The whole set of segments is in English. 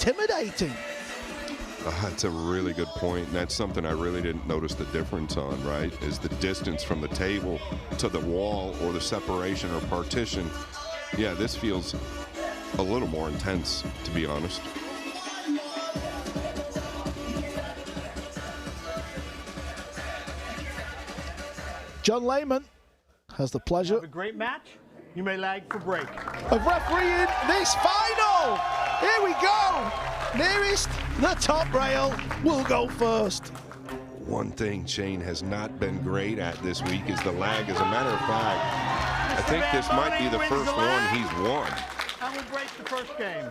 intimidating. That's a really good point, and that's something I really didn't notice the difference on, right? Is the distance from the table to the wall or the separation or partition. Yeah, this feels a little more intense, to be honest. John Lehman has the pleasure. Have a great match. You may lag for break. Of refereeing this final. Here we go. Nearest the top rail will go first. One thing Shane has not been great at this week is the lag. As a matter of fact, I think this might be the first one he's won. And we'll break the first game.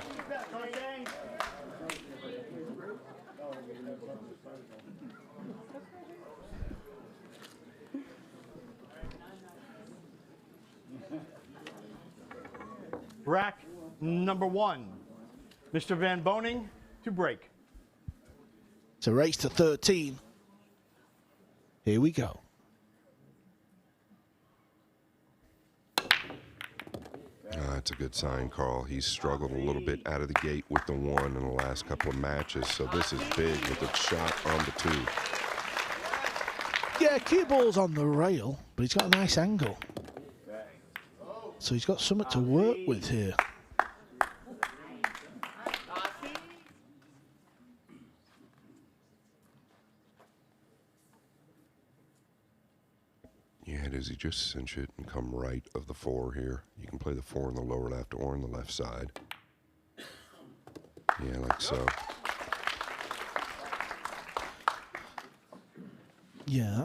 Rack number 1. Mr. Van Boening to break. It's a race to 13. Here we go. That's a good sign, Carl. He's struggled a little bit out of the gate with the 1 in the last couple of matches, so this is big with a shot on the 2. Yeah, cue ball's on the rail, but he's got a nice angle. So he's got something to work with here. Yeah, does he just cinch it and come right of the 4 here? You can play the 4 in the lower left or in the left side. Yeah, like so. Yeah,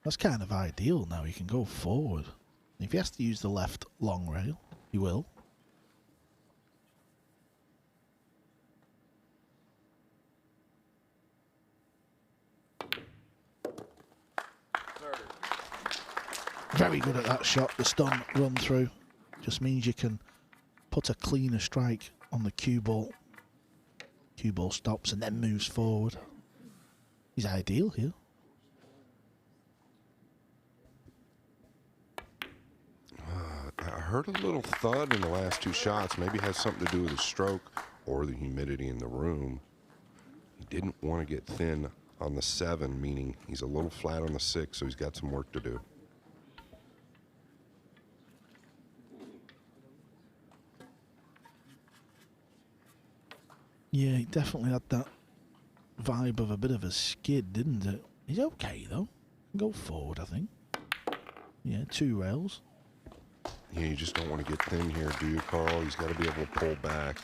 that's kind of ideal now. He can go forward. If he has to use the left long rail, he will. Very good at that shot. The stun run through just means you can put a cleaner strike on the cue ball. Cue ball stops and then moves forward. He's ideal here. I heard a little thud in the last 2 shots. Maybe it has something to do with the stroke or the humidity in the room. He didn't want to get thin on the 7, meaning he's a little flat on the 6, so he's got some work to do. Yeah, he definitely had that vibe of a bit of a skid, didn't it? He's okay, though. Go forward, I think. Yeah, 2 rails. Yeah, you just don't want to get thin here, do you, Carl? He's got to be able to pull back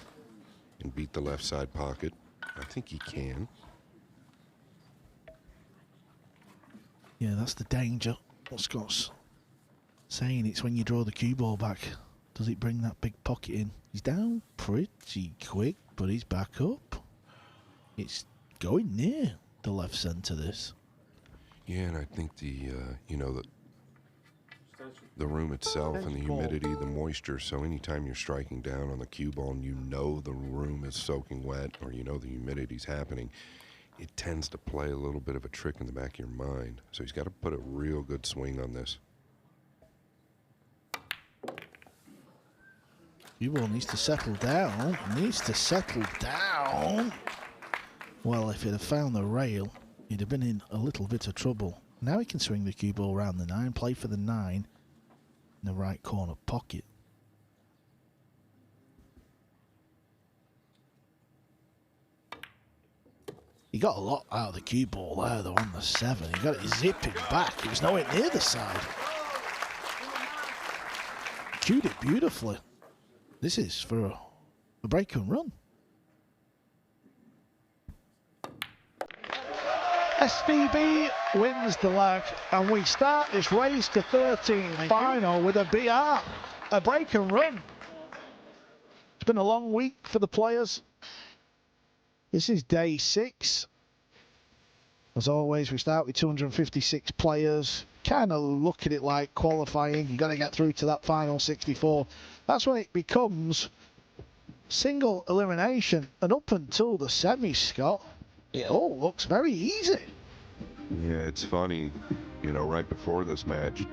and beat the left side pocket. I think he can. Yeah, that's the danger. What Scott's saying, it's when you draw the cue ball back, does it bring that big pocket in? He's down pretty quick, but he's back up. It's going near the left centre, this. Yeah, and I think the, the room itself and the humidity, the moisture, so anytime you're striking down on the cue ball and you know the room is soaking wet or you know the humidity's happening, it tends to play a little bit of a trick in the back of your mind. So he's got to put a real good swing on this. Cue ball needs to settle down. Well, if he'd have found the rail, he'd have been in a little bit of trouble. Now he can swing the cue ball around the 9, play for the 9 in the right corner pocket. He got a lot out of the cue ball there, though, on the 7. He got it zipping back. He was nowhere near the side. Cued it beautifully. This is for a break and run. SVB wins the lag, and we start this race to 13 final with a BR, a break and run. It's been a long week for the players. This is day 6. As always, we start with 256 players. Kind of look at it like qualifying. You've got to get through to that final 64. That's when it becomes single elimination. And up until the semi, Scott, it all looks very easy. Yeah, it's funny, right before this match,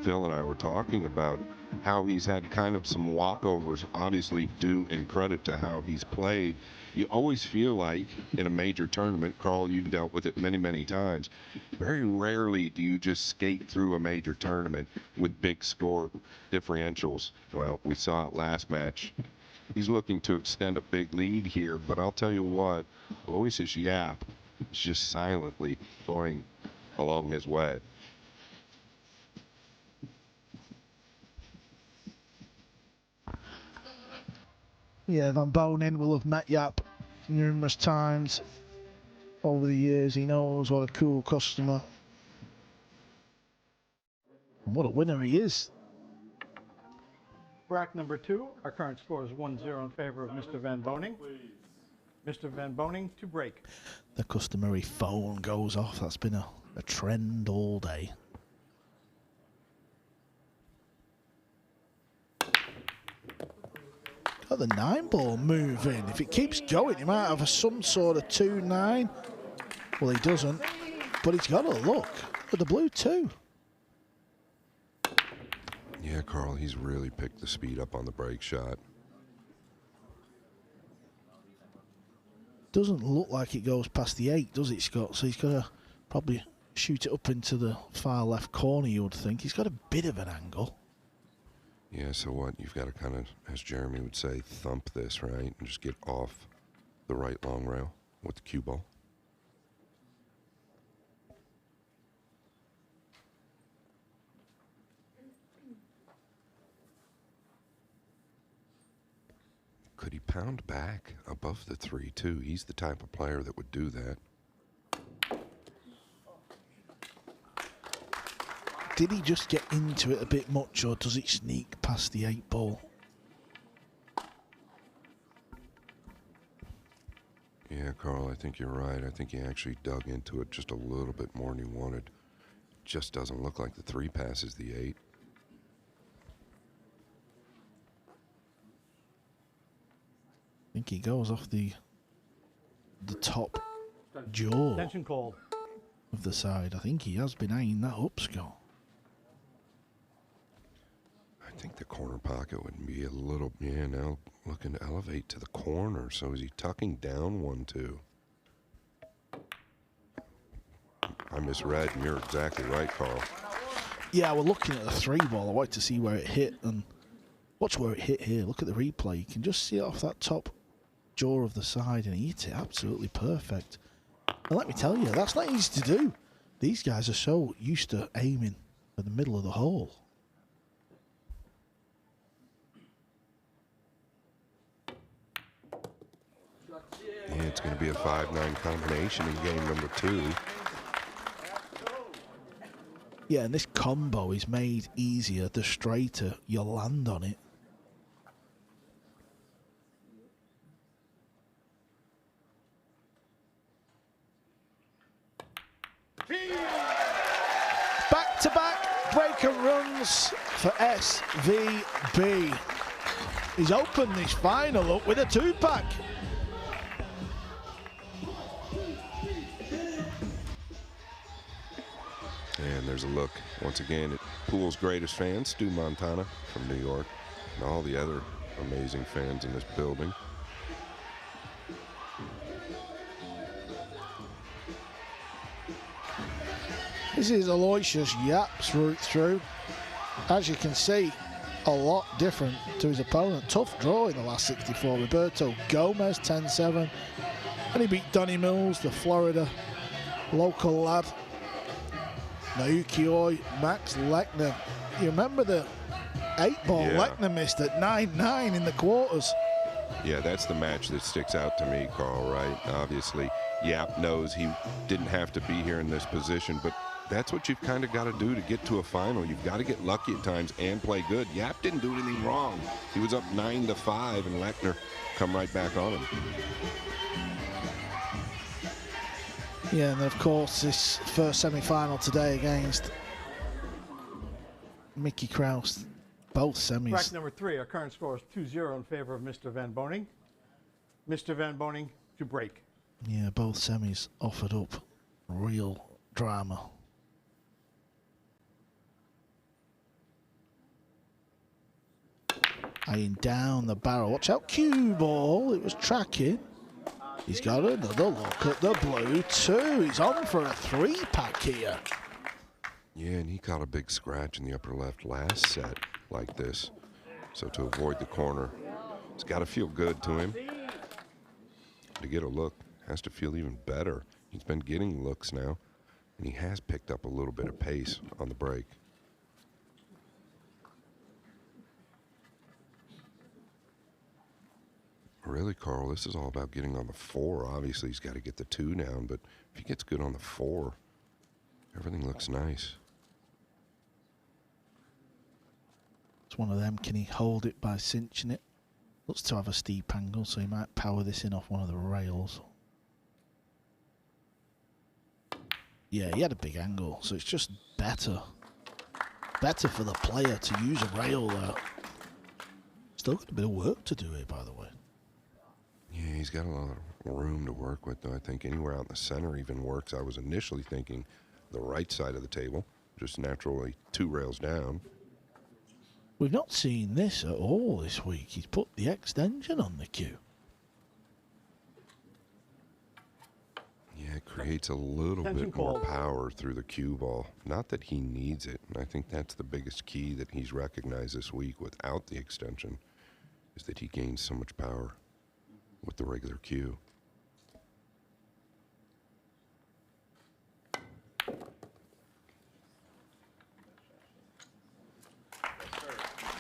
Phil and I were talking about how he's had kind of some walkovers, obviously due in credit to how he's played. You always feel like in a major tournament, Carl, you've dealt with it many, many times, very rarely do you just skate through a major tournament with big score differentials. Well, we saw it last match. He's looking to extend a big lead here, but I'll tell you what, Aloysius Yapp is just silently going along his way. Yeah, Van Boening will have met Yapp numerous times over the years. He knows what a cool customer. And what a winner he is. Bracket number 2, our current score is 1-0 in favor of Mr. Van Boening. Mr. Van Boening to break. The customary phone goes off. That's been a trend all day. Got the 9-ball moving. If it keeps going, he might have some sort of 2-9. Well, he doesn't, but he's got a look at the blue 2. Yeah, Carl, he's really picked the speed up on the break shot. Doesn't look like it goes past the 8, does it, Scott? So he's got to probably shoot it up into the far left corner, you would think. He's got a bit of an angle. Yeah, so what? You've got to kind of, as Jeremy would say, thump this, right? And just get off the right long rail with the cue ball. Could he pound back above the 3, too? He's the type of player that would do that. Did he just get into it a bit much, or does it sneak past the 8-ball? Yeah, Carl, I think you're right. I think he actually dug into it just a little bit more than he wanted. Just doesn't look like the 3 passes the 8. I think he goes off the top jaw Attention called. of the side. I think he has been eyeing that up, Scott. I think the corner pocket would be a little, yeah, now looking to elevate to the corner. So is he tucking down 1-2? I misread, and you're exactly right, Carl. Yeah, we're looking at the 3-ball. I wanted to see where it hit, and watch where it hit here. Look at the replay. You can just see it off that top jaw of the side, and he hit it absolutely perfect. And let me tell you, that's not easy to do. These guys are so used to aiming at the middle of the hole. Yeah, it's going to be a 5-9 combination in game number 2. Yeah, and this combo is made easier the straighter you land on it. Back-to-back breaker runs for SVB. He's opened this final up with a 2-pack. And there's a look, once again, at Pool's greatest fan, Stu Montana from New York, and all the other amazing fans in this building. This is Aloysius Yapp's route through. As you can see, a lot different to his opponent. Tough draw in the last 64. Roberto Gomez, 10-7. And he beat Donnie Mills, the Florida local lad. Naoki Oi, Max Lechner. You remember the 8-ball Lechner missed at 9-9 in the quarters. Yeah, that's the match that sticks out to me, Carl, right? Obviously, Yapp knows he didn't have to be here in this position, but that's what you've kind of got to do to get to a final. You've got to get lucky at times and play good. Yapp didn't do anything wrong. He was up 9-5, and Lechner come right back on him. Yeah, and then of course this first semi-final today against Mickey Kraus, both semis. Bracket number 3, our current score is 2-0 in favor of Mr. Van Boening. Mr. Van Boening to break. Yeah, both semis offered up real drama. Eyeing down the barrel. Watch out, cue ball. It was tracking. He's got another look at the blue too. He's on for a 3-pack here. Yeah, and he caught a big scratch in the upper left last set like this. So to avoid the corner, it's got to feel good to him. To get a look, has to feel even better. He's been getting looks now, and he has picked up a little bit of pace on the break. Really, Carl, this is all about getting on the 4. Obviously, he's got to get the 2 down, but if he gets good on the 4, everything looks nice. It's one of them. Can he hold it by cinching it? Looks to have a steep angle, so he might power this in off one of the rails. Yeah, he had a big angle, so it's just better. Better for the player to use a rail there. Still got a bit of work to do here, by the way. Yeah, he's got a lot of room to work with, though. I think anywhere out in the center even works. I was initially thinking the right side of the table, just naturally 2 rails down. We've not seen this at all this week. He's put the extension on the cue. Yeah, it creates a little bit more power through the cue ball. Not that he needs it, and I think that's the biggest key that he's recognized this week without the extension, is that he gains so much power with the regular cue.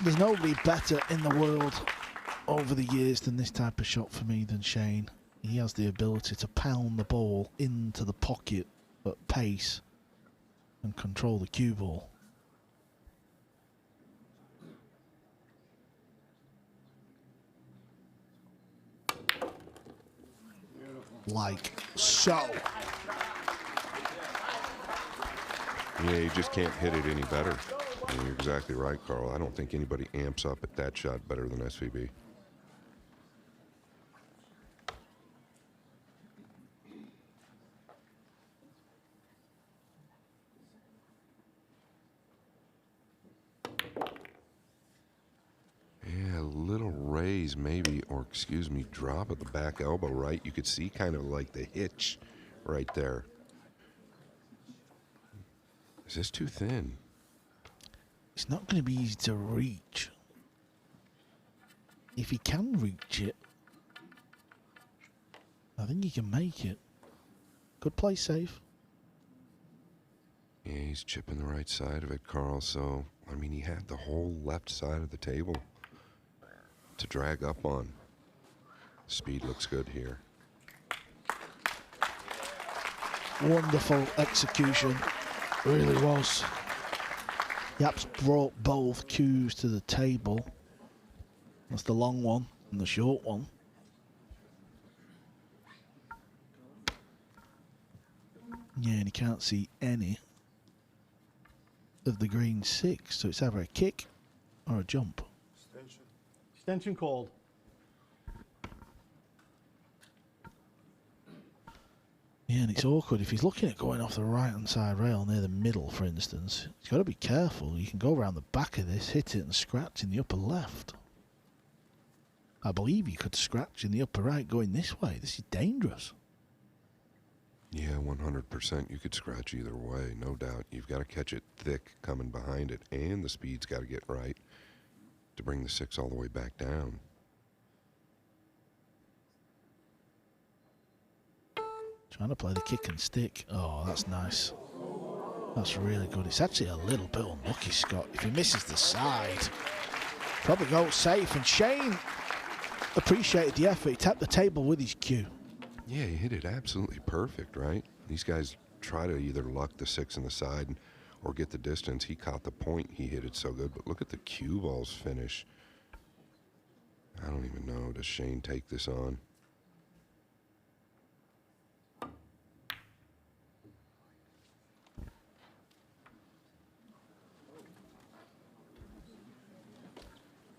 There's nobody better in the world over the years than this type of shot for me than Shane. He has the ability to pound the ball into the pocket at pace and control the cue ball. Like so. Yeah, you just can't hit it any better. I mean, you're exactly right, Carl. I don't think anybody amps up at that shot better than SVB. Yeah, a little raise maybe, or excuse me, drop at the back elbow, right? You could see kind of like the hitch right there. Is this too thin? It's not going to be easy to reach. If he can reach it, I think he can make it. Good play safe. Yeah, he's chipping the right side of it, Carl. So, I mean, he had the whole left side of the table to drag up on. Speed looks good here. Wonderful execution. Really was. Yapp's brought both cues to the table. That's the long one and the short one. Yeah, and you can't see any of the green 6, so it's either a kick or a jump. Extension called. Yeah, and it's awkward. If he's looking at going off the right-hand side rail near the middle, for instance, he's got to be careful. You can go around the back of this, hit it and scratch in the upper left. I believe you could scratch in the upper right going this way. This is dangerous. Yeah, 100%. You could scratch either way, no doubt. You've got to catch it thick coming behind it, and the speed's got to get right to bring the 6 all the way back down. Trying to play the kick and stick. Oh, that's nice. That's really good. It's actually a little bit unlucky, Scott. If he misses the side, probably goes safe. And Shane appreciated the effort. He tapped the table with his cue. Yeah, he hit it absolutely perfect, right? These guys try to either luck the 6 in the side or get the distance. He caught the point. He hit it so good. But look at the cue ball's finish. I don't even know. Does Shane take this on?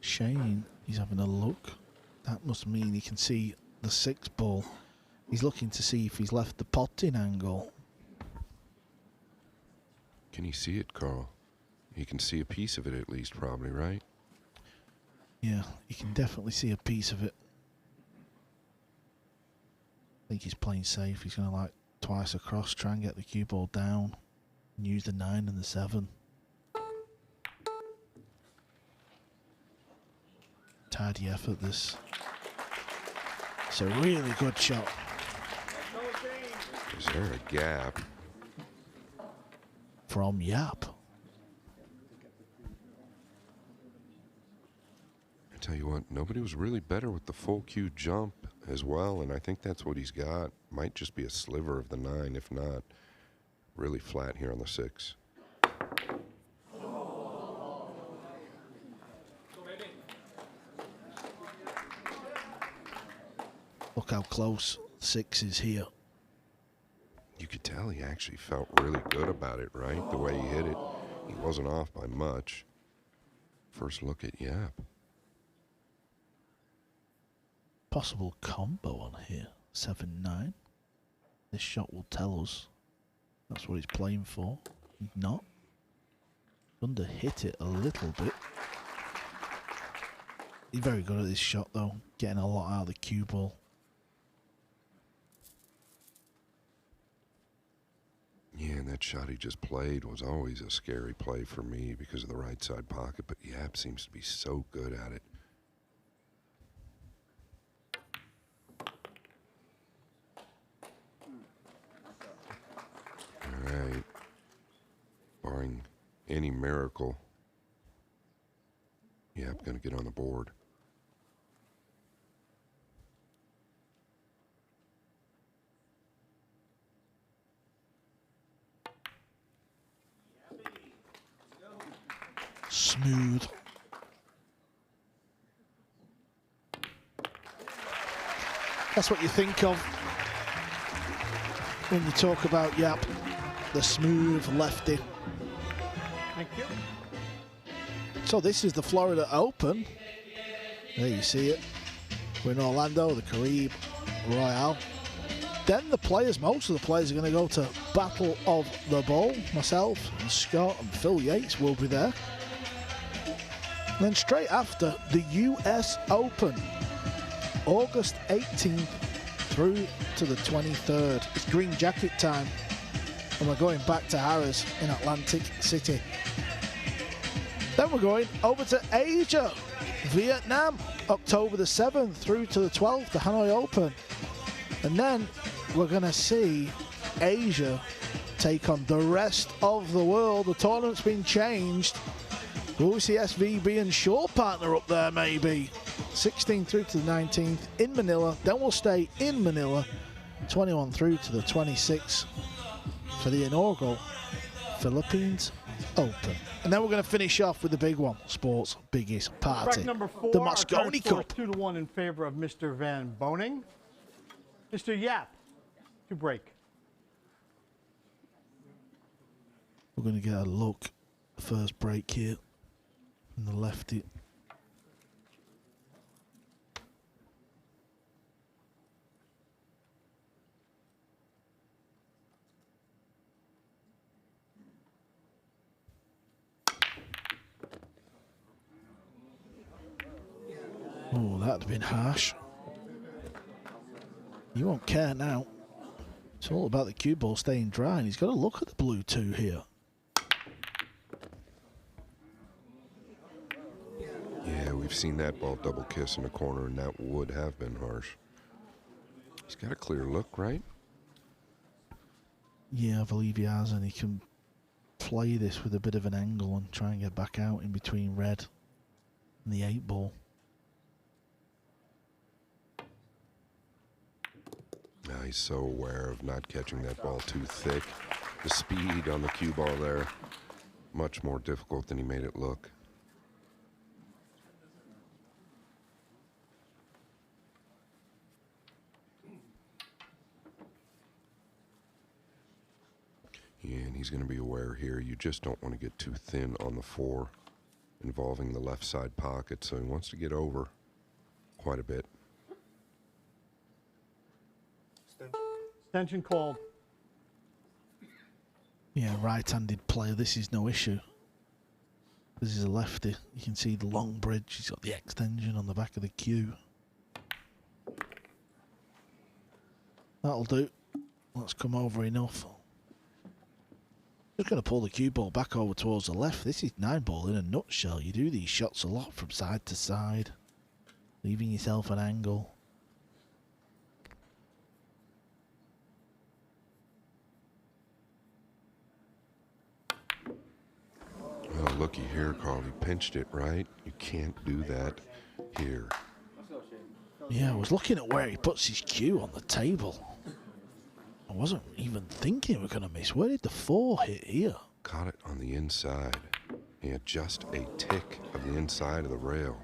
Shane, he's having a look. That must mean he can see the 6 ball. He's looking to see if he's left the potting angle. Can he see it, Carl? He can see a piece of it at least, probably, right? Yeah, you can definitely see a piece of it. I think he's playing safe. He's going to like twice across, try and get the cue ball down, and use the 9 and the 7. Tidy effort, this. It's a really good shot. Is there a gap? From Yapp. I tell you what, nobody was really better with the full cue jump as well, and I think that's what he's got. Might just be a sliver of the 9, if not really flat here on the 6. Look how close 6 is here. You could tell he actually felt really good about it, right? The way he hit it. He wasn't off by much. First look at Yapp. Possible combo on here. 7-9. This shot will tell us that's what he's playing for. Not. Under hit it a little bit. He's very good at this shot though. Getting a lot out of the cue ball. Yeah, and that shot he just played was always a scary play for me because of the right side pocket, but Yapp seems to be so good at it. All right. Barring any miracle, Yapp going to get on the board. Smooth. That's what you think of when you talk about Yapp, the smooth lefty. Thank you. So this is the Florida Open. There you see it. We're in Orlando, the Caribe Royale. Then the players, most of the players are going to go to Battle of the Bowl. Myself and Scott and Phil Yates will be there. And then straight after, the US Open, August 18th through to the 23rd. It's green jacket time, and we're going back to Harrah's in Atlantic City. Then we're going over to Asia, Vietnam, October the 7th through to the 12th, the Hanoi Open. And then we're going to see Asia take on the rest of the world. The tournament's been changed. OCSVB and Shaw partner up there maybe. 16th through to the 19th in Manila. Then we'll stay in Manila, 21 through to the 26th for the inaugural Philippines Open. And then we're going to finish off with the big one, sports biggest party, Track number 4, the Moscone Cup. 2-1 in favor of Mr. Van Boening. Mr. Yapp to break. We're going to get a look, first break here, from the lefty. Oh, that'd have been harsh. You won't care now. It's all about the cue ball staying dry, and he's got to look at the blue 2 here. Yeah, we've seen that ball double kiss in the corner, and that would have been harsh. He's got a clear look, right? Yeah, I believe he has, and he can play this with a bit of an angle and try and get back out in between red and the 8 ball. He's so aware of not catching that ball too thick. The speed on the cue ball there, much more difficult than he made it look. Yeah, and he's going to be aware here. You just don't want to get too thin on the 4, involving the left side pocket, so he wants to get over quite a bit. Extension called. Yeah, right-handed player, this is no issue. This is a lefty. You can see the long bridge. He's got the extension on the back of the cue. That'll do. Let's come over enough. Just going to pull the cue ball back over towards the left. This is 9-ball in a nutshell. You do these shots a lot from side to side, leaving yourself an angle. Well, looky here, Carl. He pinched it, right? You can't do that here. Yeah, I was looking at where he puts his cue on the table. I wasn't even thinking we're going to miss. Where did the 4 hit here? Caught it on the inside. He had just a tick of the inside of the rail.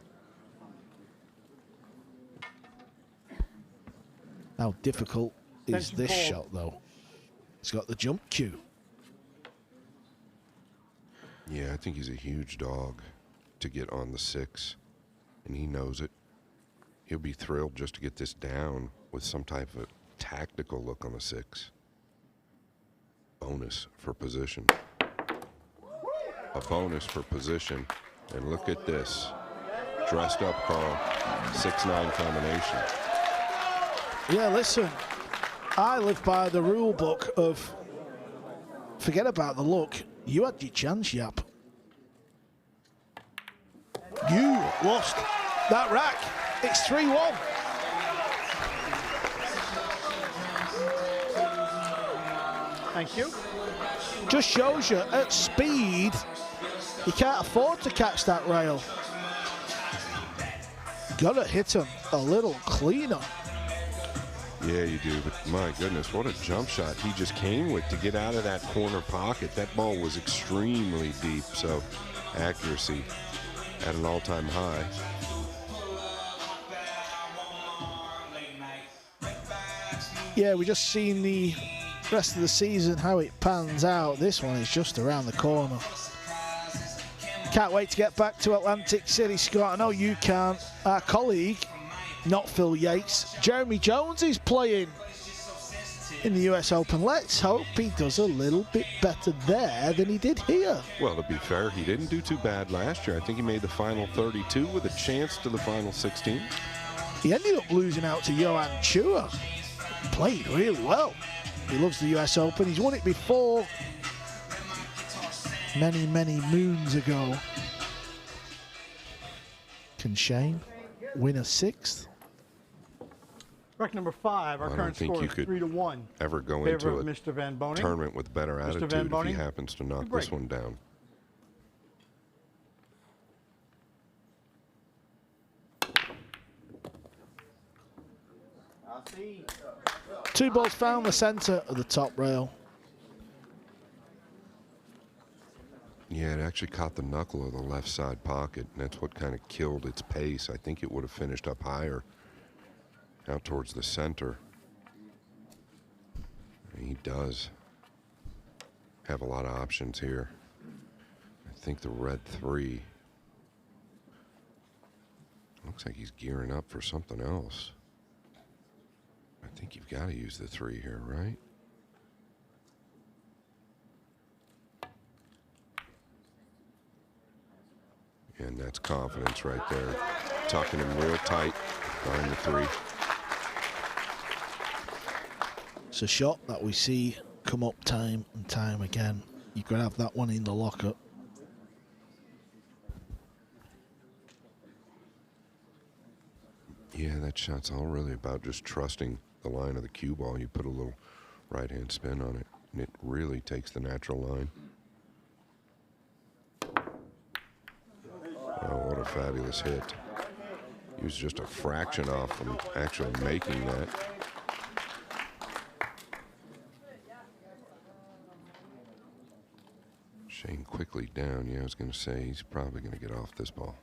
How difficult is Attention, this Paul. shot, though? It's got the jump cue. Yeah, I think he's a huge dog to get on the 6, and he knows it. He'll be thrilled just to get this down with some type of tactical look on the 6. Bonus for position. A bonus for position. And look at this. Dressed up, Carl. 6-9 combination. Yeah, listen. I live by the rule book of forget about the look. You had your chance, Yapp. You lost that rack. It's 3-1. Thank you. Just shows you at speed, you can't afford to catch that rail. Gotta hit him a little cleaner. Yeah, you do, but my goodness, what a jump shot he just came with to get out of that corner pocket. That ball was extremely deep, so accuracy at an all-time high. Yeah, we just seen the rest of the season, how it pans out. This one is just around the corner. Can't wait to get back to Atlantic City, Scott. I know you can't. Our colleague, not Phil Yates, Jeremy Jones is playing in the US Open. Let's hope he does a little bit better there than he did here. Well, to be fair, he didn't do too bad last year. I think he made the final 32 with a chance to the final 16. He ended up losing out to Johan Chua. Played really well. He loves the US Open. He's won it before, many, many moons ago. Can Shane win a 6th? Rack number 5. Our I don't current think score you is could 3-1. Ever go Favor into of a Mr. Van Boening. tournament with better Mr. Van attitude if he Boening, happens to knock good break. this one down. Two balls found the center of the top rail. Yeah, it actually caught the knuckle of the left side pocket, and that's what kind of killed its pace. I think it would have finished up higher, out towards the center. And he does have a lot of options here. I think the red 3. Looks like he's gearing up for something else. I think you've got to use the 3 here, right? And that's confidence right there. Tucking him real tight behind the 3. It's a shot that we see come up time and time again. You could have that one in the locker. Yeah, that shot's all really about just trusting the line of the cue ball. You put a little right-hand spin on it, and it really takes the natural line. Oh, what a fabulous hit. He was just a fraction off from actually making that. Shane quickly down. Yeah, I was going to say he's probably going to get off this ball.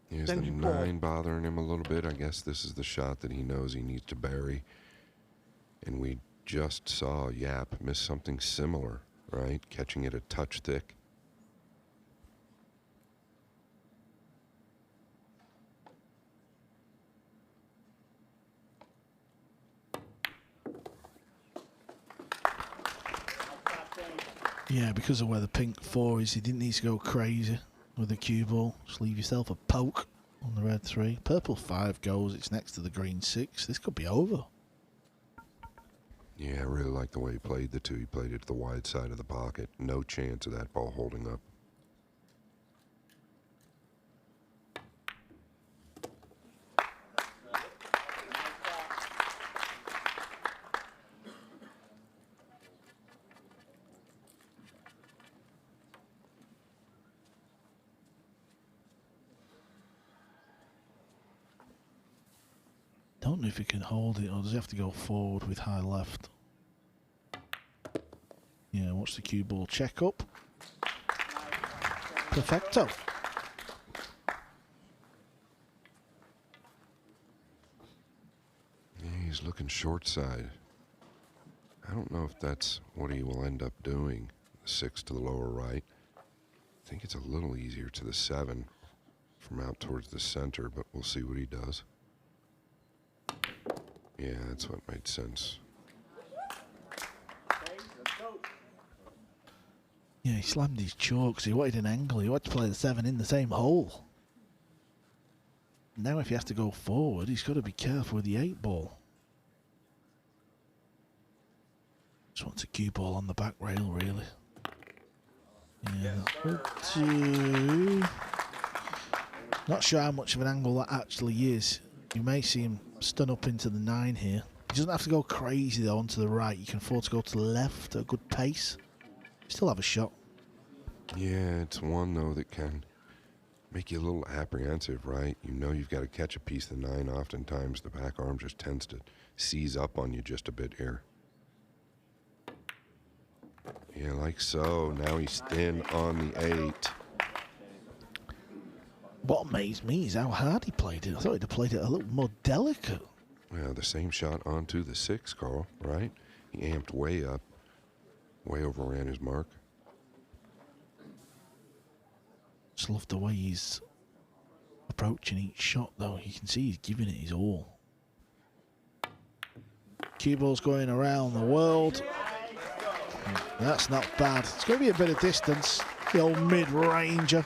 Is the 9 bothering him a little bit? I guess this is the shot that he knows he needs to bury. And we just saw Yapp miss something similar, right? Catching it a touch thick. Yeah, because of where the pink 4 is, he didn't need to go crazy with the cue ball. Just leave yourself a poke on the red 3. Purple 5 goes, it's next to the green 6. This could be over. Yeah, I really like the way he played the 2. He played it to the wide side of the pocket. No chance of that ball holding up. Don't know if he can hold it or does he have to go forward with high left. Yeah, watch the cue ball check up. Perfecto. Yeah, he's looking short side. I don't know if that's what he will end up doing. The 6 to the lower right. I think it's a little easier to the 7 from out towards the center, but we'll see what he does. Yeah, that's what made sense. Yeah, he slammed his chalks. He wanted an angle. He wanted to play the 7 in the same hole. Now if he has to go forward, he's got to be careful with the 8 ball. Just wants a cue ball on the back rail, really. Yeah, that would do. Not sure how much of an angle that actually is. You may see him stun up into the 9 here. He doesn't have to go crazy though onto the right. You can afford to go to the left at a good pace. Still have a shot. Yeah, it's one though that can make you a little apprehensive, right? You know you've got to catch a piece of the 9. Oftentimes the back arm just tends to seize up on you just a bit here. Yeah, like so. Now he's thin on the 8. What amazed me is how hard he played it. I thought he'd have played it a little more delicate. Well, the same shot onto the 6, Carl, right? He amped way up, way overran his mark. Just love the way he's approaching each shot, though. You can see he's giving it his all. Cue ball's going around the world. That's not bad. It's going to be a bit of distance. The old mid-ranger.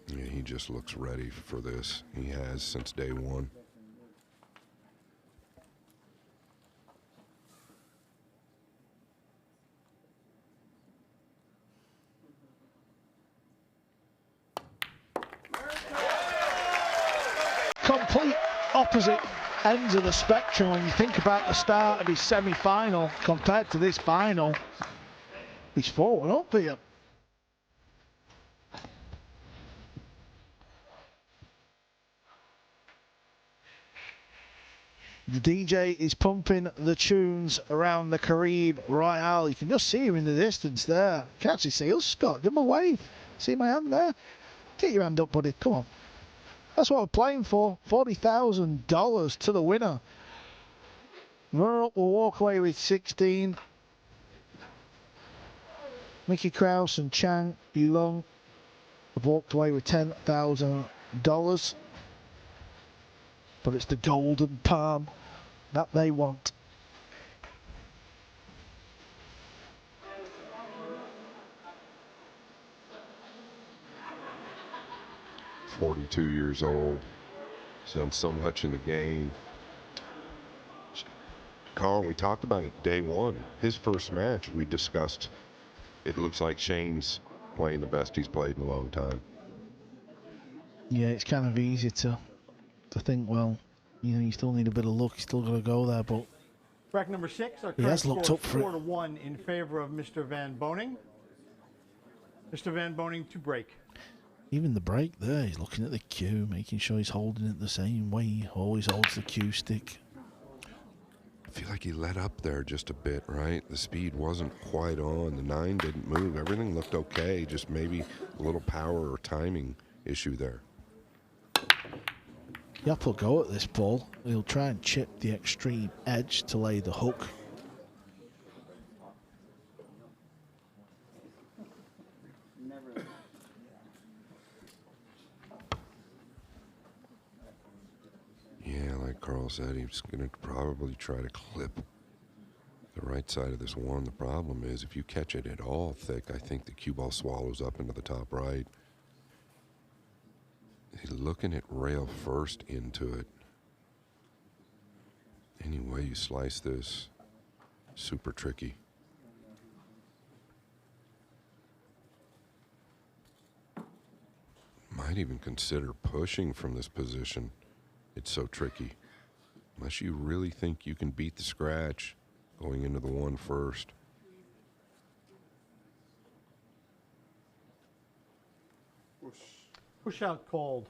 Yeah, he just looks ready for this. He has since day 1. Complete opposite ends of the spectrum when you think about the start of his semi-final compared to this final. He's forward up here. The DJ is pumping the tunes around the Caribe Royale. You can just see him in the distance there. Can't actually see us, Scott. Give him a wave. See my hand there? Get your hand up, buddy. Come on. That's what we're playing for. $40,000 to the winner. Runner-up will walk away with 16. Mickey Krause and Chang Yulong have walked away with $10,000. But it's the golden palm that they want. "42 years old. He's done so much in the game." Carl, we talked about it day 1. His first match we discussed. It looks like Shane's playing the best he's played in a long time. Yeah, it's kind of easy to think, well, you know, you still need a bit of luck. You still got to go there, but Track number 6, our he current has looked score up is for it. 4-1 in favor of Mr. Van Boening. Mr. Van Boening to break. Even the break there, he's looking at the cue, making sure he's holding it the same way he always holds the cue stick. I feel like he let up there just a bit, right? The speed wasn't quite on. The 9 didn't move. Everything looked okay. Just maybe a little power or timing issue there. Yapp will go at this ball. He'll try and chip the extreme edge to lay the hook. Yeah, like Carl said, he's going to probably try to clip The right side of this one, the problem is if you catch it at all thick, I think the cue ball swallows up into the top right. He's looking at rail first into it. Any way you slice this, super tricky. Might even consider pushing from this position. It's so tricky. Unless you really think you can beat the scratch going into the one first. Push out called.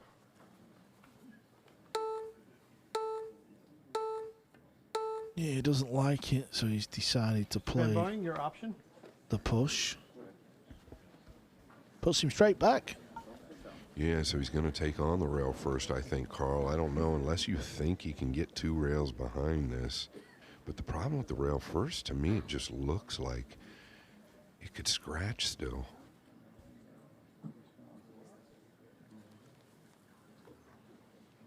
Yeah, he doesn't like it, so he's decided to Van play Boening, your option? the push. Puts him straight back. Yeah, so he's going to take on the rail first, I think, Carl. I don't know, unless you think he can get 2 rails behind this. But the problem with the rail first, to me, it just looks like it could scratch still.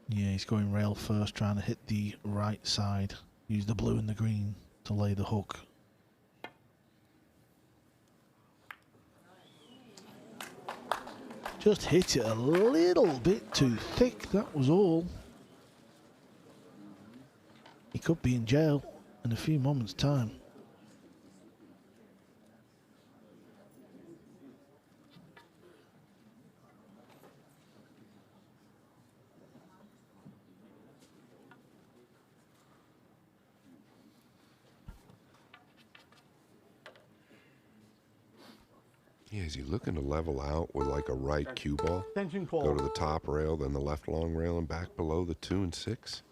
Yeah, he's going rail first, trying to hit the right side. Use the blue and the green to lay the hook. Just hit it a little bit too thick, that was all. He could be in jail in a few moments' time. Yeah, is he looking to level out with like a right cue ball? Tension Go call. to the top rail, then the left long rail, and back below the 2 and 6?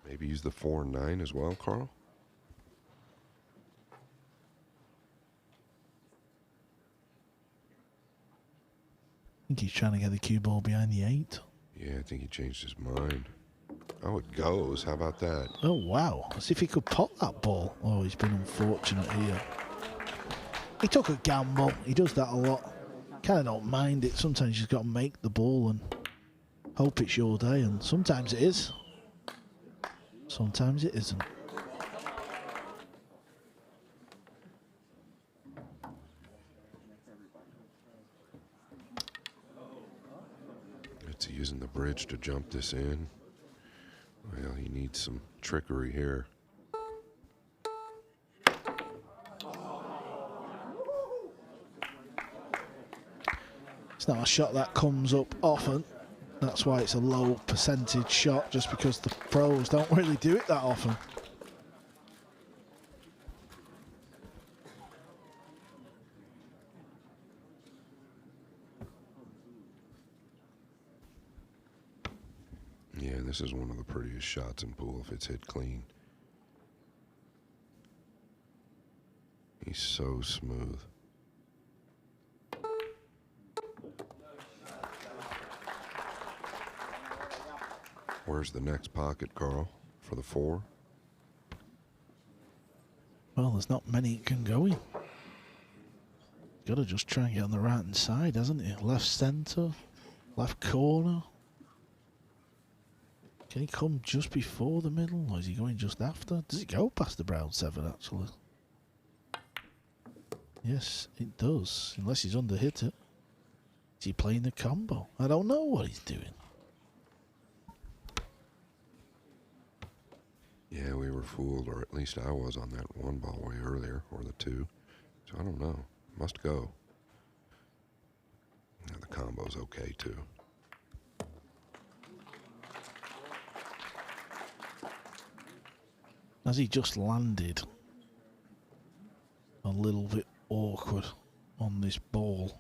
Maybe use the 4 and 9 as well, Carl? I think he's trying to get the cue ball behind the 8. Yeah, I think he changed his mind. Oh, it goes. How about that? Oh, wow. As if he could pop that ball. Oh, he's been unfortunate here. He took a gamble. He does that a lot. Kind of don't mind it. Sometimes you just got to make the ball and hope it's your day. And sometimes it is. Sometimes it isn't. It's using the bridge to jump this in. Well, he needs some trickery here. It's not a shot that comes up often. That's why it's a low percentage shot, just because the pros don't really do it that often. Yeah, this is one of the prettiest shots in pool if it's hit clean. He's so smooth. Where's the next pocket, Carl, for the 4? Well, there's not many it can go in. Got to just try and get on the right hand side, hasn't it? Left centre, left corner. Can he come just before the middle, or is he going just after? Does it go past the brown 7, actually? Yes, it does, unless he's under-hit it. Is he playing the combo? I don't know what he's doing. Yeah, we were fooled, or at least I was on that 1 ball way earlier, or the 2. So I don't know. Must go. Now the combo's okay, too. Has he just landed a little bit awkward on this ball?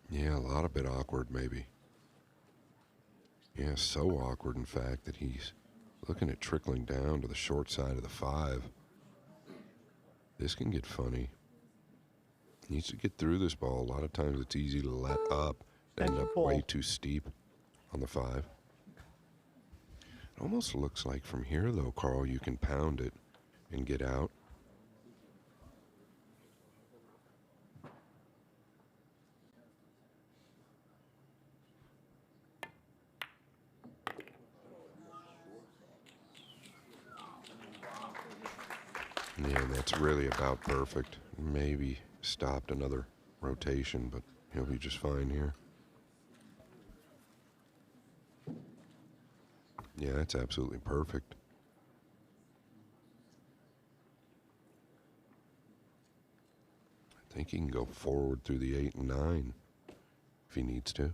Yeah, a lot of bit awkward, maybe. Yeah, so awkward, in fact, that he's looking at trickling down to the short side of the 5. This can get funny. He needs to get through this ball. A lot of times it's easy to let up, end up way too steep on the 5. It almost looks like from here, though, Carl, you can pound it and get out. Yeah, and that's really about perfect. Maybe stopped another rotation, but he'll be just fine here. Yeah, that's absolutely perfect. I think he can go forward through the 8 and 9 if he needs to.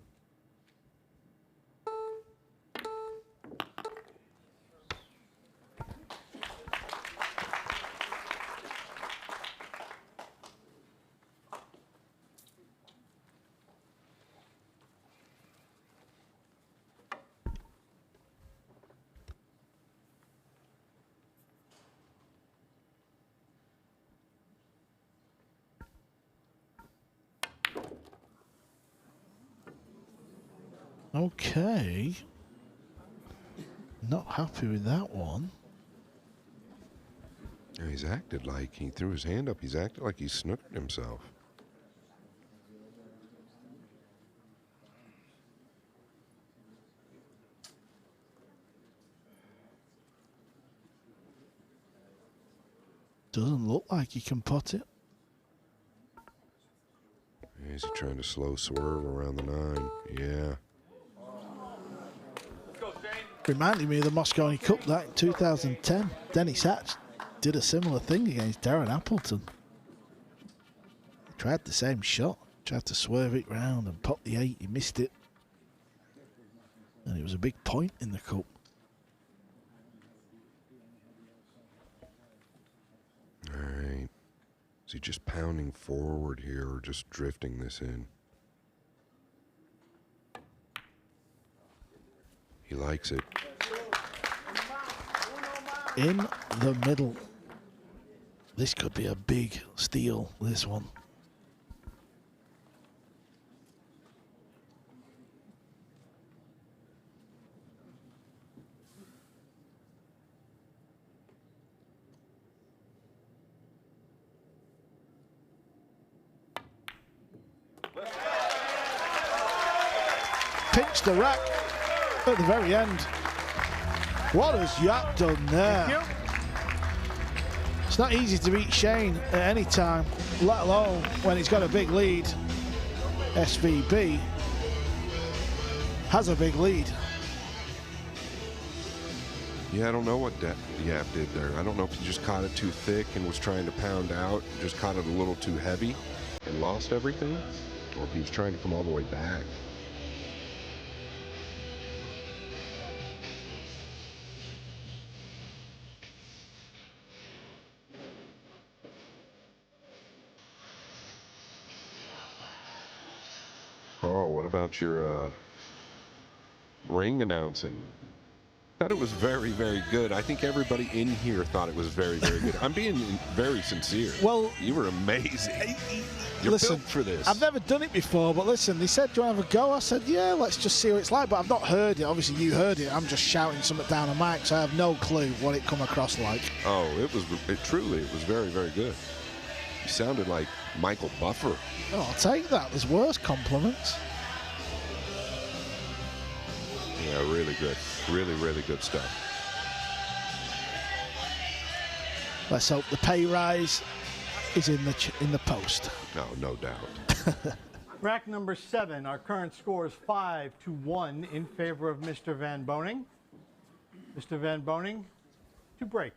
Okay. Not happy with that one. Yeah, he's acted like he threw his hand up. He's acted like he's snookered himself. Doesn't look like he can pot it. Is he trying to slow swerve around the 9? Yeah. Reminded me of the Moscone Cup that in 2010. Dennis Hatch did a similar thing against Darren Appleton. He tried the same shot. Tried to swerve it round and pop the 8. He missed it. And it was a big point in the cup. All right. Is he just pounding forward here or just drifting this in? He likes it. In the middle. This could be a big steal, this one. Pinch the rack at the very end. What has Yapp done there? It's not easy to beat Shane at any time, let alone when he's got a big lead. SVB has a big lead. Yeah, I don't know what Yapp did there. I don't know if he just caught it too thick and was trying to pound out, just caught it a little too heavy and lost everything, or if he was trying to come all the way back. Oh, what about your ring announcing? Thought it was very, very good. I think everybody in here thought it was very, very good. I'm being very sincere. Well, you were amazing. You're listen, built for this. I've never done it before, but listen, they said, do you want to have a go? I said, yeah, let's just see what it's like, but I've not heard it. Obviously, you heard it. I'm just shouting something down the mic, so I have no clue what it come across like. Oh, it was very, very good. You sounded like Michael Buffer. Oh, I'll take that. There's worse compliments. Yeah, really good. Really, really good stuff. Let's hope the pay rise is in the post. No doubt. Rack number 7, our current score is 5-1 in favor of Mr. Van Boening. Mr. Van Boening to break.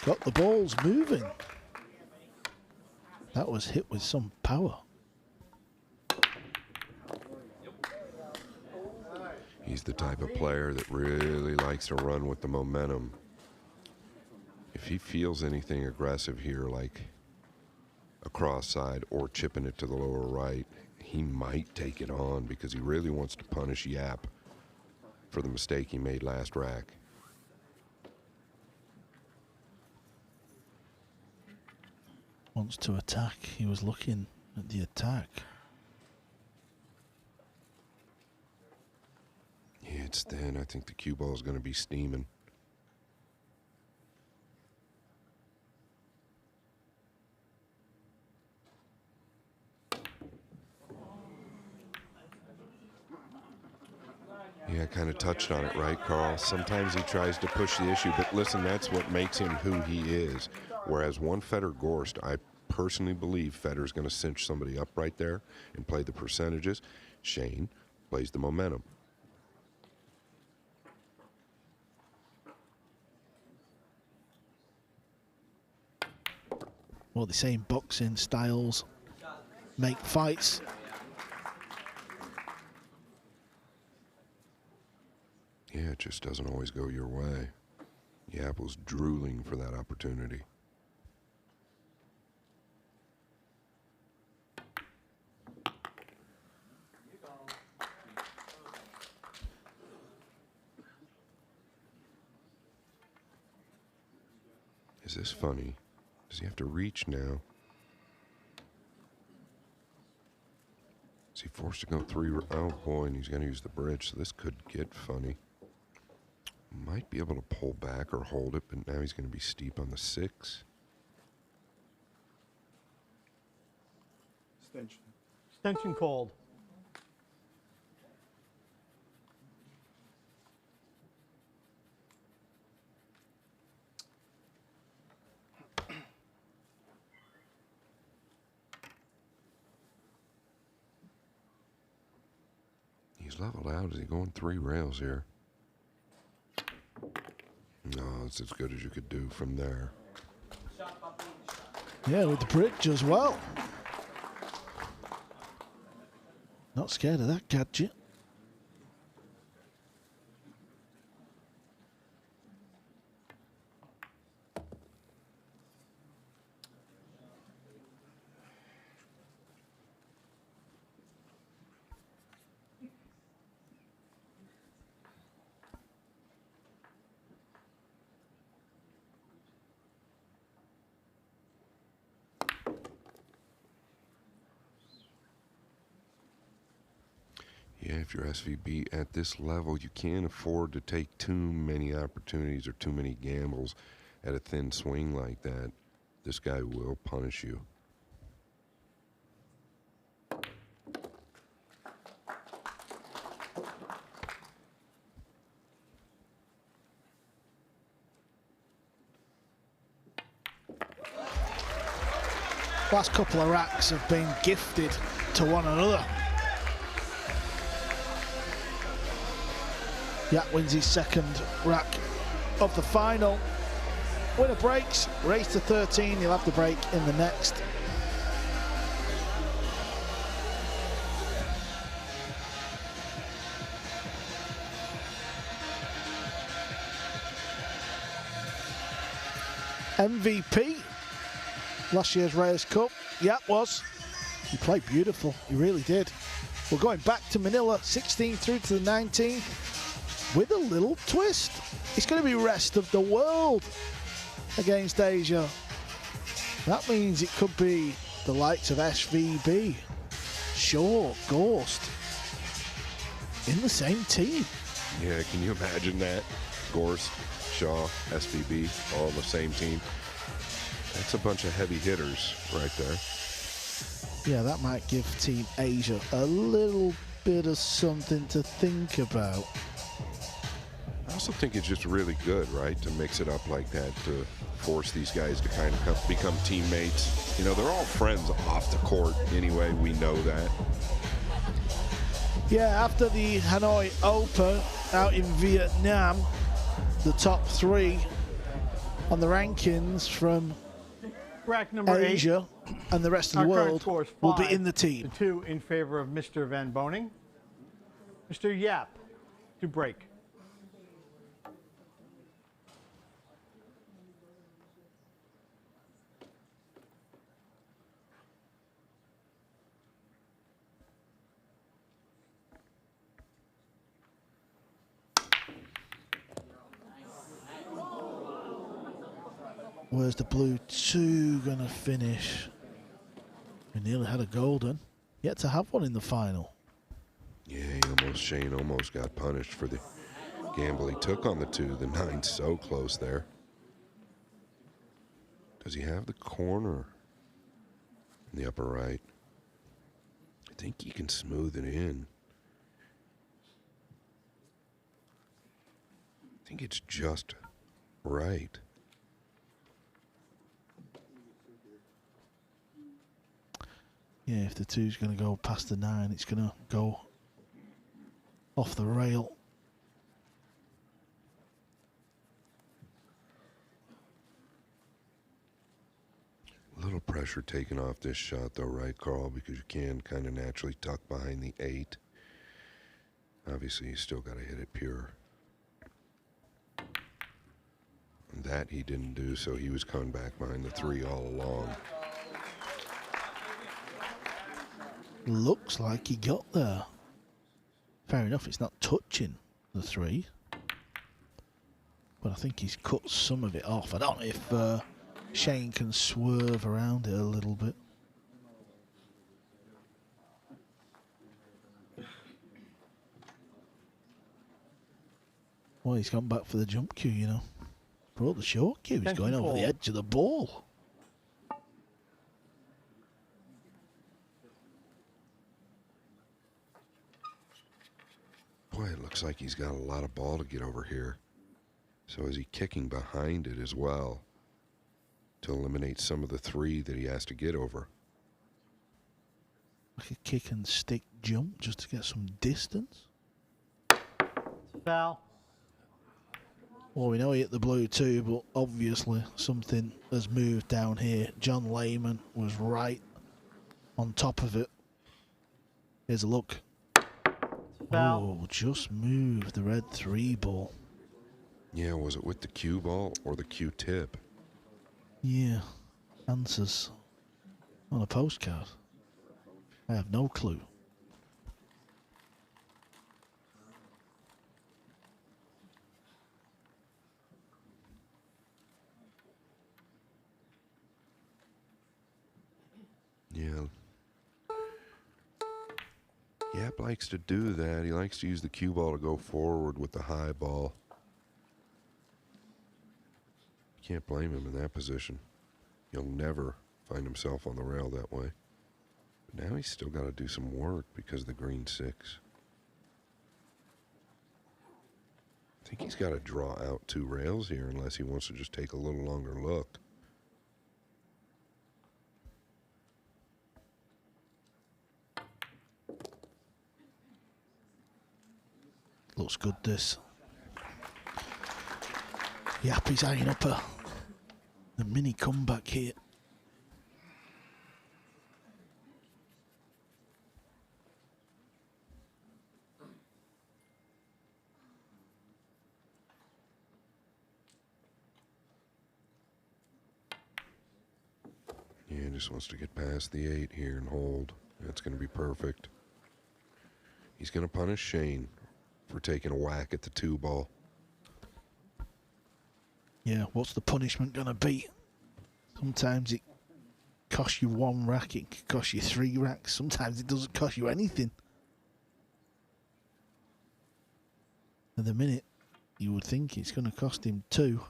Got the balls moving. That was hit with some power. He's the type of player that really likes to run with the momentum. If he feels anything aggressive here, like a cross side or chipping it to the lower right, he might take it on because he really wants to punish Yapp for the mistake he made last rack. Wants to attack. He was looking at the attack. Yeah, it's thin. I think the cue ball is going to be steaming. Yeah, I kind of touched on it, right, Carl? Sometimes he tries to push the issue, but listen, that's what makes him who he is. Whereas one Federer Gorst, I personally believe Federer's going to cinch somebody up right there and play the percentages. Shane plays the momentum. Well, the same boxing styles make fights. Yeah, it just doesn't always go your way. Yapp was drooling for that opportunity. Is this funny? Does he have to reach now? Is he forced to go 3? Oh boy, and he's going to use the bridge, so this could get funny. Might be able to pull back or hold it, but now he's going to be steep on the 6. Extension. Extension called. He's leveled out. Is he going 3 rails here? No, it's as good as you could do from there. Yeah, with the bridge as well. Not scared of that gadget. Yeah, if you're SVB at this level, you can't afford to take too many opportunities or too many gambles at a thin swing like that. This guy will punish you. Last couple of racks have been gifted to one another. Yapp wins his second rack of the final. Winner breaks, race to 13. He'll have the break in the next. MVP last year's Reyes Cup. Yapp was. He played beautiful. He really did. We're going back to Manila, 16th through to the 19th. With a little twist. It's going to be rest of the world against Asia. That means it could be the likes of SVB, Shaw, Gorst in the same team. Yeah, can you imagine that? Gorst, Shaw, SVB, all on the same team. That's a bunch of heavy hitters right there. Yeah, that might give Team Asia a little bit of something to think about. I also think it's just really good, right, to mix it up like that, to force these guys to kind of become teammates. You know, they're all friends off the court anyway. We know that. Yeah, after the Hanoi Open out in Vietnam, the top 3 on the rankings from Rack number Asia 8. and the rest of the world will be in the team. 2 in favor of Mr. Van Boening. Mr. Yapp to break. Where's the blue 2 gonna finish? We nearly had a golden. Yet to have one in the final. Yeah, Shane almost got punished for the gamble he took on the 2. The 9's so close there. Does he have the corner in the upper right? I think he can smooth it in. think it's just right. Yeah, if the 2's going to go past the 9, it's going to go off the rail. A little pressure taken off this shot though, right, Carl? Because you can kind of naturally tuck behind the 8. Obviously, you still got to hit it pure. And that he didn't do, so he was coming back behind the 3 all along. Looks like he got there. Fair enough, it's not touching the 3. But I think he's cut some of it off. I don't know if Shane can swerve around it a little bit. Well, he's gone back for the jump cue, you know. Brought the short cue. He's going over the edge of the ball. Boy, it looks like he's got a lot of ball to get over here. So is he kicking behind it as well to eliminate some of the 3 that he has to get over? Like a kick and stick jump just to get some distance. Foul. Well, we know he hit the blue too, but obviously something has moved down here. John Lehman was right on top of it. Here's a look. Foul. Oh, just moved the red 3 ball. Yeah, was it with the cue ball or the cue tip? Yeah, answers on a postcard. I have no clue. Yeah. Yapp likes to do that. He likes to use the cue ball to go forward with the high ball. Can't blame him in that position. He'll never find himself on the rail that way. But now he's still got to do some work because of the green 6. I think he's got to draw out 2 rails here unless he wants to just take a little longer look. Looks good, this. Yapp is eyeing up a mini comeback here. Yeah, just wants to get past the 8 here and hold. That's going to be perfect. He's going to punish Shane for taking a whack at the 2 ball. Yeah, what's the punishment going to be? Sometimes it costs you 1 rack, it can cost you 3 racks. Sometimes it doesn't cost you anything. At the minute, you would think it's going to cost him 2.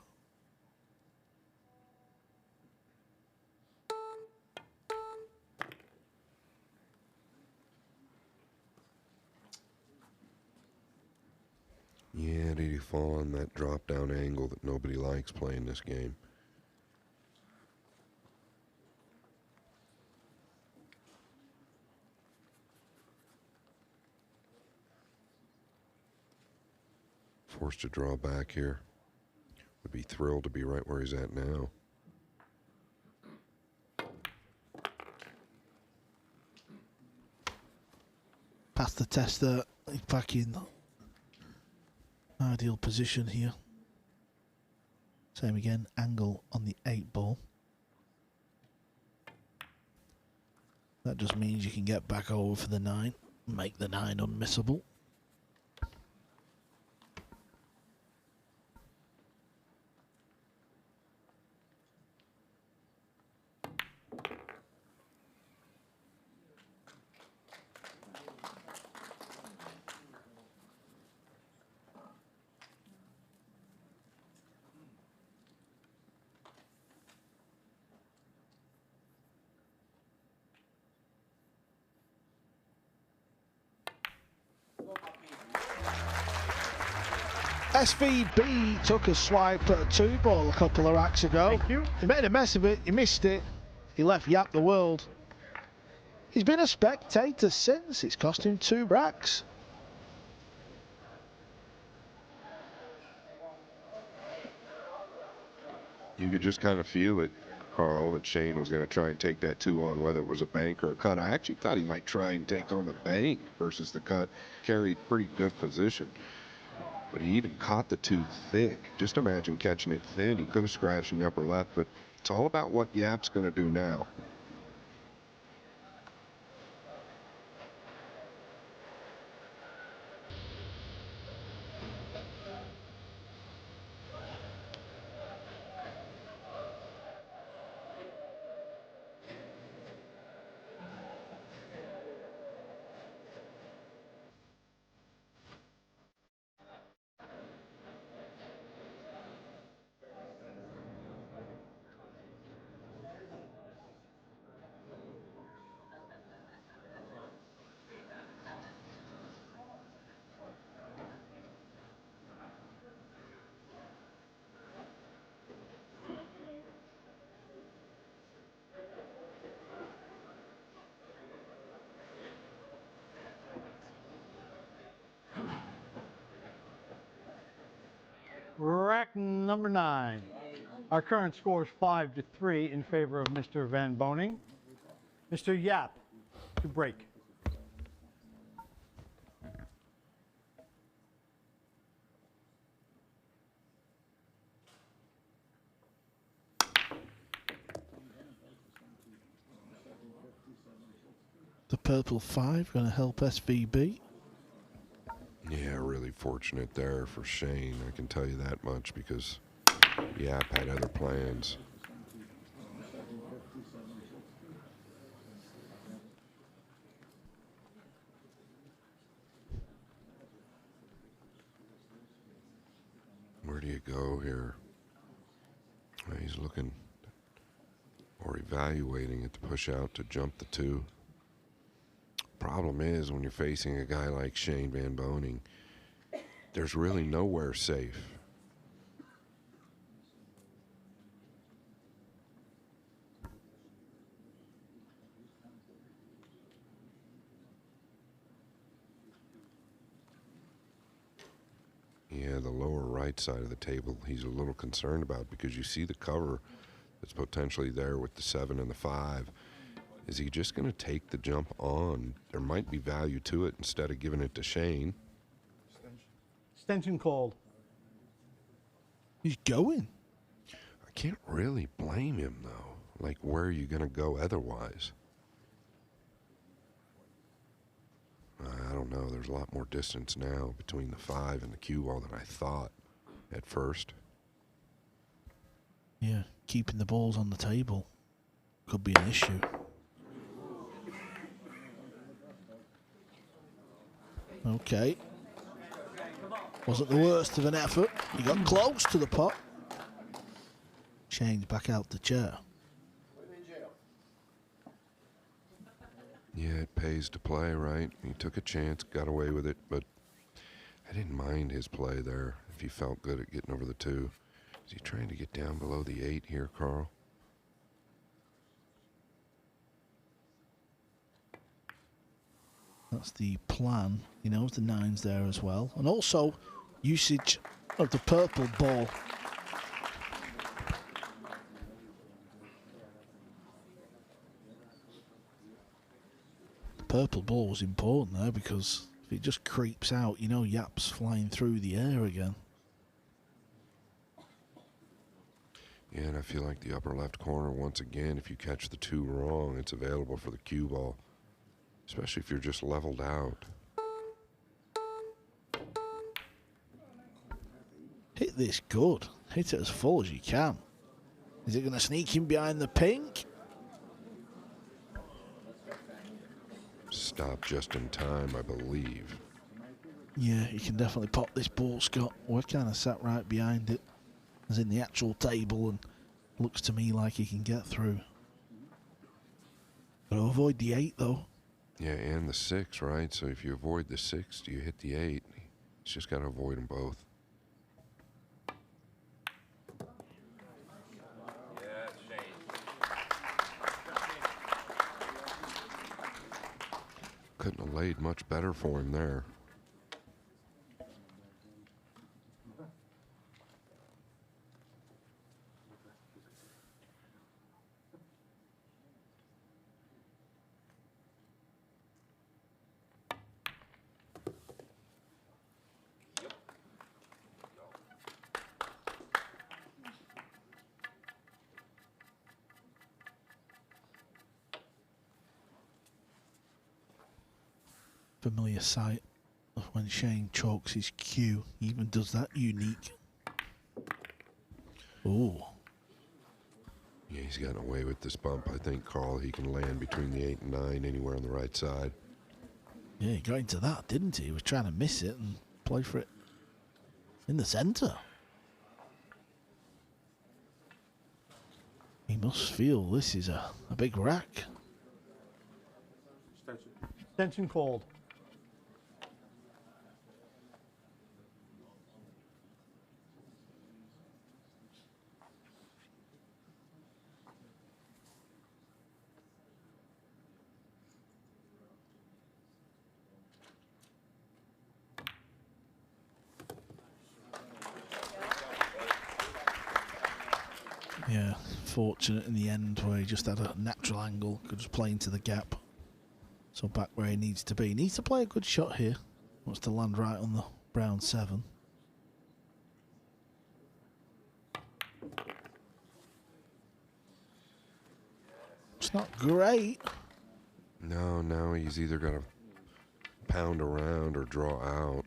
Yeah, did he fall on that drop-down angle that nobody likes playing this game? Forced to draw back here. Would be thrilled to be right where he's at now. Past the tester, he's back in ideal position here. Same again, angle on the 8 ball. That just means you can get back over for the 9, make the 9 unmissable. SVB took a swipe at a 2-ball a couple of racks ago. Thank you. He made a mess of it, he missed it, he left Yapp the world. He's been a spectator since, it's cost him 2 racks. You could just kind of feel it, Carl, that Shane was going to try and take that 2 on, whether it was a bank or a cut. I actually thought he might try and take on the bank versus the cut. Carried pretty good position. But he even caught the 2 thick. Just imagine catching it thin. He could have scratched in the upper left, but it's all about what Yapp's going to do now. Rack number 9. Our current score is 5-3 in favor of Mr. Van Boening. Mr. Yapp to break. The purple 5 going to help SVB. Yeah, really fortunate there for Shane. I can tell you that much because Yapp had other plans. Where do you go here? He's looking or evaluating it to push out to jump the 2. Problem is, when you're facing a guy like Shane Van Boening, there's really nowhere safe. Yeah, the lower right side of the table he's a little concerned about because you see the cover that's potentially there with the 7 and the 5. Is he just going to take the jump on? There might be value to it instead of giving it to Shane. Extension called. He's going. I can't really blame him, though. Like, where are you going to go otherwise? I don't know. There's a lot more distance now between the 5 and the cue ball than I thought at first. Yeah, keeping the balls on the table could be an issue. Okay. Wasn't the worst of an effort. He got close to the pot. Shane's back out the chair. Yeah, it pays to play, right? He took a chance, got away with it, but I didn't mind his play there if he felt good at getting over the 2. Is he trying to get down below the 8 here, Carl? That's the plan. He knows the 9's there as well. And also, usage of the purple ball. The purple ball was important there because if it just creeps out, you know Yapp's flying through the air again. Yeah, and I feel like the upper left corner, once again, if you catch the 2 wrong, it's available for the cue ball. Especially if you're just leveled out. Hit this good. Hit it as full as you can. Is it going to sneak in behind the pink? Stop just in time, I believe. Yeah, you can definitely pop this ball, Scott. We're kind of sat right behind it, as in the actual table, and looks to me like he can get through. Got to avoid the 8, though. Yeah, and the 6, right? So if you avoid the 6, do you hit the 8? It's just got to avoid them both. played much better for him there. Familiar sight of when Shane chalks his cue. He even does that unique. Oh. Yeah, he's gotten away with this bump. I think, Carl, he can land between the 8 and 9 anywhere on the right side. Yeah, he got into that, didn't he? He was trying to miss it and play for it in the centre. He must feel this is a big rack. Extension called. Yeah, fortunate in the end where he just had a natural angle, could just play into the gap. So back where he needs to be. He needs to play a good shot here. Wants to land right on the brown 7. It's not great. No, now he's either got to pound around or draw out.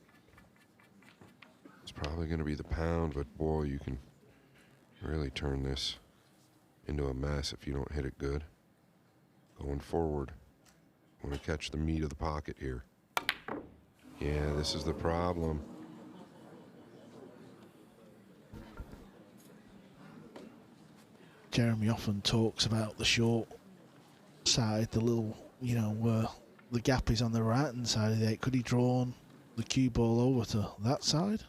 It's probably going to be the pound, but boy, you can really turn this into a mess if you don't hit it good. Going forward. Want to catch the meat of the pocket here. Yeah, this is the problem. Jeremy often talks about the short side, the little, you know, where the gap is on the right hand side of the 8. Could he drawn the cue ball over to that side?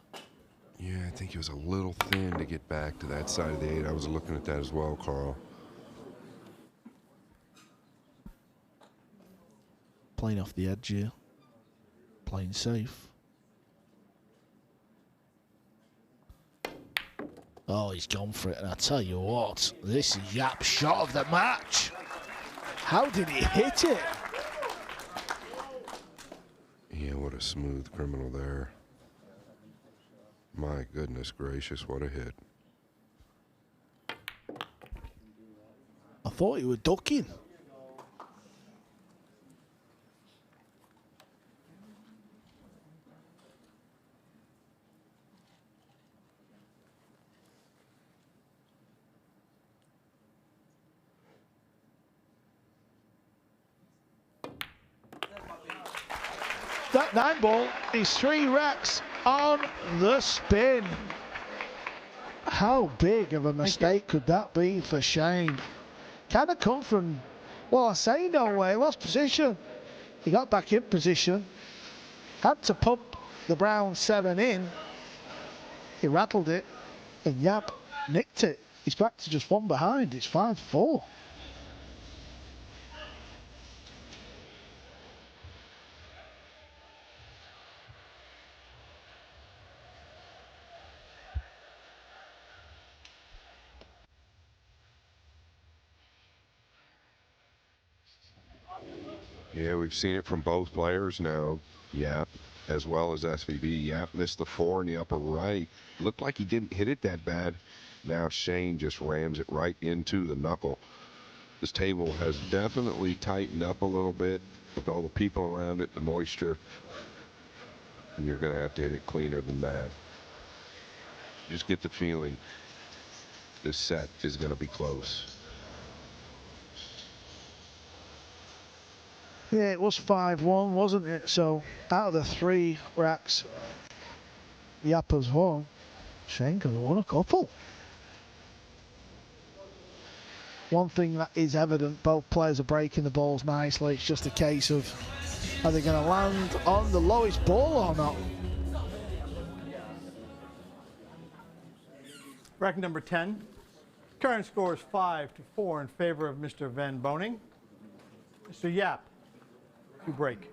Yeah, I think he was a little thin to get back to that side of the 8. I was looking at that as well, Carl. Playing off the edge here. Playing safe. Oh, he's gone for it. And I tell you what, this is Yapp's shot of the match. How did he hit it? Yeah, what a smooth criminal there. My goodness gracious, what a hit. I thought he was ducking. That 9 ball is 3 racks on the spin. How big of a mistake could that be for Shane? Kind of come from, well, I say no way, lost position. He got back in position, had to pump the brown 7 in. He rattled it, and Yapp nicked it. He's back to just 1 behind. It's 5-4. Yeah, we've seen it from both players now. Yapp, as well as SVB. Yapp missed the 4 in the upper right. Looked like he didn't hit it that bad. Now Shane just rams it right into the knuckle. This table has definitely tightened up a little bit with all the people around it, the moisture. And you're going to have to hit it cleaner than that. Just get the feeling this set is going to be close. Yeah, it was 5-1, wasn't it? So out of the 3 racks, Yapp has won. Shane could have won a couple. One thing that is evident, both players are breaking the balls nicely. It's just a case of, are they going to land on the lowest ball or not? Rack number 10. Current score is 5-4 in favor of Mr. Van Boening. Mr. Yapp, to break.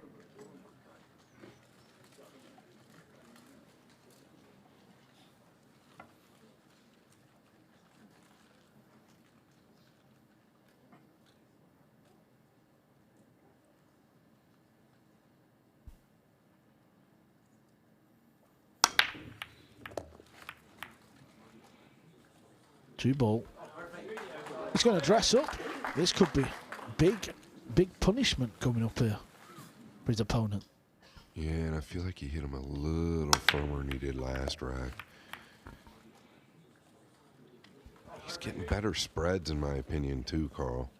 2 ball. He's going to dress up. This could be big punishment coming up here for his opponent. Yeah, and I feel like he hit him a little firmer than he did last rack. He's getting better spreads, in my opinion, too, Carl.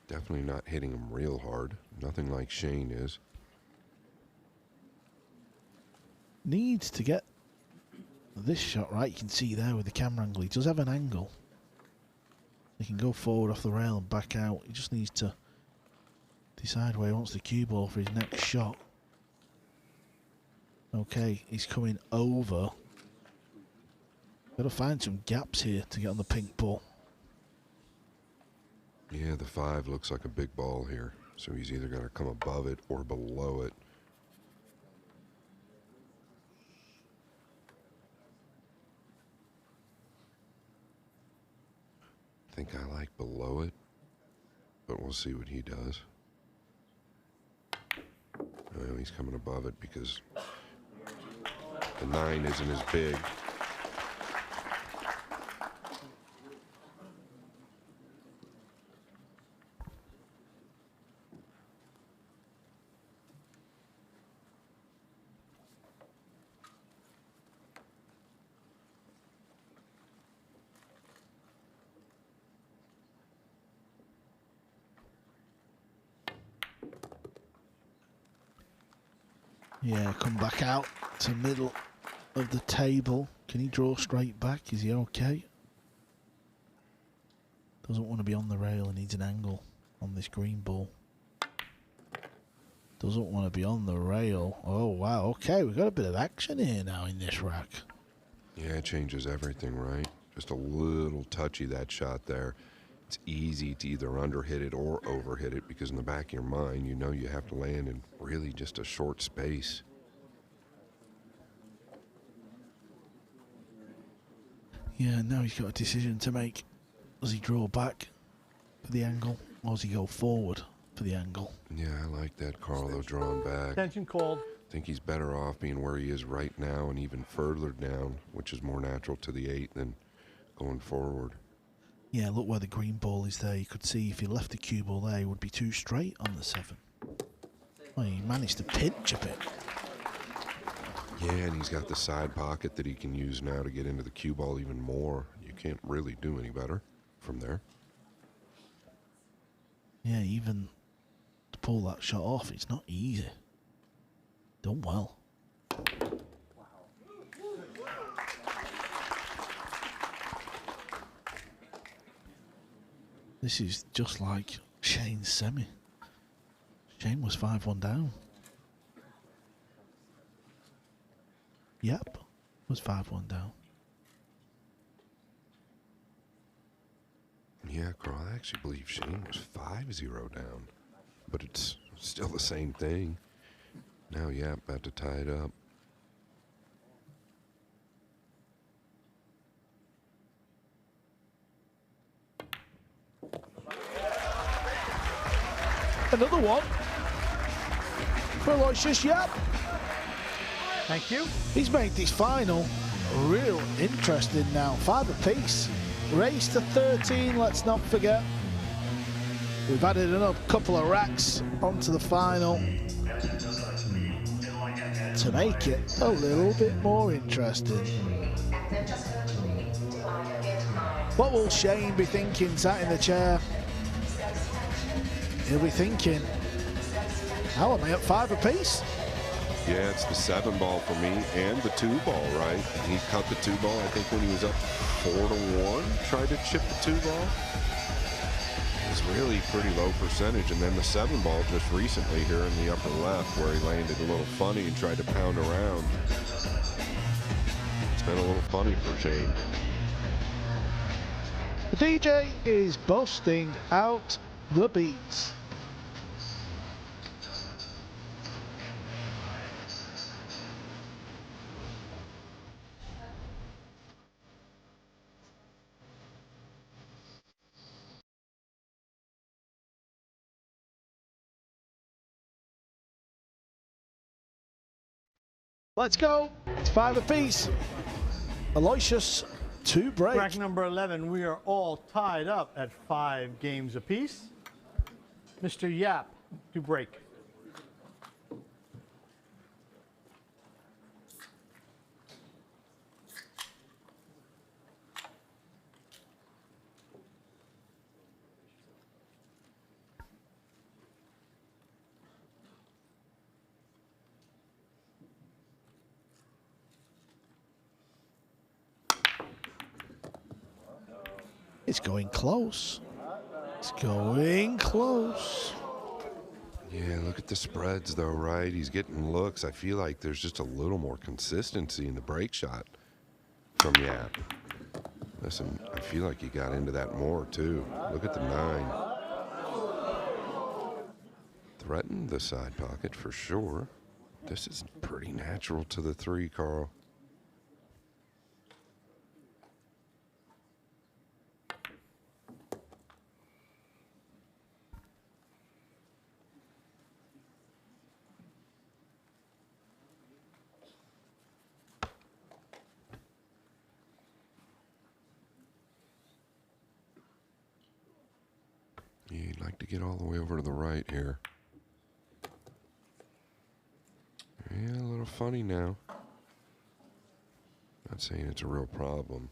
Definitely not hitting him real hard. Nothing like Shane is. Needs to get this shot right. You can see there with the camera angle. He does have an angle. He can go forward off the rail and back out. He just needs to decide where he wants the cue ball for his next shot. Okay, he's coming over. Got to find some gaps here to get on the pink ball. Yeah, the 5 looks like a big ball here. So he's either going to come above it or below it. I think I like below it, but we'll see what he does. Well, he's coming above it because the 9 isn't as big. Yeah, come back out to middle of the table. Can he draw straight back? Is he okay? Doesn't want to be on the rail and needs an angle on this green ball. Doesn't want to be on the rail. Oh, wow. Okay, we've got a bit of action here now in this rack. Yeah, it changes everything, right? Just a little touchy, that shot there. It's easy to either underhit it or overhit it because in the back of your mind, you know you have to land in really just a short space. Yeah, now he's got a decision to make. Does he draw back for the angle or does he go forward for the angle? Yeah, I like that, Carl, though, drawing back. Attention called. I think he's better off being where he is right now and even further down, which is more natural to the 8 than going forward. Yeah, look where the green ball is there. You could see if he left the cue ball there, he would be too straight on the 7. Well, he managed to pinch a bit. Yeah, and he's got the side pocket that he can use now to get into the cue ball even more. You can't really do any better from there. Yeah, even to pull that shot off, it's not easy. Done well. This is just like Shane's semi. Shane was 5-1 down. Yapp was 5-1 down. Yeah, Carl, I actually believe Shane was 5-0 down. But it's still the same thing. Now, yeah, about to tie it up. Another one for Aloysius Yapp. Thank you. He's made this final real interesting now. 5 apiece. Race to 13, let's not forget. We've added another couple of racks onto the final to make it a little bit more interesting. What will Shane be thinking sat in the chair? He'll be thinking, how am I at 5 apiece? Yeah, it's the 7 ball for me and the 2 ball, right? And he cut the 2 ball, I think, when he was up 4-1, tried to chip the 2 ball. It was really pretty low percentage. And then the 7 ball just recently here in the upper left where he landed a little funny and tried to pound around. It's been a little funny for Shane. The DJ is busting out the beats. Let's go. It's 5 apiece. Aloysius to break. Track number 11, we are all tied up at 5 games apiece. Mr. Yapp to break. It's going close. It's going close. Yeah, look at the spreads though, right? He's getting looks. I feel like there's just a little more consistency in the break shot from Yapp. Listen, I feel like he got into that more too. Look at the 9. Threatened the side pocket for sure. This is pretty natural to the 3, Carl. You'd like to get all the way over to the right here. Yeah, a little funny now. Not saying it's a real problem.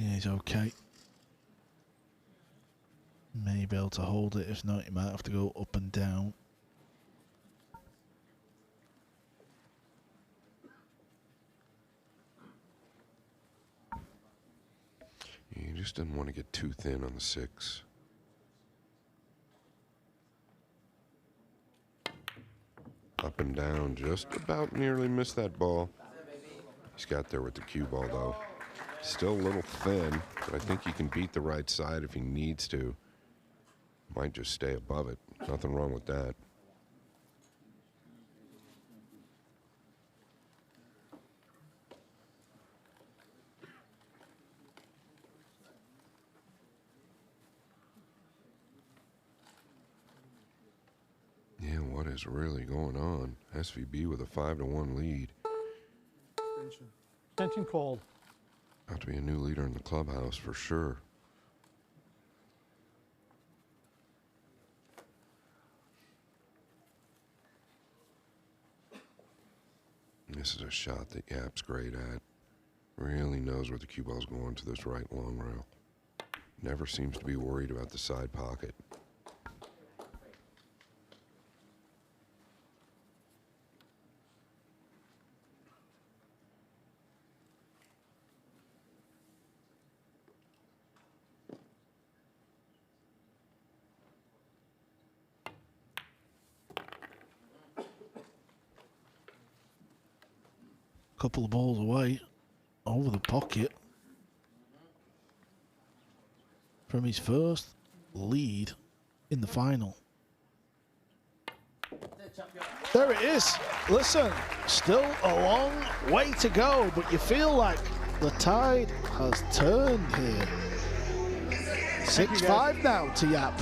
Yeah, he's okay. May be able to hold it. If not, he might have to go up and down. You just didn't want to get too thin on the 6. Up and down, just about nearly missed that ball. He's got there with the cue ball though. Still a little thin, but I think he can beat the right side if he needs to. Might just stay above it. Nothing wrong with that. Yeah, what is really going on? SVB with a 5-1 lead. Attention called. About to be a new leader in the clubhouse for sure. This is a shot that Yapp's great at. Really knows where the cue ball's going to this right long rail. Never seems to be worried about the side pocket. Couple of balls away, over the pocket from his first lead in the final. There it is. Listen, still a long way to go, but you feel like the tide has turned here. 6-5 now to Yapp.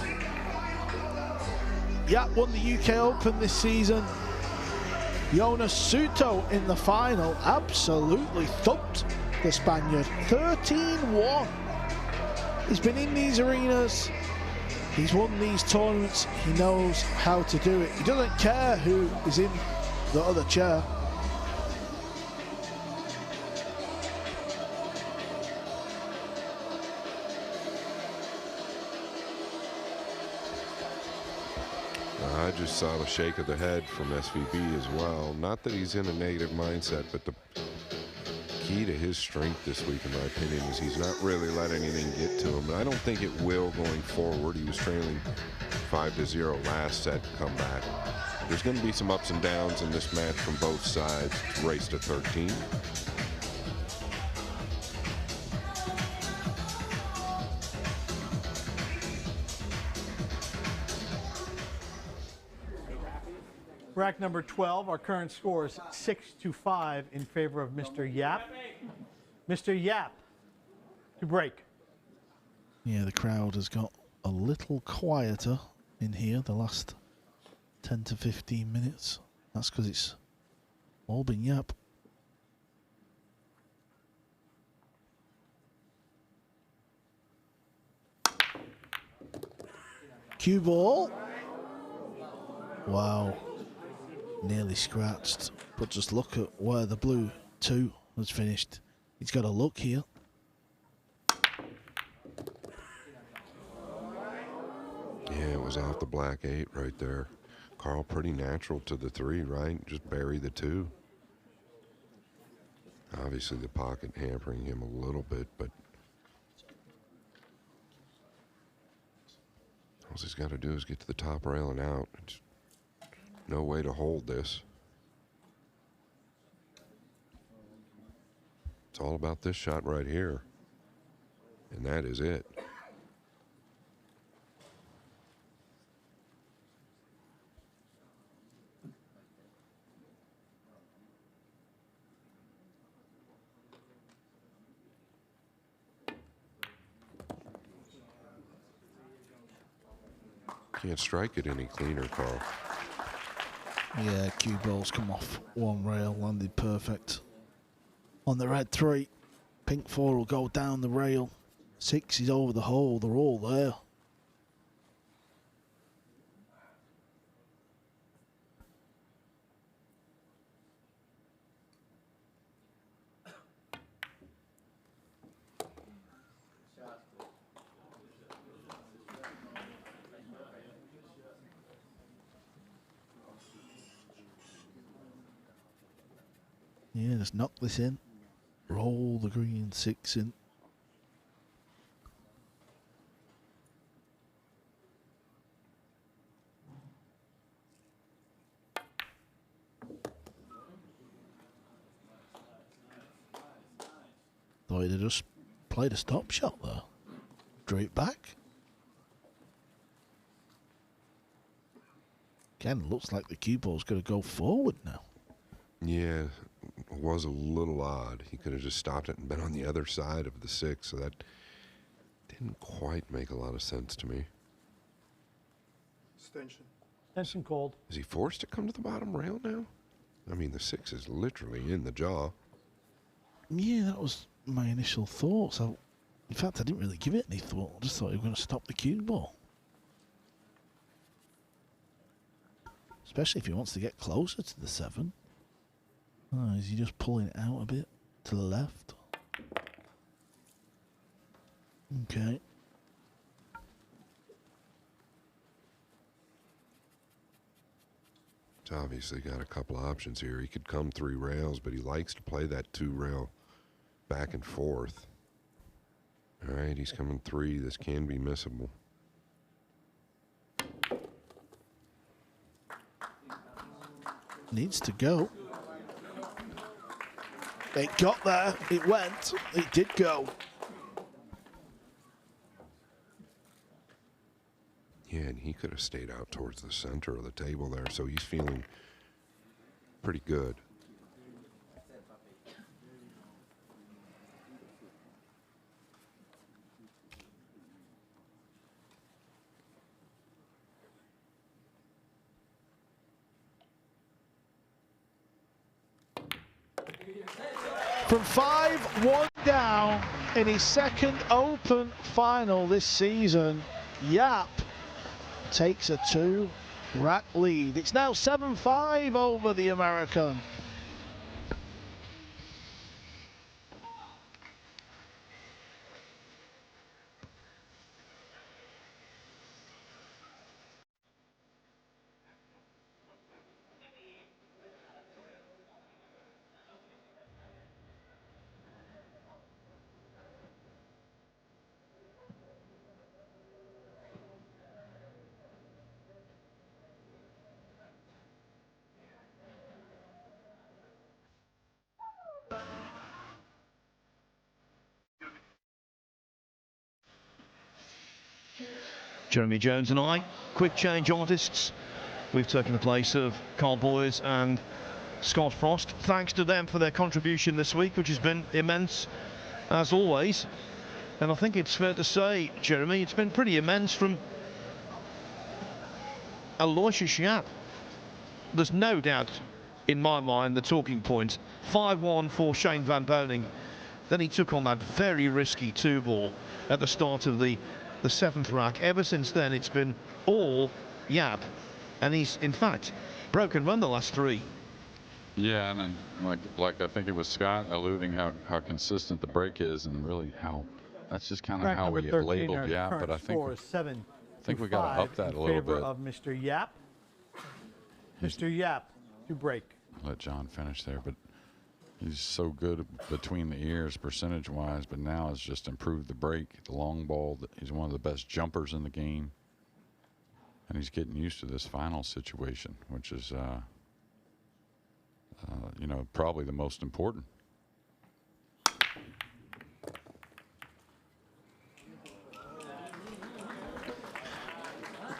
Yapp won the UK Open this season. Jonas Suto in the final absolutely thumped the Spaniard. 13-1. He's been in these arenas. He's won these tournaments. He knows how to do it. He doesn't care who is in the other chair. I just saw the shake of the head from SVB as well. Not that he's in a negative mindset, but the key to his strength this week, in my opinion, is he's not really let anything get to him. And I don't think it will going forward. He was trailing 5-0 last set to come back. There's going to be some ups and downs in this match from both sides. It's race to 13. Rack number 12, our current score is 6-5 in favor of Mr. Yapp. Mr. Yapp to break. Yeah, the crowd has got a little quieter in here the last 10 to 15 minutes. That's because it's all been Yapp. Cue ball. Wow. Nearly scratched. But just look at where the blue 2 has finished. He's got a look here. Yeah, it was off the black 8 right there. Carl pretty natural to the 3, right? Just bury the 2. Obviously the pocket hampering him a little bit, but all he's got to do is get to the top rail and out. It's no way to hold this. It's all about this shot right here. And that is it. Can't strike it any cleaner, Carl. Yeah, cue balls come off one rail, landed perfect. On the red 3, pink 4 will go down the rail. 6 is over the hole, they're all there. Yeah, just knock this in. Roll the green 6 in. Thought he'd have just played a stop shot there. Drew it back. Again, looks like the cue ball's going to go forward now. Yeah, it was a little odd. He could have just stopped it and been on the other side of the 6, so that didn't quite make a lot of sense to me. Extension called. Is he forced to come to the bottom rail now? I mean, the 6 is literally in the jaw. Yeah, that was my initial thoughts. In fact, I didn't really give it any thought. I just thought he was going to stop the cue ball. Especially if he wants to get closer to the 7. Oh, is he just pulling it out a bit to the left? Okay. He's obviously got a couple options here. He could come 3 rails, but he likes to play that 2 rail back and forth. All right, he's coming 3. This can be missable. Needs to go. It got there. It went. It did go. Yeah, and he could have stayed out towards the center of the table there, so he's feeling pretty good. From 5-1 down in his second Open final this season, Yapp takes a 2-rack lead. It's now 7-5 over the American. Jeremy Jones and I, quick change artists. we've taken the place of Carl Boyes and Scott Frost. Thanks to them for their contribution this week, which has been immense as always. And I think it's fair to say, Jeremy, it's been pretty immense from Aloysius Yapp. There's no doubt in my mind the talking point. 5-1 for Shane Van Boening. Then he took on that very risky 2-ball at the start of the 7th rack. Ever since then it's been all Yapp, and he's in fact broken run the last 3. Yeah, and then, like I think it was Scott alluding how consistent the break is, and really how that's just kind of how we have labeled Yapp. But I think we got to up that a little bit. Of Mr. Yapp. Mr. Yapp to break. Let John finish there, but he's so good between the ears percentage-wise, but now has just improved the break, the long ball. He's one of the best jumpers in the game, and he's getting used to this final situation, which is, you know, probably the most important.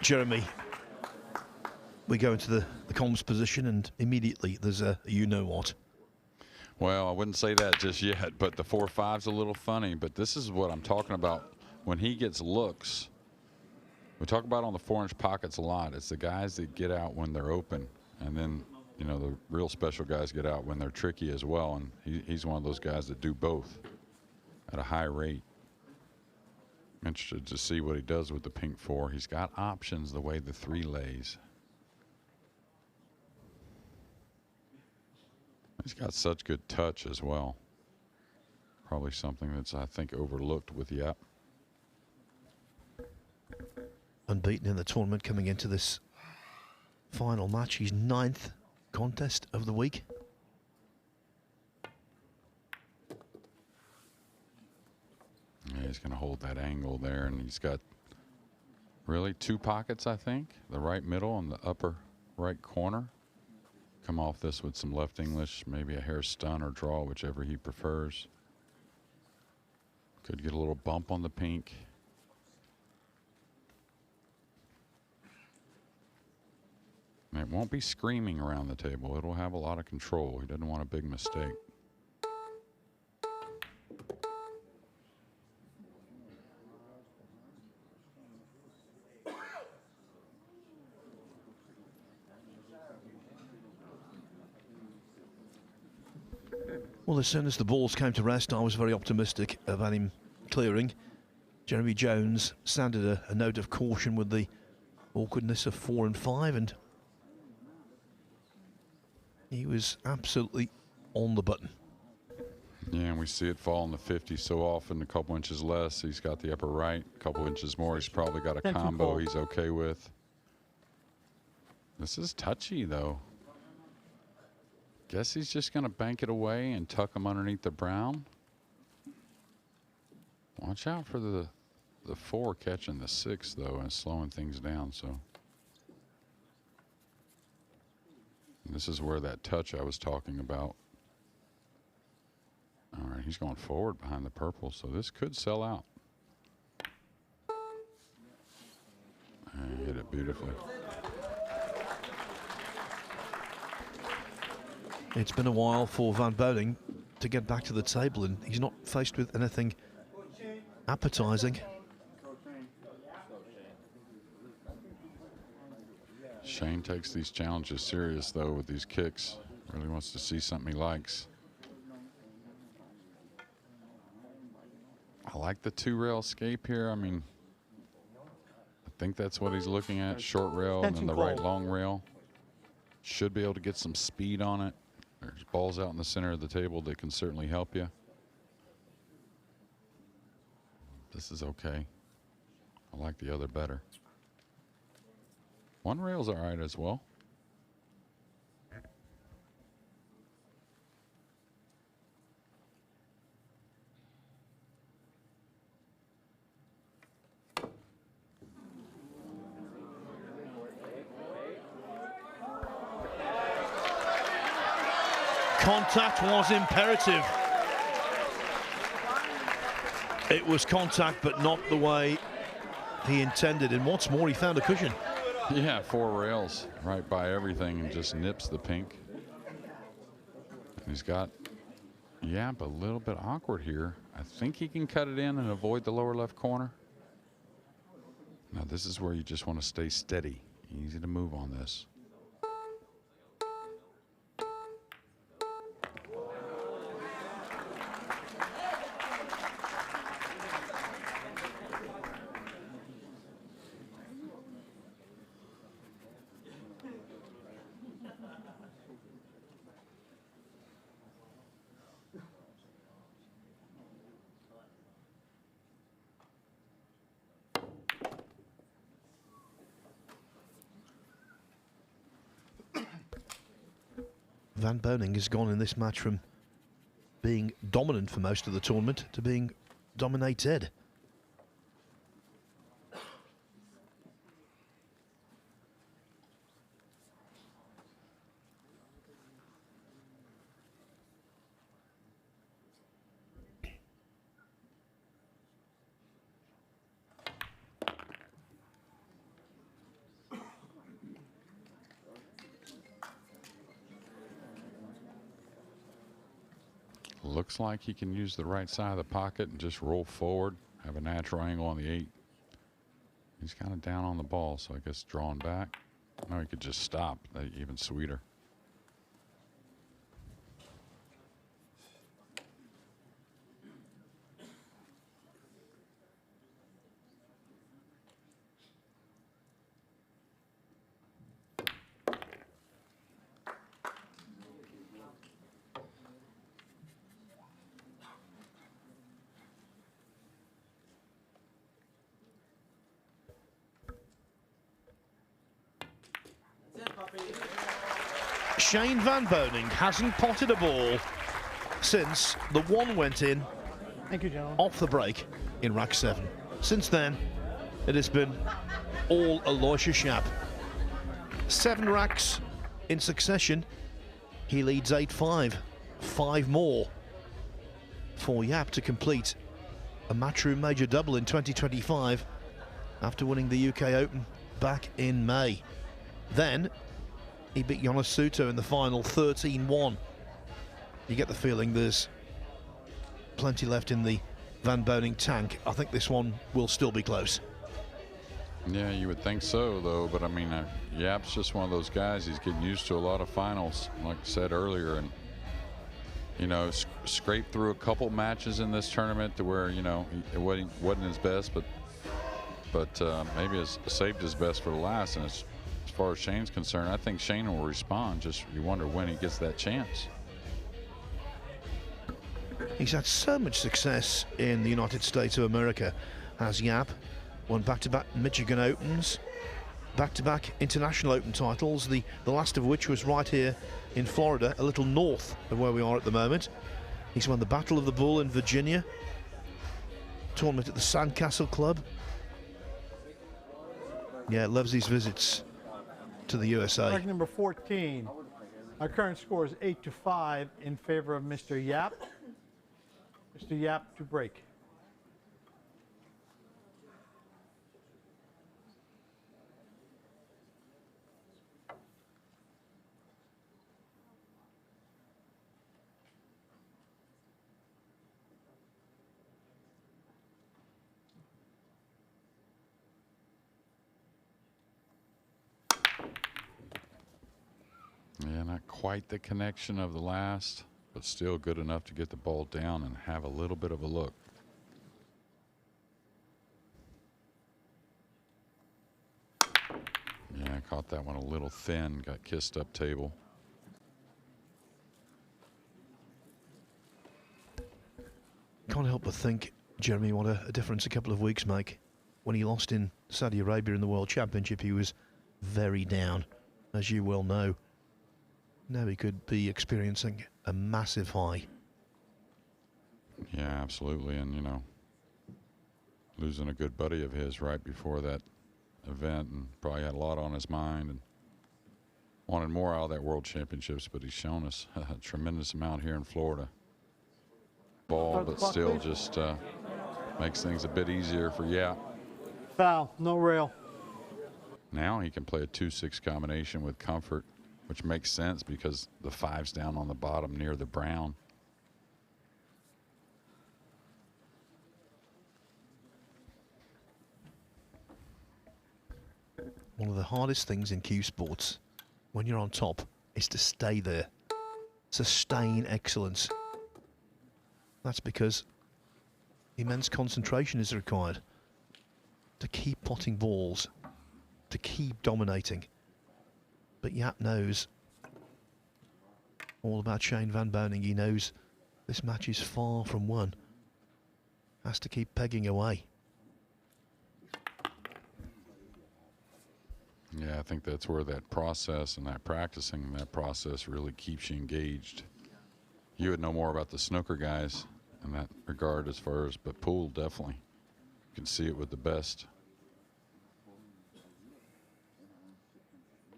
Jeremy, we go into the comms position and immediately there's a you-know-what. Well, I wouldn't say that just yet, but the 4-5's a little funny. But this is what I'm talking about. When he gets looks, we talk about on the 4-inch pockets a lot. It's the guys that get out when they're open, and then, you know, the real special guys get out when they're tricky as well. And he's one of those guys that do both at a high rate. I'm interested to see what he does with the pink 4. He's got options the way the 3 lays. He's got such good touch as well. Probably something that's, I think, overlooked with Yapp. Unbeaten in the tournament coming into this final match. His 9th contest of the week. Yeah, he's going to hold that angle there, and he's got really 2 pockets, I think. The right middle and the upper right corner. Come off this with some left English, maybe a hair stun or draw, whichever he prefers. Could get a little bump on the pink. And it won't be screaming around the table. It'll have a lot of control. He doesn't want a big mistake. Well, as soon as the balls came to rest, I was very optimistic about him clearing. Jeremy Jones sounded a note of caution with the awkwardness of 4 and 5, and he was absolutely on the button. Yeah, and we see it fall in the 50 so often, a couple inches less. He's got the upper right, a couple inches more. He's probably got a combo he's okay with. This is touchy, though. Guess he's just going to bank it away and tuck him underneath the brown. Watch out for the 4 catching the 6, though, and slowing things down. So this is where that touch I was talking about. All right, he's going forward behind the purple, so this could sell out. And he hit it beautifully. It's been a while for Van Boening to get back to the table, and he's not faced with anything appetizing. Shane takes these challenges serious, though, with these kicks. Really wants to see something he likes. I like the 2-rail escape here. I mean, I think that's what he's looking at. Short rail and then the right long rail. Should be able to get some speed on it. There's balls out in the center of the table that can certainly help you. This is okay. I like the other better. 1 rail's all right as well. Contact was imperative. It was contact, but not the way he intended. And what's more, he found a cushion. Yeah, 4 rails right by everything and just nips the pink. He's got Yapp a little bit awkward here. I think he can cut it in and avoid the lower left corner. Now this is where you just want to stay steady. Easy to move on this. Van Boening has gone in this match from being dominant for most of the tournament to being dominated. Looks like he can use the right side of the pocket and just roll forward, have a natural angle on the 8. He's kind of down on the ball, so I guess drawing back. No, he could just stop, even sweeter. Shane Van Boening hasn't potted a ball since the 1 went in. Thank you, gentlemen. Off the break in rack 7. Since then, it has been all Aloysius Yapp. 7 racks in succession. He leads 8-5. 5 more for Yapp to complete a Matchroom major double in 2025 after winning the UK Open back in May. Then he beat Jonas Suter in the final 13-1. You get the feeling there's plenty left in the Van Boening tank. I think this one will still be close. Yeah, you would think so, though. But I mean, Yapp's just one of those guys. He's getting used to a lot of finals, like I said earlier, and you know, scraped through a couple matches in this tournament to where it wasn't his best, but maybe has saved his best for the last. And as far as Shane's concerned, I think Shane will respond. Just you wonder when he gets that chance. He's had so much success in the United States of America, has Yapp. Won back-to-back Michigan Opens, back-to-back International Open titles, the last of which was right here in Florida, a little north of where we are at the moment. He's won the Battle of the Bull in Virginia, tournament at the Sandcastle Club. Yeah, loves these visits to the USA. Rack number 14. Our current score is 8-5 in favor of Mr. Yapp. Mr. Yapp to break. Yeah, not quite the connection of the last, but still good enough to get the ball down and have a little bit of a look. Yeah, I caught that one a little thin, got kissed up table. Can't help but think, Jeremy, what a difference a couple of weeks make. When he lost in Saudi Arabia in the World Championship, he was very down, as you well know. Now he could be experiencing a massive high. Yeah, absolutely. And, losing a good buddy of his right before that event, and probably had a lot on his mind and wanted more out of that World Championships, but he's shown us a tremendous amount here in Florida. Ball, but still just makes things a bit easier for Yapp. Foul, no rail. Now he can play a 2-6 combination with comfort, which makes sense because the 5's down on the bottom near the brown. One of the hardest things in cue sports when you're on top is to stay there. Sustain excellence. That's because immense concentration is required to keep potting balls, to keep dominating. But Yapp knows all about Shane Van Boening. He knows this match is far from won. Has to keep pegging away. Yeah, I think that's where that process and that practicing and that process really keeps you engaged. You would know more about the snooker guys in that regard as far as, but pool definitely. You can see it with the best.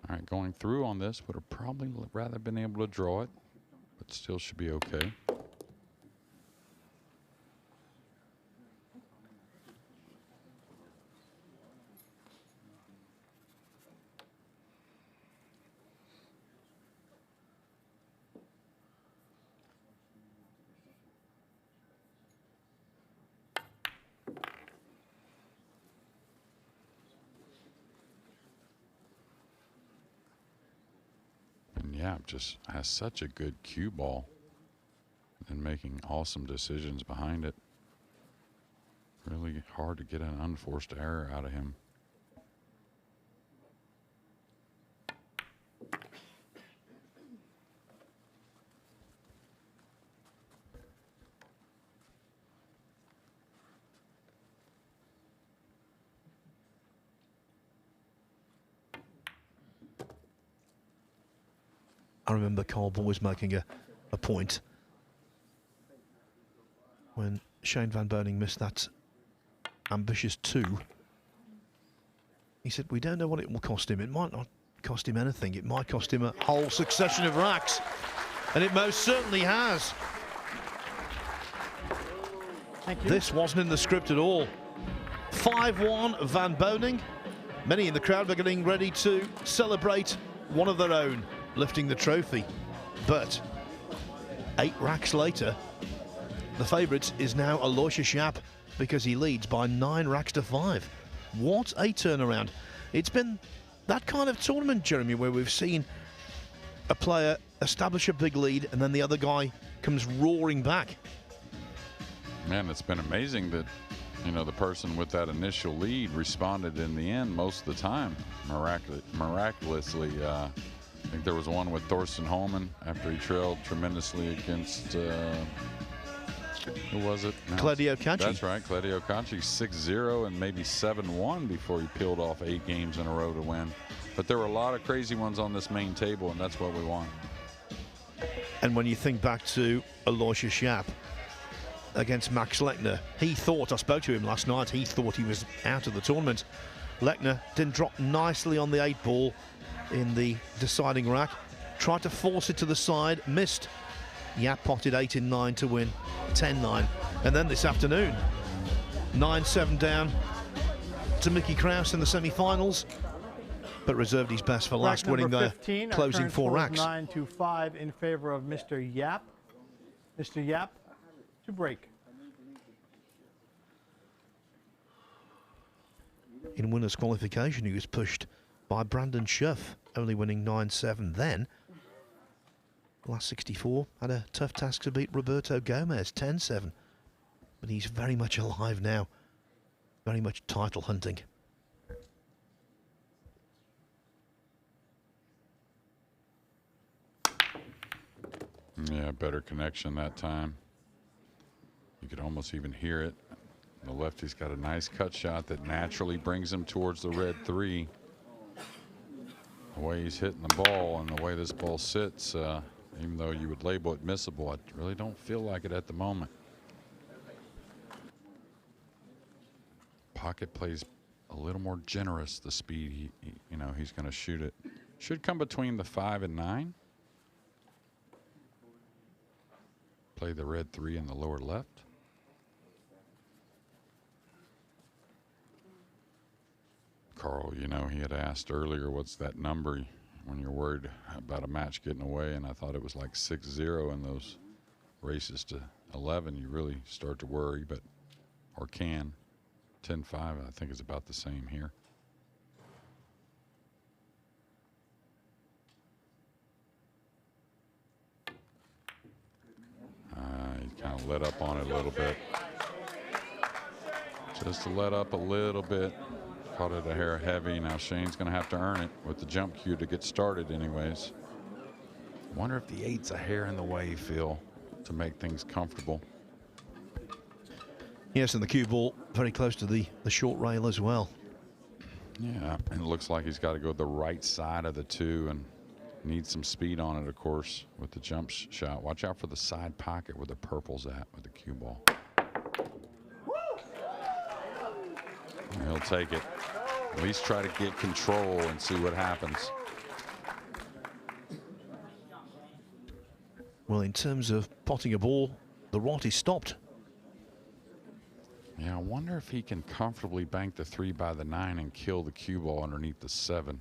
All right, going through on this, would have probably rather been able to draw it, but still should be okay. Yapp just has such a good cue ball and making awesome decisions behind it. Really hard to get an unforced error out of him. I remember Carl always making a point when Shane Van Boening missed that ambitious 2. He said, we don't know what it will cost him. It might not cost him anything. It might cost him a whole succession of racks. And it most certainly has. Thank you. This wasn't in the script at all. 5-1 Van Boening. Many in the crowd were getting ready to celebrate one of their own, lifting the trophy. But 8 racks later, the favourite is now Aloysius Yapp because he leads by 9 racks to 5. What a turnaround. It's been that kind of tournament, Jeremy, where we've seen a player establish a big lead and then the other guy comes roaring back. Man, it's been amazing that, you know, the person with that initial lead responded in the end most of the time, miraculously. I think there was one with Thorsten Holman after he trailed tremendously against, who was it? No, Claudio Cacci. That's right, Claudio Cacci, 6-0 and maybe 7-1 before he peeled off 8 games in a row to win. But there were a lot of crazy ones on this main table, and that's what we want. And when you think back to Aloysius Yapp against Max Lechner, he thought, I spoke to him last night, he thought he was out of the tournament. Lechner didn't drop nicely on the 8 ball in the deciding rack, tried to force it to the side, missed. Yapp potted 8 in 9 to win 10-9. And then this afternoon, 9-7 down to Mickey Krause in the semi-finals, but reserved his best for last, winning the closing 4 racks. 9-5 in favor of Mr. Yapp. Mr. Yapp to break. In winners' qualification, he was pushed by Brandon Schuff, only winning 9-7 then. Last 64 had a tough task to beat Roberto Gomez, 10-7. But he's very much alive now, very much title hunting. Yeah, better connection that time. You could almost even hear it. The lefty's got a nice cut shot that naturally brings him towards the red 3. The way he's hitting the ball and the way this ball sits, even though you would label it missable, I really don't feel like it at the moment. Pocket plays a little more generous, the speed you know, he's going to shoot it. Should come between the 5 and 9. Play the red 3 in the lower left. Carl, you know, he had asked earlier, what's that number when you're worried about a match getting away? And I thought it was like 6-0 in those races to 11. You really start to worry, but, or can. 10-5, I think is about the same here. He kind of let up on it a little bit. Just to let up a little bit. Caught it a hair heavy. Now Shane's going to have to earn it with the jump cue to get started anyways. Wonder if the 8's a hair in the way, Phil, to make things comfortable. Yes, and the cue ball very close to the short rail as well. Yeah, and it looks like he's got to go the right side of the 2 and needs some speed on it, of course, with the jump shot. Watch out for the side pocket where the purple's at with the cue ball. And he'll take it. At least try to get control and see what happens. Well, in terms of potting a ball, the rot is stopped. Yeah, I wonder if he can comfortably bank the 3 by the 9 and kill the cue ball underneath the 7.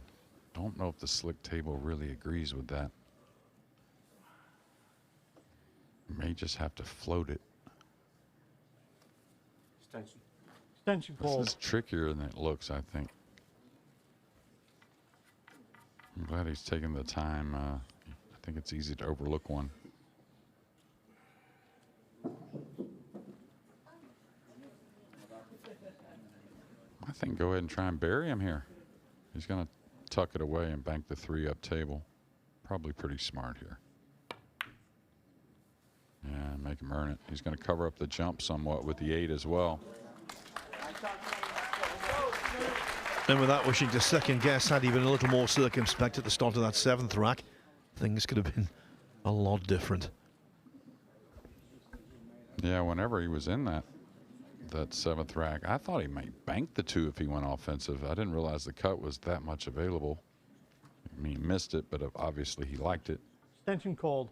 Don't know if the slick table really agrees with that. May just have to float it. Extension pole. This is trickier than it looks, I think. I'm glad he's taking the time. I think it's easy to overlook one. I think go ahead and try and bury him here. He's going to tuck it away and bank the 3 up table. Probably pretty smart here. Yeah, make him earn it. He's going to cover up the jump somewhat with the 8 as well. And without wishing to second guess, had he been a little more circumspect at the start of that 7th rack, things could have been a lot different. Yeah, whenever he was in that 7th rack, I thought he might bank the 2 if he went offensive. I didn't realize the cut was that much available. I mean, he missed it, but obviously he liked it. Extension called.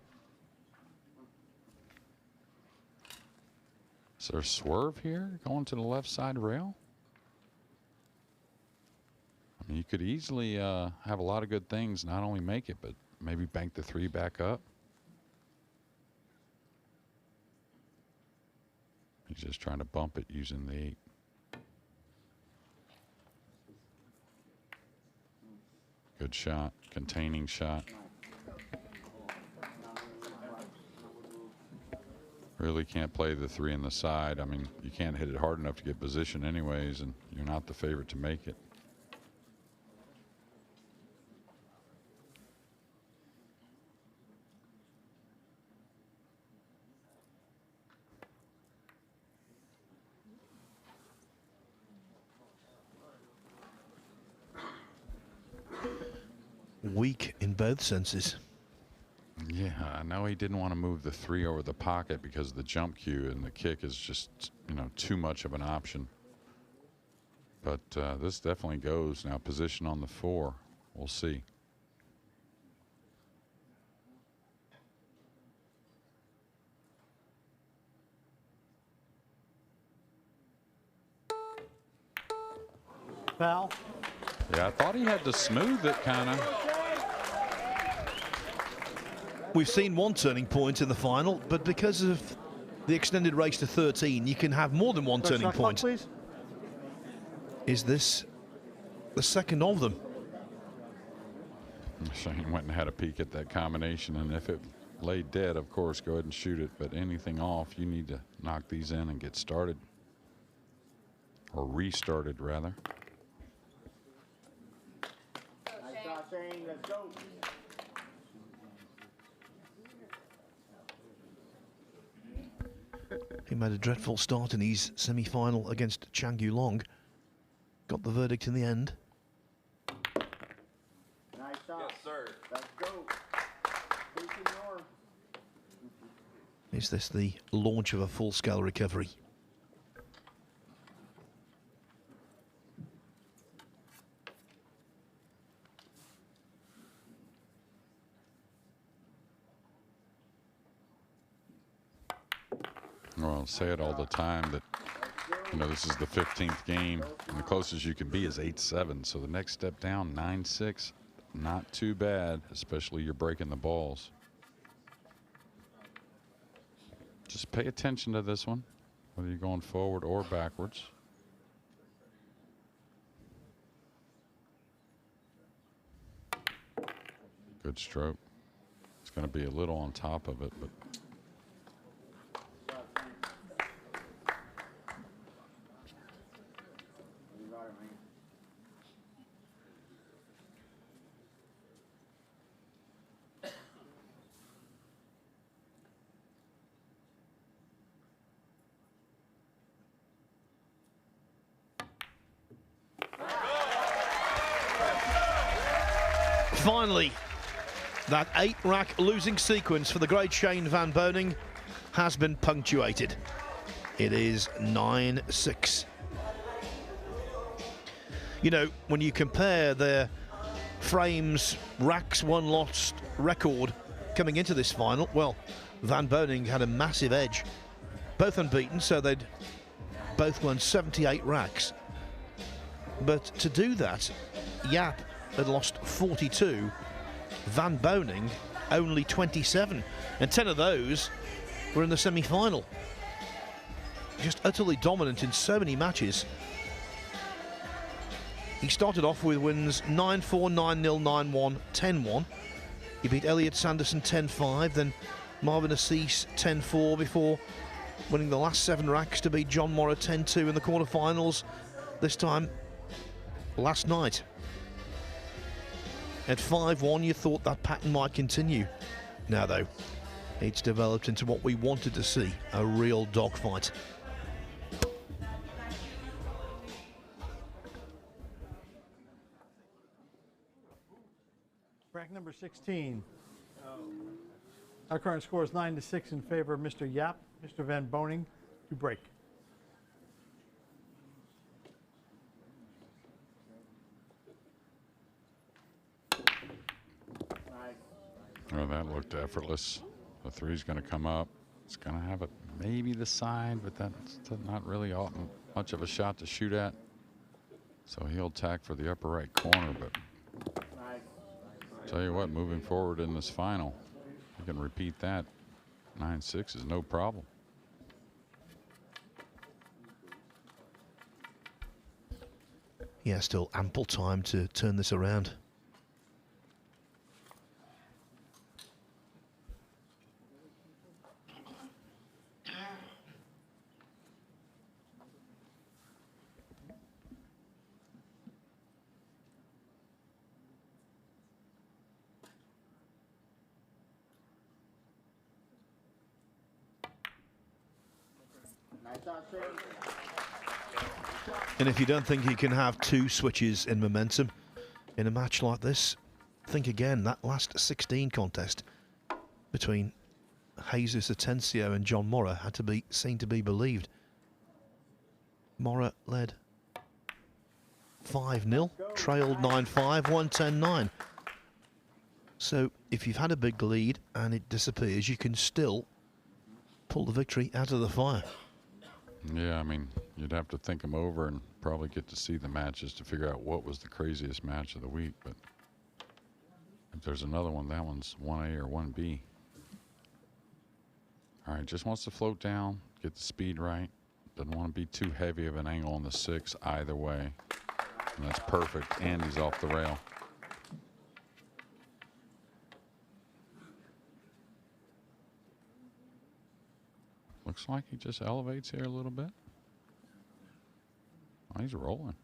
Is there a swerve here going to the left side rail? I mean, you could easily have a lot of good things, not only make it, but maybe bank the 3 back up. He's just trying to bump it using the 8. Good shot, containing shot. Really can't play the 3 in the side. I mean, you can't hit it hard enough to get position anyways, and you're not the favorite to make it. Weak in both senses. Yeah, I know he didn't want to move the 3 over the pocket because of the jump cue, and the kick is just, you know, too much of an option. But this definitely goes. Now position on the 4. We'll see. Foul. Yeah, I thought he had to smooth it kind of. We've seen one turning point in the final, but because of the extended race to 13, you can have more than one turning point. Please. Is this the second of them? Shane went and had a peek at that combination, and if it laid dead, of course, go ahead and shoot it. But anything off, you need to knock these in and get started. Or restarted, rather. Let's go. He made a dreadful start in his semi-final against Chang Yu Long. Got the verdict in the end. Nice shot. Yes, sir. Let's go. Is this the launch of a full-scale recovery? Well, I say it all the time that You know, this is the 15th game, and the closest you can be is 8-7. So the next step down, 9-6, not too bad, especially you're breaking the balls. Just pay attention to this one, whether you're going forward or backwards. Good stroke. It's going to be a little on top of it, but finally, that 8-rack losing sequence for the great Shane Van Boening has been punctuated. It is 9-6. You know, when you compare their frames, racks won lost record coming into this final, well, Van Boening had a massive edge. Both unbeaten, so they'd both won 78 racks. But to do that, Yapp had lost 42, Van Boening only 27, and 10 of those were in the semi-final. Just utterly dominant in so many matches. He started off with wins 9-4, 9-0, 9-1, 10-1. He beat Elliot Sanderson 10-5, then Marvin Assis 10-4 before winning the last 7 racks to beat John Morra 10-2 in the quarterfinals, this time last night. At 5-1, you thought that pattern might continue. Now, though, it's developed into what we wanted to see, a real dogfight. Rack number 16. Our current score is 9-6 in favor of Mr. Yapp. Mr. Van Boening to break. Oh, that looked effortless. The 3's going to come up. It's going to have it maybe the side, but that's not really much of a shot to shoot at. So he'll tack for the upper right corner, but tell you what, moving forward in this final, you can repeat that. 9-6 is no problem. Yeah, still ample time to turn this around. And if you don't think you can have 2 switches in momentum in a match like this, think again. That last 16 contest between Jesus Atencio and John Morra had to be seen to be believed. Morra led 5-0, trailed 9-5, 1-10-9. So if you've had a big lead and it disappears, you can still pull the victory out of the fire. Yeah, I mean, you'd have to think them over and probably get to see the matches to figure out what was the craziest match of the week. But if there's another one, that one's 1A or 1B. All right, just wants to float down, get the speed right. Doesn't want to be too heavy of an angle on the 6 either way. And that's perfect. And he's off the rail. Looks like he just elevates here a little bit. Oh, he's rolling.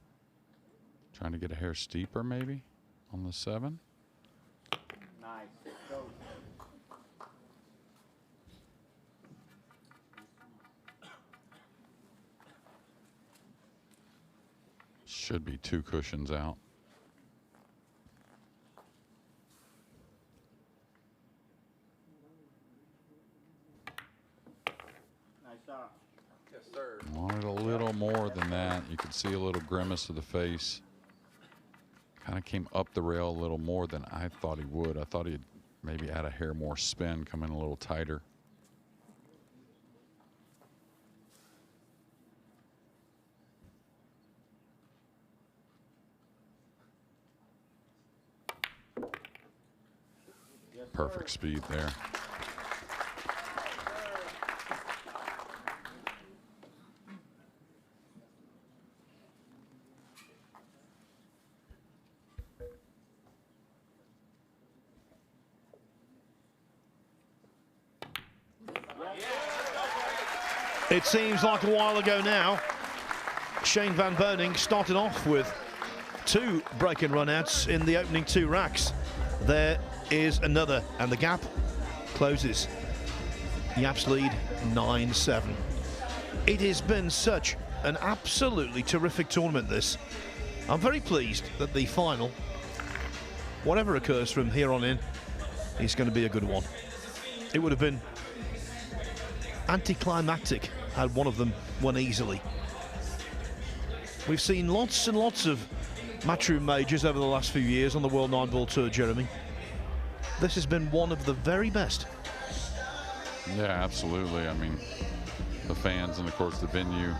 Trying to get a hair steeper maybe on the 7. Nice. Go. Should be 2 cushions out. Nice shot. Yes, sir. Wanted a little more than that. You could see a little grimace of the face. Kind of came up the rail a little more than I thought he would. I thought he'd maybe add a hair more spin, come in a little tighter. Perfect speed there. It seems like a while ago now. Shane Van Boening started off with 2 break and run outs in the opening 2 racks. There is another, and the gap closes. Yapp's lead 9-7. It has been such an absolutely terrific tournament, this. I'm very pleased that the final, whatever occurs from here on in, is going to be a good one. It would have been anticlimactic had one of them won easily. We've seen lots and lots of Matchroom majors over the last few years on the World Nineball Tour, Jeremy. This has been one of the very best. Yeah, absolutely. I mean, the fans and, of course, the venue,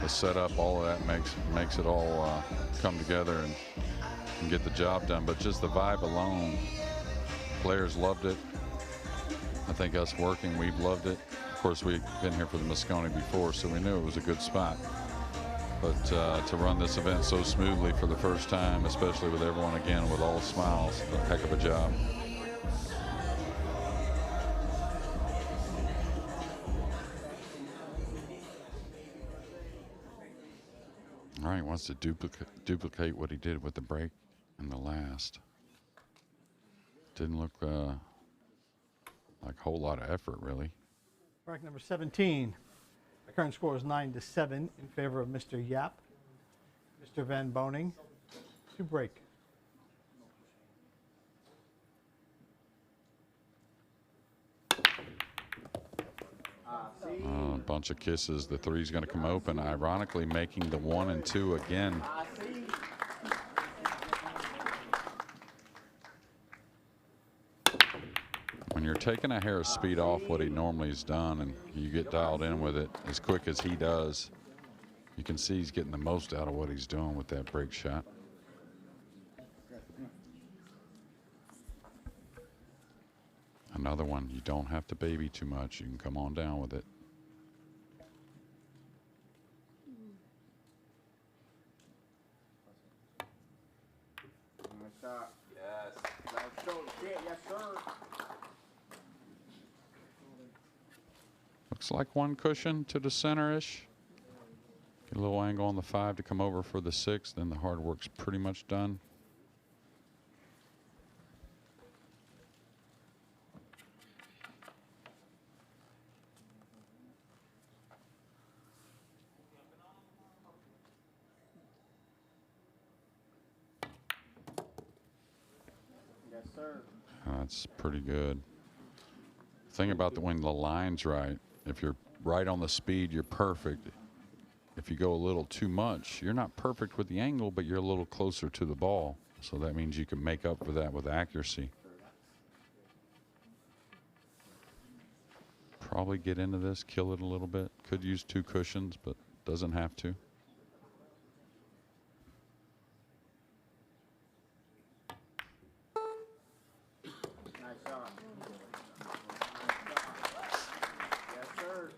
the setup, all of that makes it all come together and get the job done. But just the vibe alone, players loved it. I think us working, we've loved it. Of course, we've been here for the Moscone before, so we knew it was a good spot. But to run this event so smoothly for the first time, especially with everyone again with all smiles, a heck of a job. All right, wants to duplicate what he did with the break in the last. Didn't look like a whole lot of effort, really. Break number 17. The current score is 9-7 in favor of Mr. Yapp. Mr. Van Boening to break. A bunch of kisses. The 3's going to come open, ironically making the 1 and 2 again. When you're taking a hair of speed off what he normally has done and you get dialed in with it as quick as he does, you can see he's getting the most out of what he's doing with that break shot. Another one, you don't have to baby too much. You can come on down with it. Nice shot. Yes. Nice show. Yes, sir. Looks like 1 cushion to the center-ish. Get a little angle on the 5 to come over for the 6. Then the hard work's pretty much done. Yes, sir. That's pretty good. Thing about when the line's right, if you're right on the speed, you're perfect. If you go a little too much, you're not perfect with the angle, but you're a little closer to the ball. So that means you can make up for that with accuracy. Probably get into this, kill it a little bit. Could use 2 cushions, but doesn't have to. Nice shot. Yes, sir.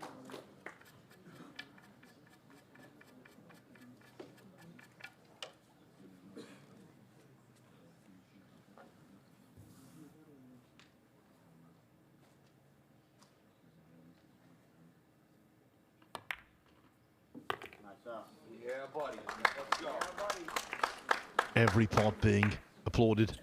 Nice shot. Yeah, buddy. Let's go. Yeah, buddy. Every pod being applauded.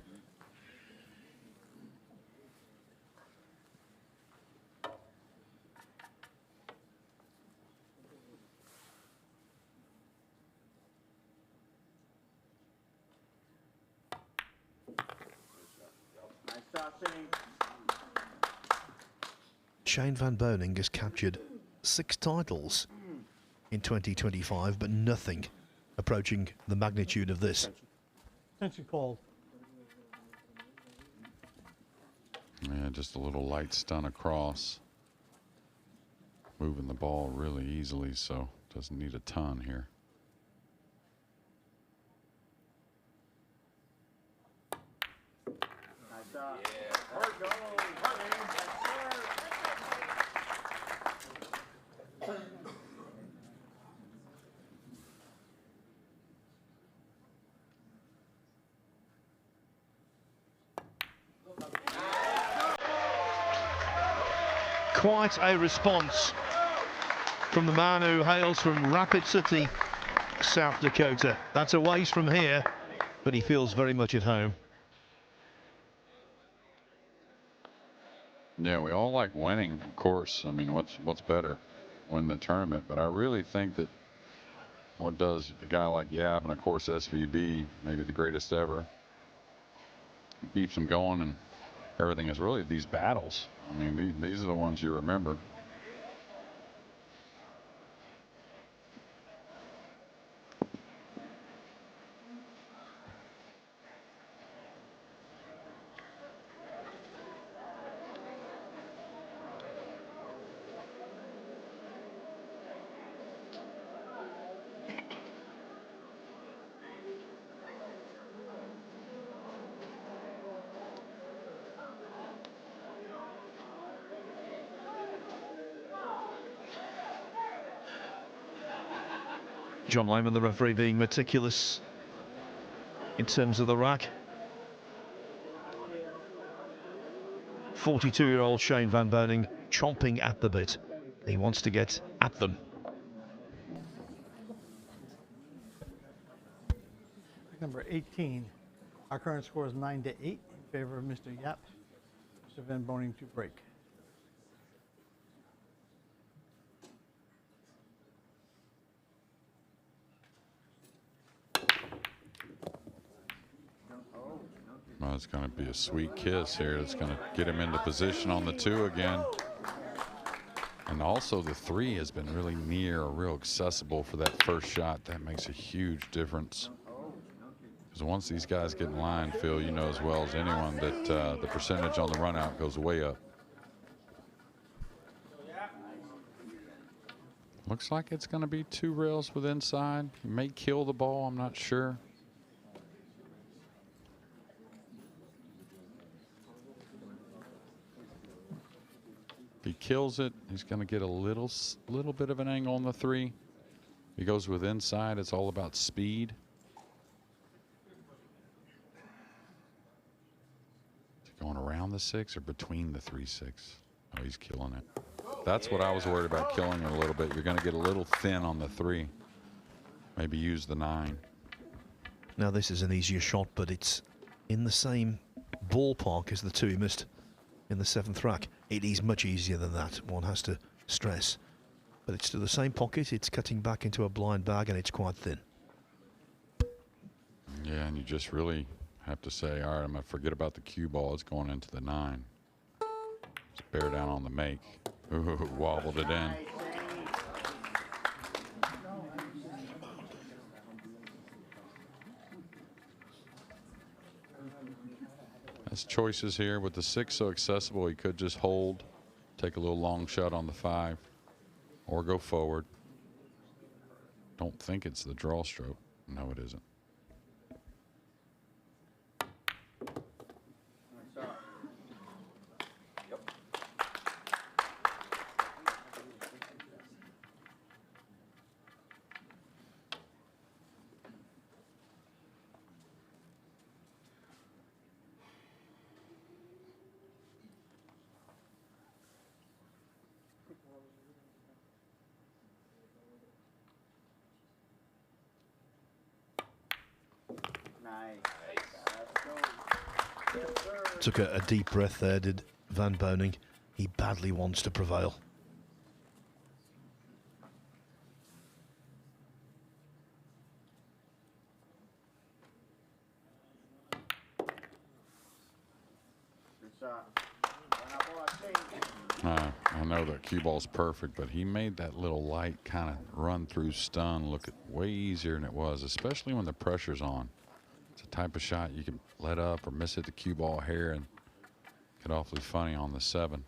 Nice shot, Shane. Shane Van Boening has captured 6 titles in 2025, but nothing approaching the magnitude of this. Attention called. Yeah, just a little light stun across. Moving the ball really easily, so doesn't need a ton here. Nice shot. Yeah, perfect. Quite a response from the man who hails from Rapid City, South Dakota. That's a ways from here, but he feels very much at home. Yeah, we all like winning, of course. I mean, what's better? Win the tournament. But I really think that what does a guy like Yapp and, of course, SVB, maybe the greatest ever, keeps them going and everything is really these battles. I mean, these are the ones you remember. John Lyman, the referee, being meticulous in terms of the rack. 42-year-old Shane Van Boening chomping at the bit. He wants to get at them. Number 18. Our current score is 9-8 in favor of Mr. Yapp. Mr. Van Boening to break. Well, it's going to be a sweet kiss here. It's going to get him into position on the 2 again. And also the 3 has been really near or real accessible for that first shot. That makes a huge difference. Because once these guys get in line, Phil, you know as well as anyone that the percentage on the run out goes way up. Looks like it's going to be 2 rails with inside. He may kill the ball, I'm not sure. If he kills it, he's going to get a little bit of an angle on the 3. He goes with inside. It's all about speed. Is he going around the 6 or between the 3-6? Oh, he's killing it. That's what I was worried about, killing it a little bit. You're going to get a little thin on the 3. Maybe use the 9. Now this is an easier shot, but it's in the same ballpark as the 2 he missed in the 7th rack. It is much easier than that, one has to stress. But it's to the same pocket, it's cutting back into a blind bag, and it's quite thin. Yeah, and you just really have to say, all right, I'm going to forget about the cue ball. It's going into the 9. Just bear down on the make. Ooh, wobbled it in. Has choices here with the 6 so accessible. He could just hold, take a little long shot on the 5, or go forward. Don't think it's the draw stroke. No, it isn't. Took a deep breath there, did Van Boening. He badly wants to prevail. I know that cue ball's perfect, but he made that little light kind of run through stun look way easier than it was, especially when the pressure's on. It's a type of shot you can let up or miss it the cue ball here and get awfully funny on the 7.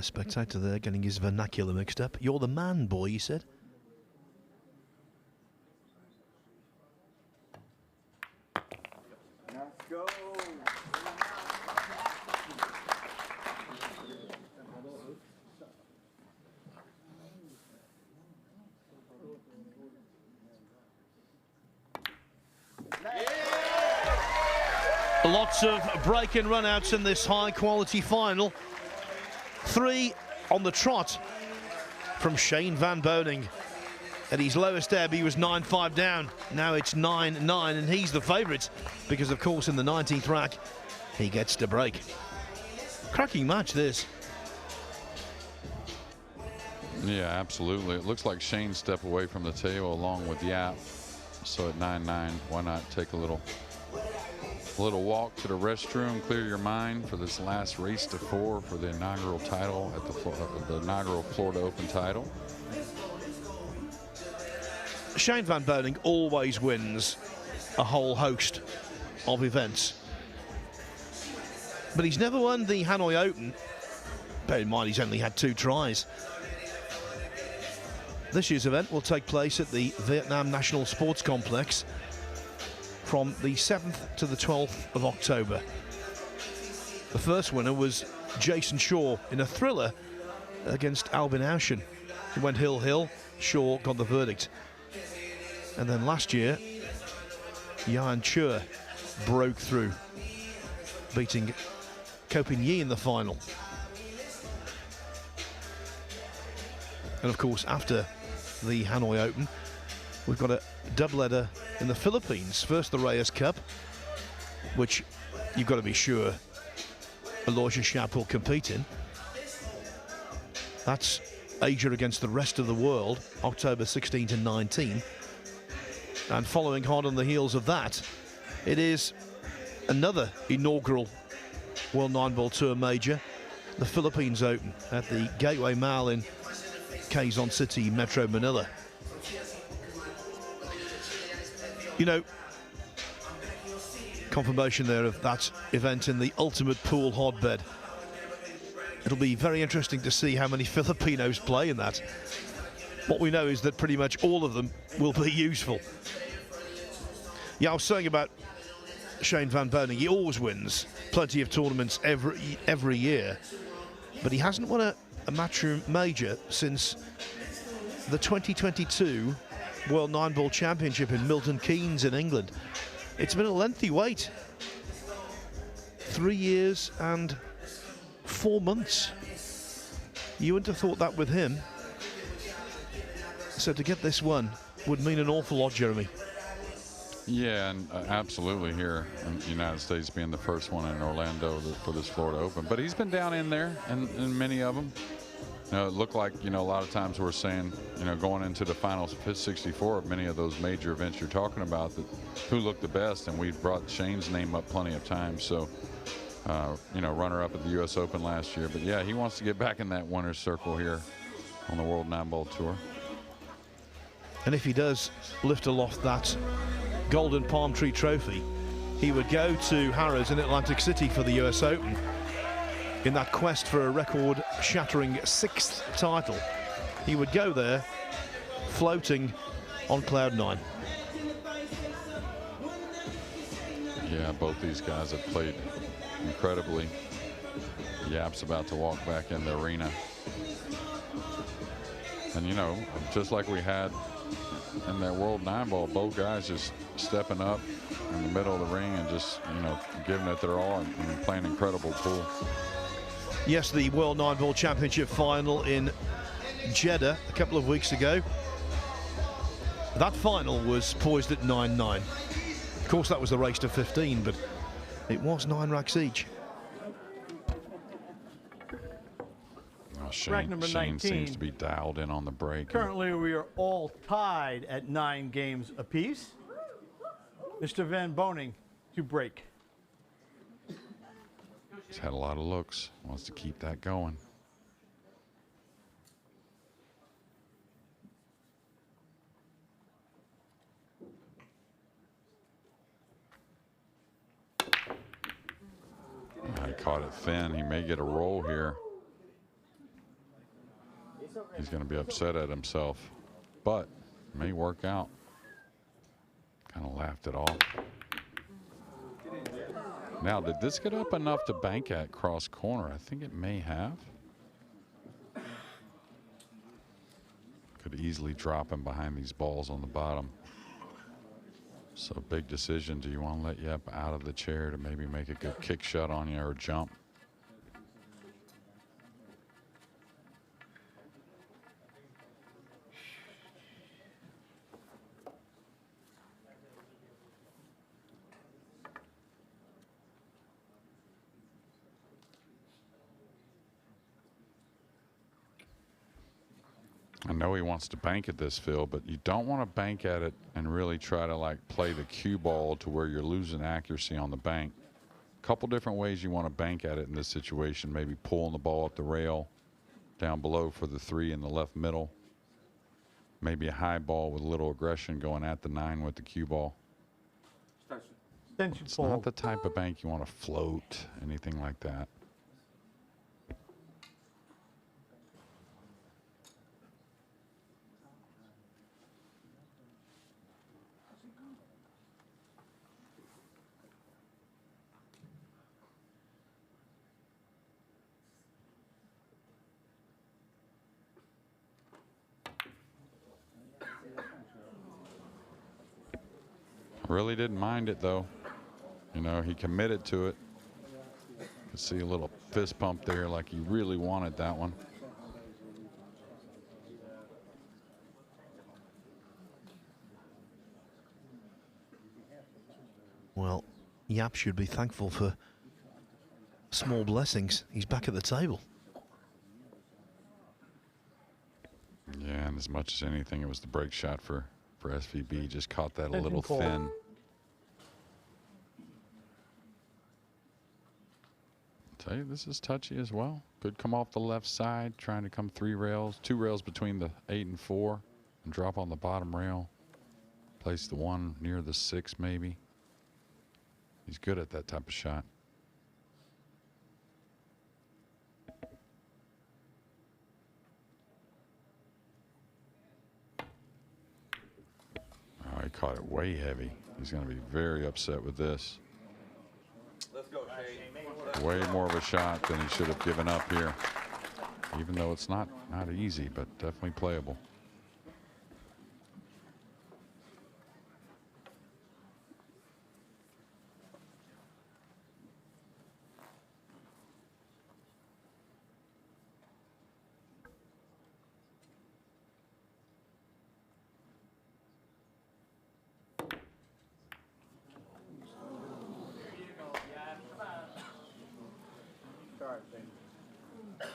A spectator there getting his vernacular mixed up. You're the man, boy, he said. Let's go. Lots of break and run-outs in this high-quality final. 3 on the trot from Shane Van Boening. At his lowest ebb, he was 9-5 down. Now it's 9-9, and he's the favourite because, of course, in the 19th rack, he gets to break. Cracking match, this. Yeah, absolutely. It looks like Shane stepped away from the table along with Yapp. So at 9-9, why not take a little walk to the restroom, clear your mind for this last race to 4 for the inaugural title at the inaugural Florida Open title. Shane Van Boening always wins a whole host of events, but he's never won the Hanoi Open. Bear in mind, he's only had 2 tries. This year's event will take place at the Vietnam National Sports Complex from the 7th to the 12th of October. The first winner was Jason Shaw in a thriller against Albin Auschen. He went hill-hill, Shaw got the verdict. And then last year, Yan Chua broke through, beating Kopin Yi in the final. And of course, after the Hanoi Open, we've got a doubleheader in the Philippines. First, the Reyes Cup, which you've got to be sure Aloysius Yapp will compete in. That's Asia against the rest of the world, October 16 to 19. And following hard on the heels of that, it is another inaugural World Nineball Tour major, the Philippines Open at the Gateway Mall in Quezon City, Metro Manila. You know, confirmation there of that event in the ultimate pool hotbed. It'll be very interesting to see how many Filipinos play in that. What we know is that pretty much all of them will be useful. Yeah, I was saying about Shane Van Boening, he always wins plenty of tournaments every year, but he hasn't won a Matchroom major since the 2022 World Nineball Championship in Milton Keynes in England. It's been a lengthy wait. 3 years and 4 months. You wouldn't have thought that with him. So to get this one would mean an awful lot, Jeremy. Yeah, and absolutely here in the United States being the first one in Orlando for this Florida Open. But he's been down in there in many of them. You know, it looked like, you know, a lot of times we're saying, you know, going into the finals of 64 of many of those major events you're talking about, that who looked the best, and we brought Shane's name up plenty of times. So, you know, runner-up at the U.S. Open last year. But, yeah, he wants to get back in that winner's circle here on the World Nineball Tour. And if he does lift aloft that Golden Palm Tree Trophy, he would go to Harrah's in Atlantic City for the US Open in that quest for a record-shattering 6th title. He would go there floating on cloud 9. Yeah, both these guys have played incredibly. Yapp's about to walk back in the arena. And, you know, just like we had in that World Nineball, both guys just stepping up in the middle of the ring and just, you know, giving it their all and playing incredible pool. Yes, the World Nineball Championship final in Jeddah a couple of weeks ago. That final was poised at 9-9. Of course, that was the race to 15, but it was 9 racks each. Rack number Shane 19. seems to be dialed in on the break. Currently, we are all tied at 9 games apiece. Mr. Van Boening to break. He's had a lot of looks. Wants to keep that going. He caught it thin. He may get a roll here. He's going to be upset at himself, but may work out. Kind of laughed it off. Now, did this get up enough to bank at cross corner? I think it may have. Could easily drop him behind these balls on the bottom. So big decision. Do you want to let Yapp out of the chair to maybe make a good kick shot on you or jump? I know he wants to bank at this, Phil, but you don't want to bank at it and really try to like play the cue ball to where you're losing accuracy on the bank. A couple different ways you want to bank at it in this situation. Maybe pulling the ball up the rail down below for the 3 in the left middle. Maybe a high ball with a little aggression going at the 9 with the cue ball. Extension It's fold. not the type of bank you want to float, anything like that. Really didn't mind it, though. You know, he committed to it. Could see a little fist pump there like he really wanted that one. Well, Yapp should be thankful for small blessings. He's back at the table. Yeah, and as much as anything, it was the break shot for SVB. Just caught that a Extension little fold. thin. Tell you, this is touchy as well. Could come off the left side, trying to come 3 rails, 2 rails between the 8 and 4, and drop on the bottom rail. Place the 1 near the 6, maybe. He's good at that type of shot. Oh, he caught it way heavy. He's going to be very upset with this. Let's go, Shane. Way more of a shot than he should have given up here. Even though it's not easy, but definitely playable.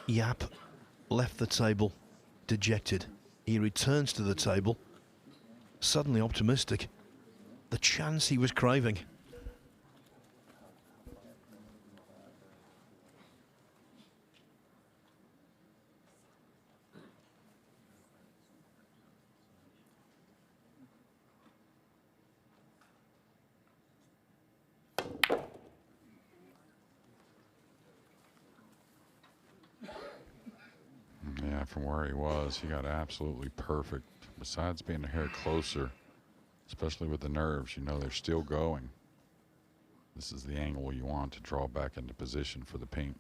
Yapp left the table dejected. He returns to the table, suddenly optimistic. The chance he was craving. Yeah, from where he was, he got absolutely perfect. Besides being a hair closer, especially with the nerves, you know they're still going. This is the angle you want to draw back into position for the paint.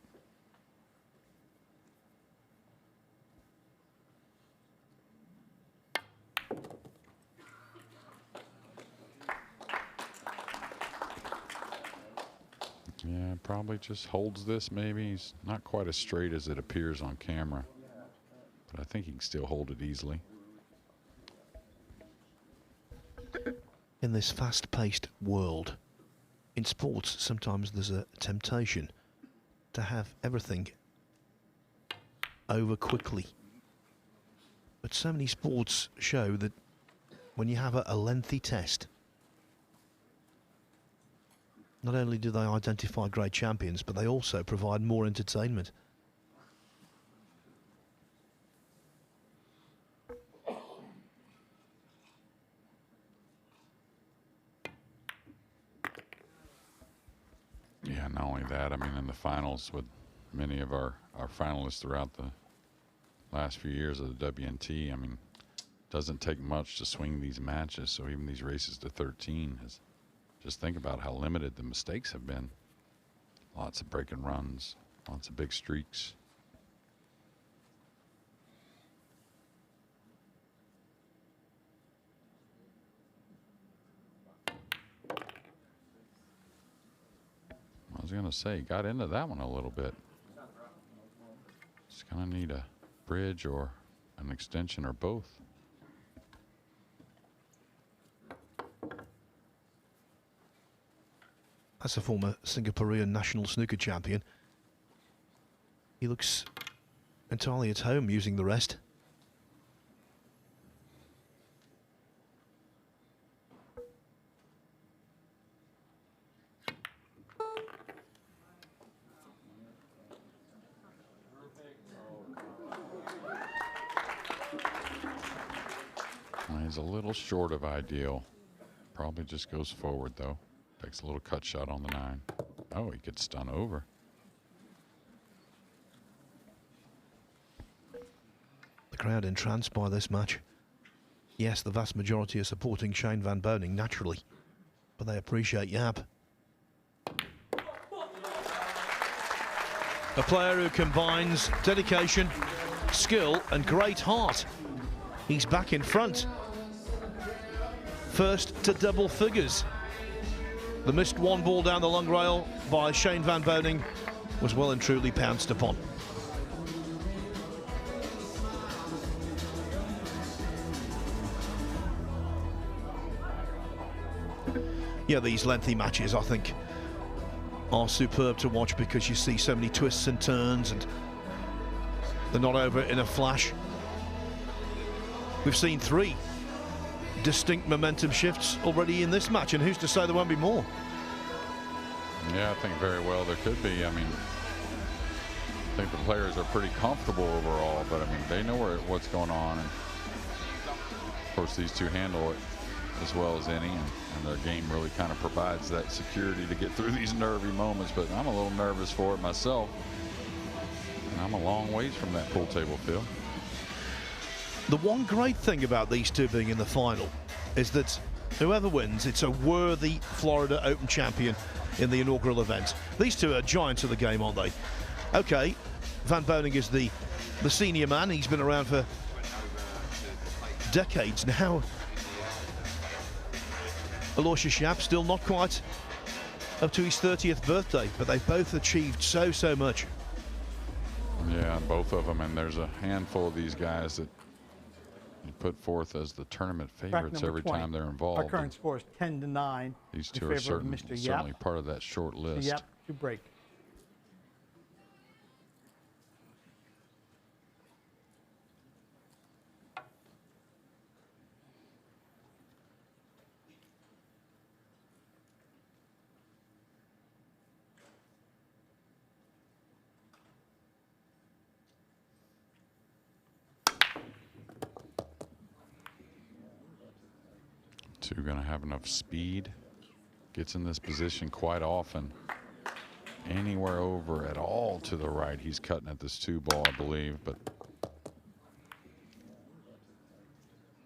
Yeah, probably just holds this maybe. He's not quite as straight as it appears on camera, but I think he can still hold it easily. In this fast-paced world, in sports, sometimes there's a temptation to have everything over quickly. But so many sports show that when you have a lengthy test, not only do they identify great champions, but they also provide more entertainment. Yeah, not only that, I mean, in the finals with many of our finalists throughout the last few years of the WNT. I mean, doesn't take much to swing these matches. So even these races to 13 is, just think about how limited the mistakes have been. Lots of breaking runs, lots of big streaks. I was going to say, got into that one a little bit. Just going to need a bridge or an extension or both. That's a former Singaporean national snooker champion. He looks entirely at home using the rest. He's a little short of ideal. Probably just goes forward though. Takes a little cut shot on the 9. Oh, he could stun over. The crowd entranced by this match. Yes, the vast majority are supporting Shane Van Boening naturally, but they appreciate Yapp. A player who combines dedication, skill and great heart. He's back in front. First to double figures. The missed one ball down the long rail by Shane Van Boening was well and truly pounced upon. Yeah, these lengthy matches, I think, are superb to watch because you see so many twists and turns and they're not over in a flash. We've seen 3 distinct momentum shifts already in this match, and who's to say there won't be more? Yeah, I think very well there could be. I mean, I think the players are pretty comfortable overall, but I mean, they know what's going on. And of course, these two handle it as well as any, and their game really kind of provides that security to get through these nervy moments. But I'm a little nervous for it myself. And I'm a long ways from that pool table, Phil. The one great thing about these two being in the final is that whoever wins, it's a worthy Florida Open champion in the inaugural event. These two are giants of the game, aren't they? Okay, Van Boening is the senior man. He's been around for decades now. Aloysius Yapp still not quite up to his 30th birthday, but they've both achieved so much. Yeah, both of them, and there's a handful of these guys that you put forth as the tournament favorites every 20. time they're involved. Our current score is 10-9. These two are certainly part of that short list. Yapp to break. Two going to have enough speed. Gets in this position quite often. Anywhere over at all to the right, he's cutting at this 2 ball, I believe, but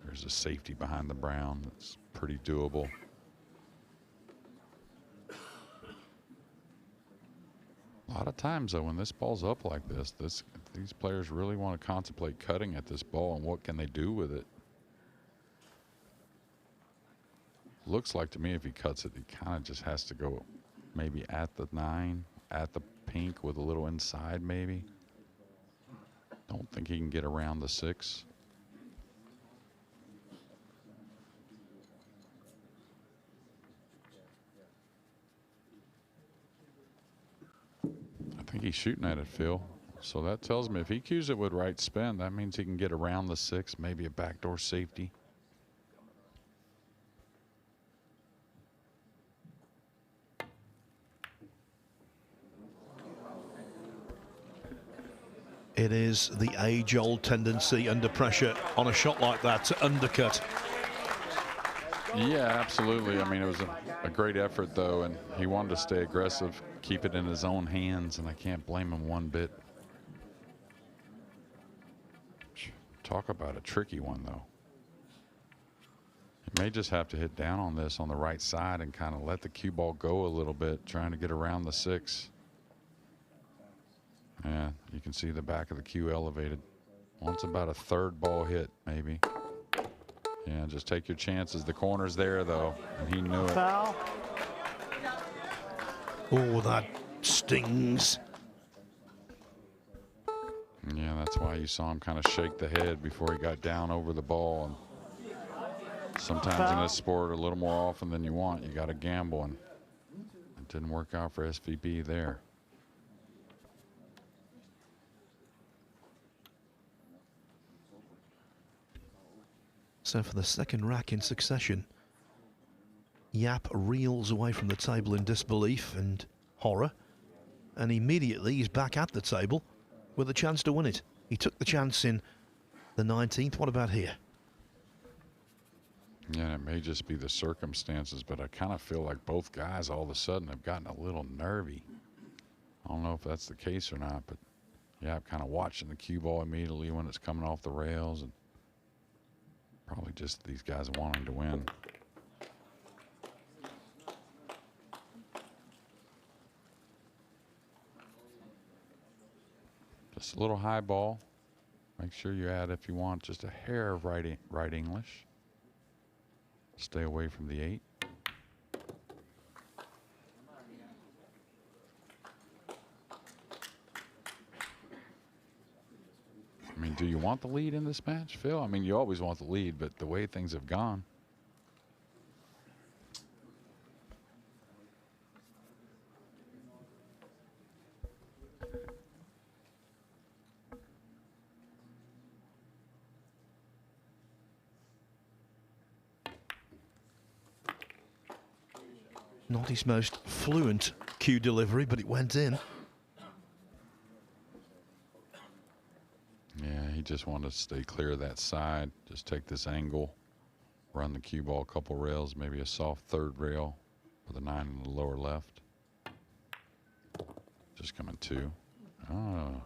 there's a safety behind the brown that's pretty doable. A lot of times, though, when this ball's up like this, these players really want to contemplate cutting at this ball and what can they do with it. Looks like to me if he cuts it, he kind of just has to go maybe at the 9, at the pink with a little inside maybe. Don't think he can get around the 6. I think he's shooting at it, Phil. So that tells me if he cues it with right spin, that means he can get around the 6, maybe a backdoor safety. It is the age-old tendency under pressure on a shot like that to undercut. Yeah, absolutely. I mean, it was a great effort, though, and he wanted to stay aggressive, keep it in his own hands, and I can't blame him one bit. Talk about a tricky one, though. You may just have to hit down on this on the right side and kind of let the cue ball go a little bit, trying to get around the 6. Yeah, you can see the back of the cue elevated. Wants about a 3rd ball hit, maybe. Yeah, just take your chances. The corner's there, though, and he knew it. Foul. Oh, that stings. Yeah, that's why you saw him kind of shake the head before he got down over the ball. And sometimes in this sport, a little more often than you want, you got to gamble, and it didn't work out for SVB there. So for the second rack in succession, Yapp reels away from the table in disbelief and horror, and immediately he's back at the table with a chance to win it. He took the chance in the 19th. What about here? Yeah, it may just be the circumstances, but I kind of feel like both guys all of a sudden have gotten a little nervy. I don't know if that's the case or not, but yeah, I'm kind of watching the cue ball immediately when it's coming off the rails, and probably just these guys wanting to win. Just a little high ball. Make sure you add, if you want, just a hair of right English. Stay away from the 8. I mean, do you want the lead in this match, Phil? I mean, you always want the lead, but the way things have gone. Not his most fluent cue delivery, but it went in. Yeah, he just wanted to stay clear of that side. Just take this angle, run the cue ball a couple rails, maybe a soft 3rd rail with a 9 in the lower left. Just coming 2. Oh.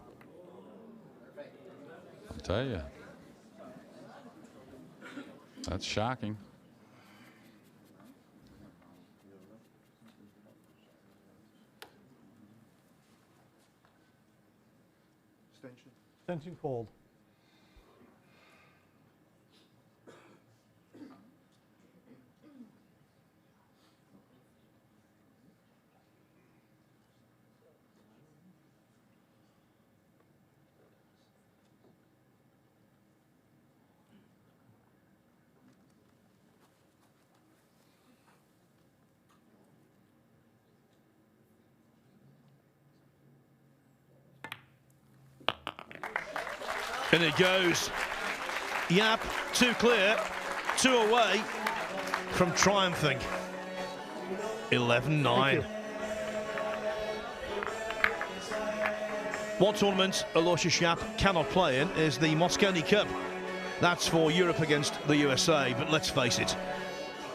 I'll tell you. That's shocking. Extension fold. And it goes. Yapp, 2 clear, 2 away from triumphing. 11-9. One tournament Aloysius Yapp cannot play in is the Mosconi Cup. That's for Europe against the USA, but let's face it,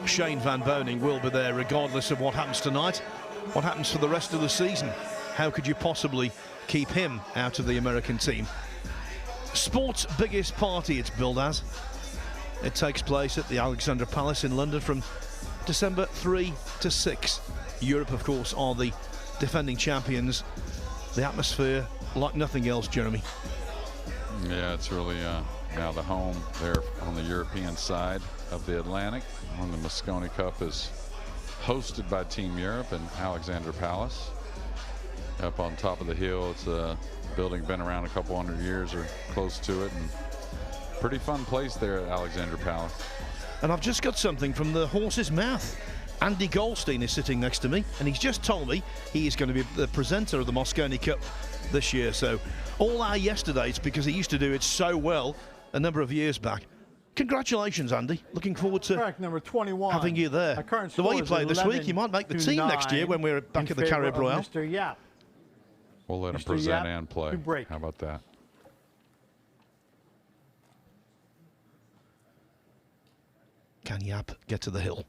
Shane Van Boening will be there regardless of what happens tonight. What happens for the rest of the season? How could you possibly keep him out of the American team? Sport's biggest party, it's billed as. It takes place at the Alexandra Palace in London from December 3 to 6. Europe, of course, are the defending champions. The atmosphere like nothing else, Jeremy. Yeah, it's really now the home there on the European side of the Atlantic. When the Mosconi Cup is hosted by Team Europe in Alexandra Palace. Up on top of the hill, it's a building been around a couple 100 years or close to it, and pretty fun place there at Alexandra Palace. And I've just got something from the horse's mouth. Andy Goldstein is sitting next to me, and he's just told me he is going to be the presenter of the Mosconi Cup this year. So all our yesterdays, because he used to do it so well a number of years back. Congratulations, Andy. Looking forward to Track number 21. having you there. The way you played this week, you might make the team next year when we're back at the Carib Royale. Mr. Yapp. We'll let him Mr. present Yapp, and play. to break. How about that? Can Yapp get to the hill?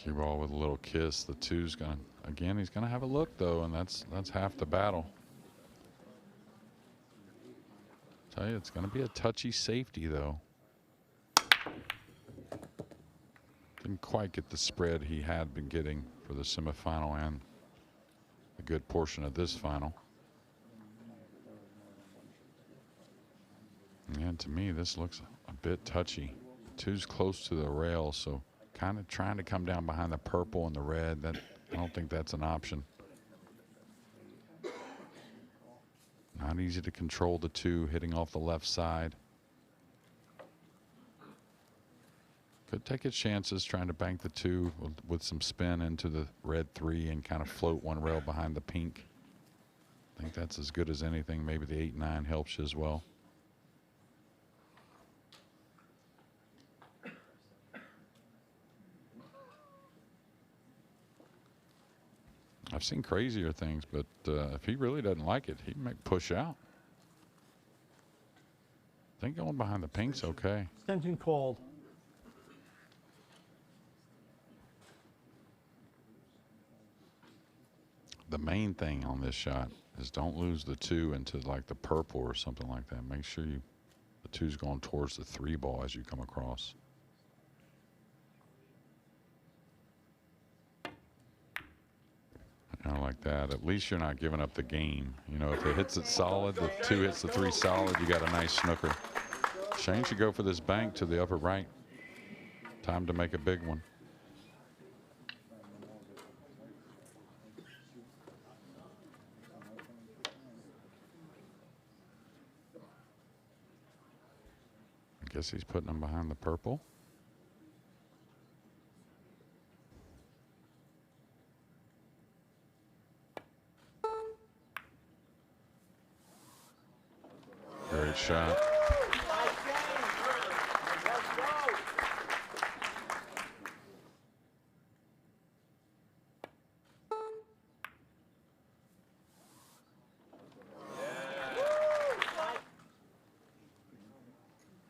Cue ball with a little kiss. The 2's gonna, again, he's gonna have a look though, and that's half the battle. Tell you, it's gonna be a touchy safety though. Didn't quite get the spread he had been getting for the semifinal and a good portion of this final. And to me, this looks a bit touchy. 2's close to the rail, so kind of trying to come down behind the purple and the red. That, I don't think that's an option. Not easy to control the 2 hitting off the left side. Could take its chances trying to bank the 2 with some spin into the red 3 and kind of float one rail behind the pink. I think that's as good as anything. Maybe the 8-9 helps you as well. I've seen crazier things, but if he really doesn't like it, he might push out. I think going behind the pink's okay. Extension called. The main thing on this shot is don't lose the 2 into like the purple or something like that. Make sure the 2's going towards the 3 ball as you come across. Like that. At least you're not giving up the game. You know, if it hits it solid, the 2 hits the 3 solid, you got a nice snooker. Shane should go for this bank to the upper right. Time to make a big one. I guess he's putting them behind the purple. Great shot.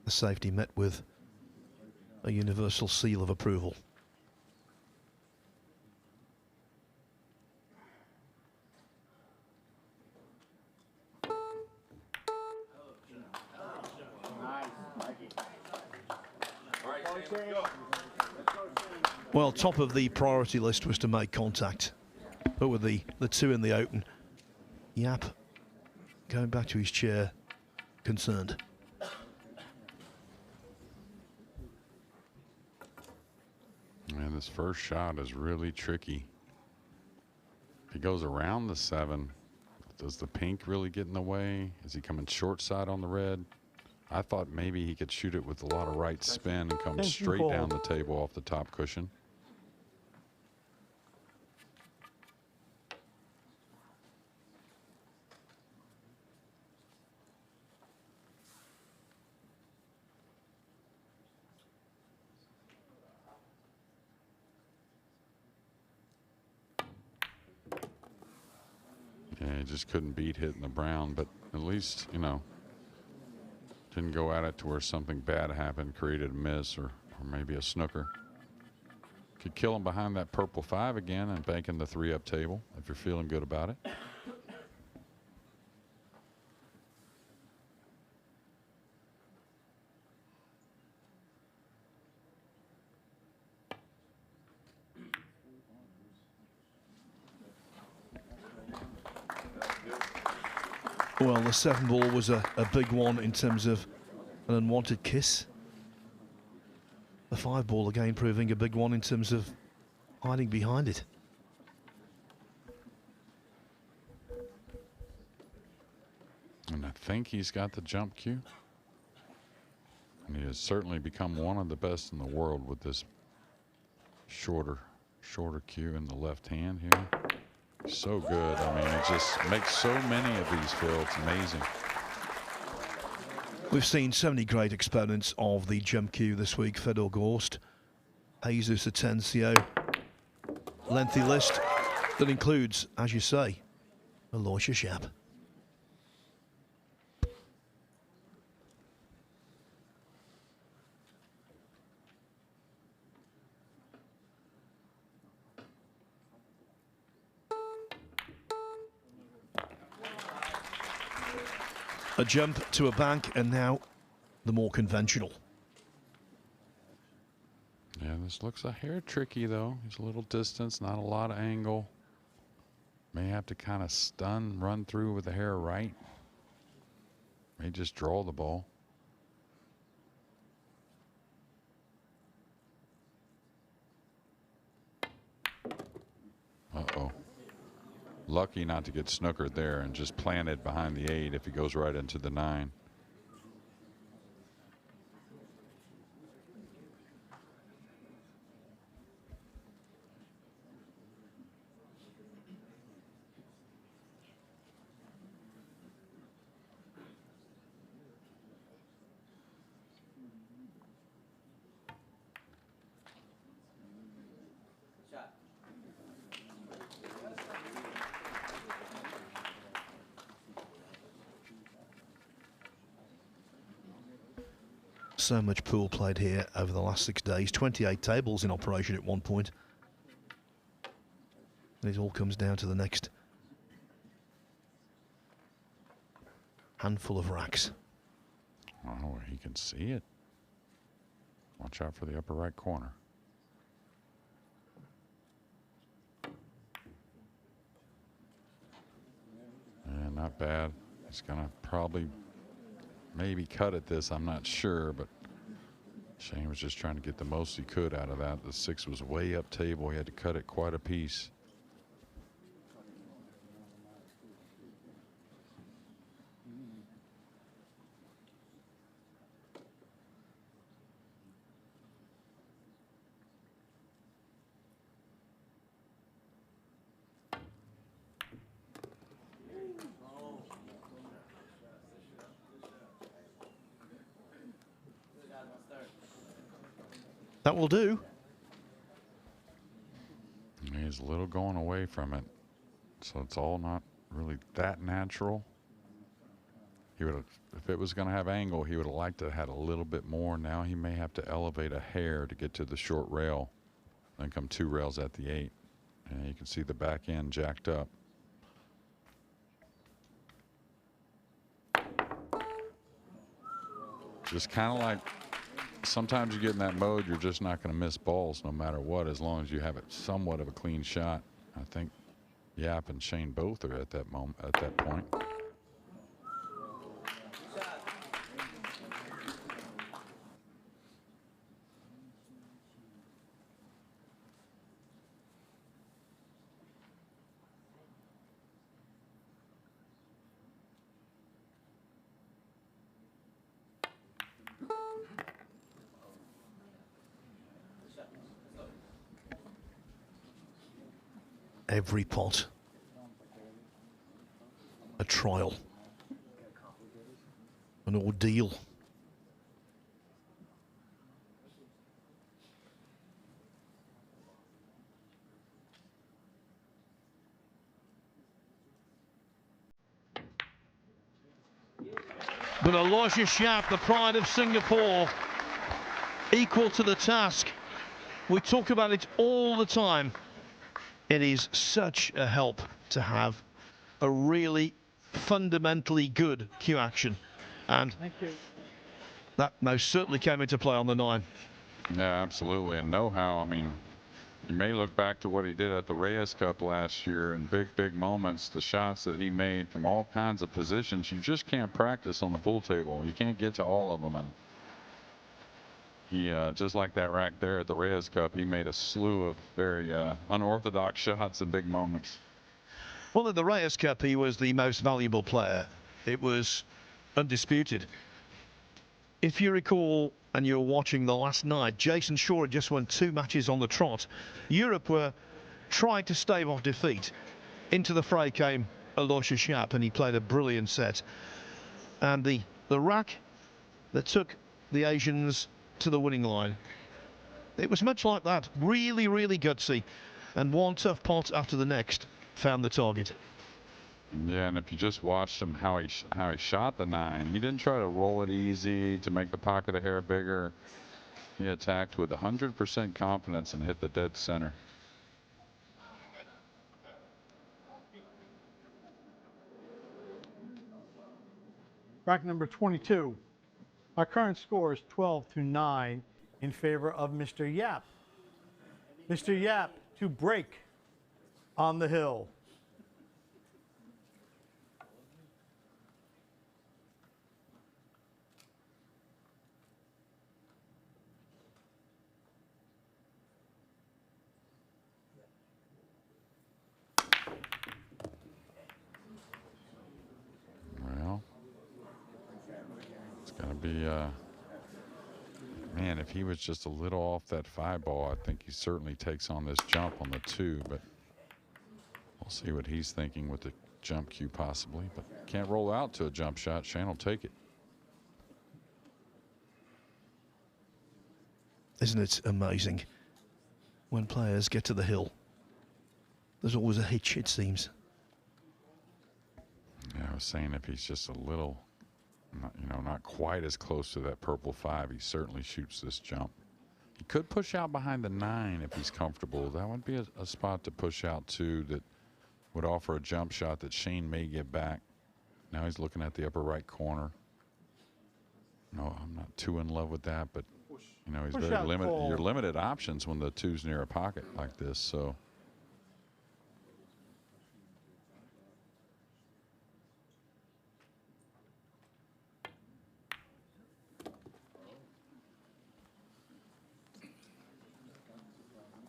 The safety met with a universal seal of approval. Well, top of the priority list was to make contact, but with the 2 in the open, Yapp going back to his chair, concerned. Man, this first shot is really tricky. If he goes around the 7, does the pink really get in the way? Is he coming short side on the red? I thought maybe he could shoot it with a lot of right spin and come straight down the table off the top cushion. Yeah, he just couldn't beat hitting the brown, but at least, you know, didn't go at it to where something bad happened, created a miss or maybe a snooker. Could kill him behind that purple 5 again and banking the 3-up table if you're feeling good about it. Well, the 7 ball was a big one in terms of an unwanted kiss. The 5 ball again proving a big one in terms of hiding behind it. And I think he's got the jump cue. And he has certainly become one of the best in the world with this shorter cue in the left hand here. So good. I mean, it just makes so many of these, Phil. It's amazing. We've seen so many great exponents of the jump cue this week. Fedor Gorst, Jesus Atencio. Lengthy list that includes, as you say, Aloysius Yapp. A jump to a bank, and now the more conventional. Yeah, this looks a hair tricky though. There's a little distance, not a lot of angle. May have to kind of run through with the hair right. May just draw the ball. Uh-oh. Lucky not to get snookered there and just planted behind the 8 if he goes right into the 9. So much pool played here over the last 6 days. 28 tables in operation at one point. And it all comes down to the next handful of racks. Oh, he can see it. Watch out for the upper right corner. And not bad. He's gonna probably maybe cut at this, I'm not sure, but Shane was just trying to get the most he could out of that. The 6 was way up table. He had to cut it quite a piece. That will do. He's a little going away from it, so it's all not really that natural. He would have, if it was going to have angle, he would have liked to have had a little bit more. Now he may have to elevate a hair to get to the short rail, then come 2 rails at the 8. And you can see the back end jacked up. Just kind of like, sometimes you get in that mode, you're just not going to miss balls no matter what, as long as you have it somewhat of a clean shot. I think Yapp and Shane both are at that moment, at that point. Every pot a trial, an ordeal. But Aloysius Yapp, the pride of Singapore, equal to the task. We talk about it all the time. It is such a help to have a really fundamentally good cue action, and that most certainly came into play on the 9. Yeah, absolutely. And know-how, I mean, you may look back to what he did at the Reyes Cup last year in big moments, the shots that he made from all kinds of positions. You just can't practice on the pool table. You can't get to all of them. And he, just like that rack there at the Reyes Cup, he made a slew of very unorthodox shots in big moments. Well, at the Reyes Cup, he was the most valuable player. It was undisputed. If you recall, and you're watching the last night, Jason Shaw had just won 2 matches on the trot. Europe were trying to stave off defeat. Into the fray came Aloysius Yapp, and he played a brilliant set. And the rack that took the Asians to the winning line, it was much like that. Really gutsy. And one tough pot after the next found the target. Yeah, and if you just watched him, how he shot the 9, he didn't try to roll it easy to make the pocket a hair bigger. He attacked with 100% confidence and hit the dead center. Track number 22. Our current score is 12-9 in favor of Mr. Yapp. Mr. Yapp to break on the hill. Well, it's going to be, man, if he was just a little off that 5 ball, I think he certainly takes on this jump on the 2, but we'll see what he's thinking with the jump cue possibly, but can't roll out to a jump shot. Shane will take it. Isn't it amazing? When players get to the hill, there's always a hitch, it seems. Yeah, I was saying if he's just a little, not quite as close to that purple 5, he certainly shoots this jump. He could push out behind the 9 if he's comfortable. That would be a spot to push out to that would offer a jump shot that Shane may get back. Now he's looking at the upper right corner. No, I'm not too in love with that, but he's Push very out limited. call. You're limited options when the 2's near a pocket like this, so.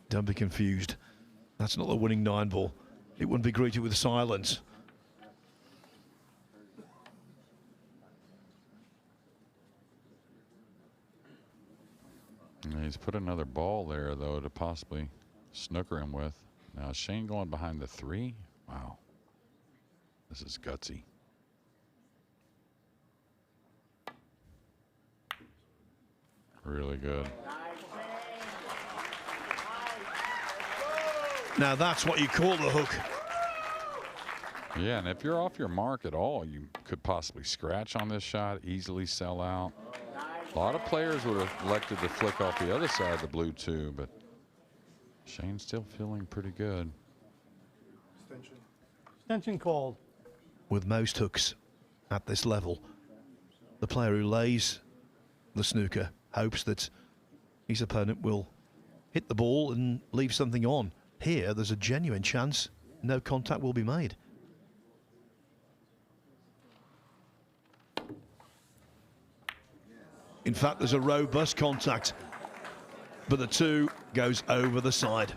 Don't be confused. That's not the winning 9 ball. It wouldn't be greeted with silence. And he's put another ball there, though, to possibly snooker him with. Now, is Shane going behind the 3? Wow. This is gutsy. Really good. Now that's what you call the hook. Yeah, and if you're off your mark at all, you could possibly scratch on this shot, easily sell out. A lot of players would have elected to flick off the other side of the blue 2, but Shane's still feeling pretty good. Extension called. With most hooks at this level, the player who lays the snooker hopes that his opponent will hit the ball and leave something on. Here, there's a genuine chance no contact will be made. In fact, there's a robust contact, but the 2 goes over the side.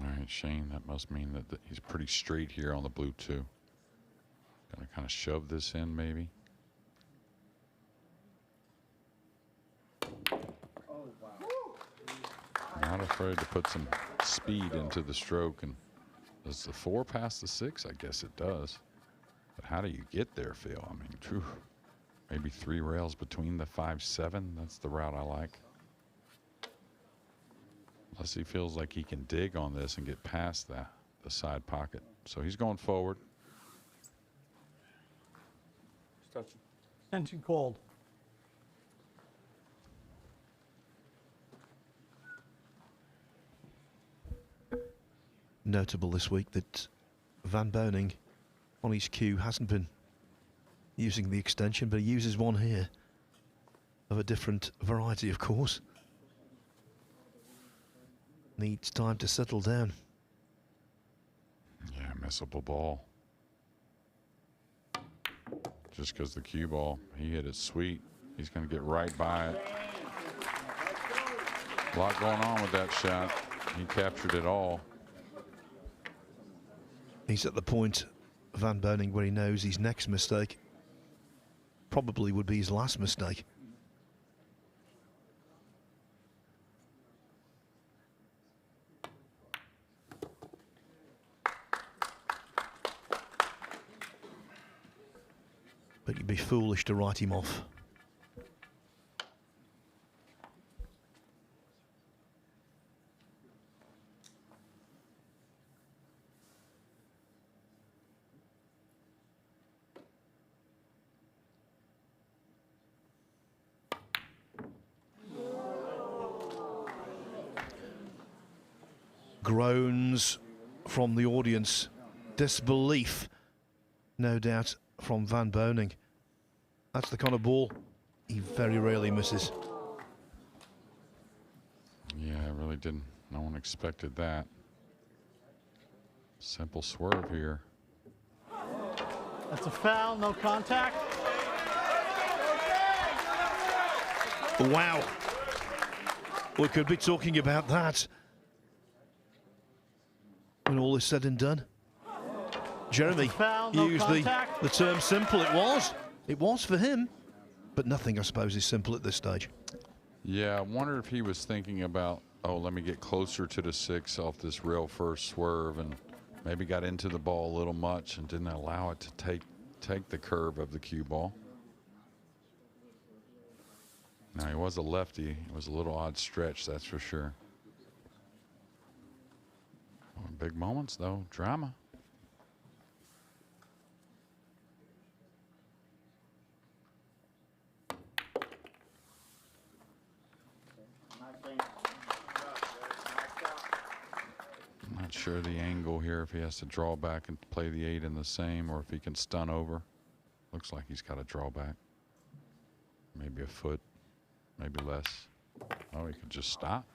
All right, Shane, that must mean that he's pretty straight here on the blue 2. Gonna kind of shove this in, maybe. Not afraid to put some speed into the stroke. And does the 4 pass the 6? I guess it does. But how do you get there, Phil? I mean, phew, maybe 3 rails between the 5-7. That's the route I like. Unless he feels like he can dig on this and get past the side pocket. So he's going forward. Extension called. Notable this week that Van Boening on his cue hasn't been using the extension, but he uses one here of a different variety, of course. Needs time to settle down. Yeah, missable ball. Just because the cue ball, he hit it sweet. He's going to get right by it. A lot going on with that shot. He captured it all. He's at the point, Van Boening, where he knows his next mistake probably would be his last mistake. But you'd be foolish to write him off. Groans from the audience. Disbelief, no doubt, from Van Boening. That's the kind of ball he very rarely misses. Yeah, I really didn't. No one expected that. Simple swerve here. That's a foul, no contact. Wow. We could be talking about that when all is said and done. Jeremy Foul, no used contact. the term simple. It was for him, but nothing, I suppose, is simple at this stage. Yeah, I wonder if he was thinking about, oh, let me get closer to the 6 off this rail first swerve, and maybe got into the ball a little much and didn't allow it to take the curve of the cue ball. Now, he was a lefty. It was a little odd stretch, that's for sure. Oh, big moments, though. Drama. I'm not sure the angle here, if he has to draw back and play the 8 in the same, or if he can stun over. Looks like he's got to draw back. Maybe a foot, maybe less. Oh, he could just stop.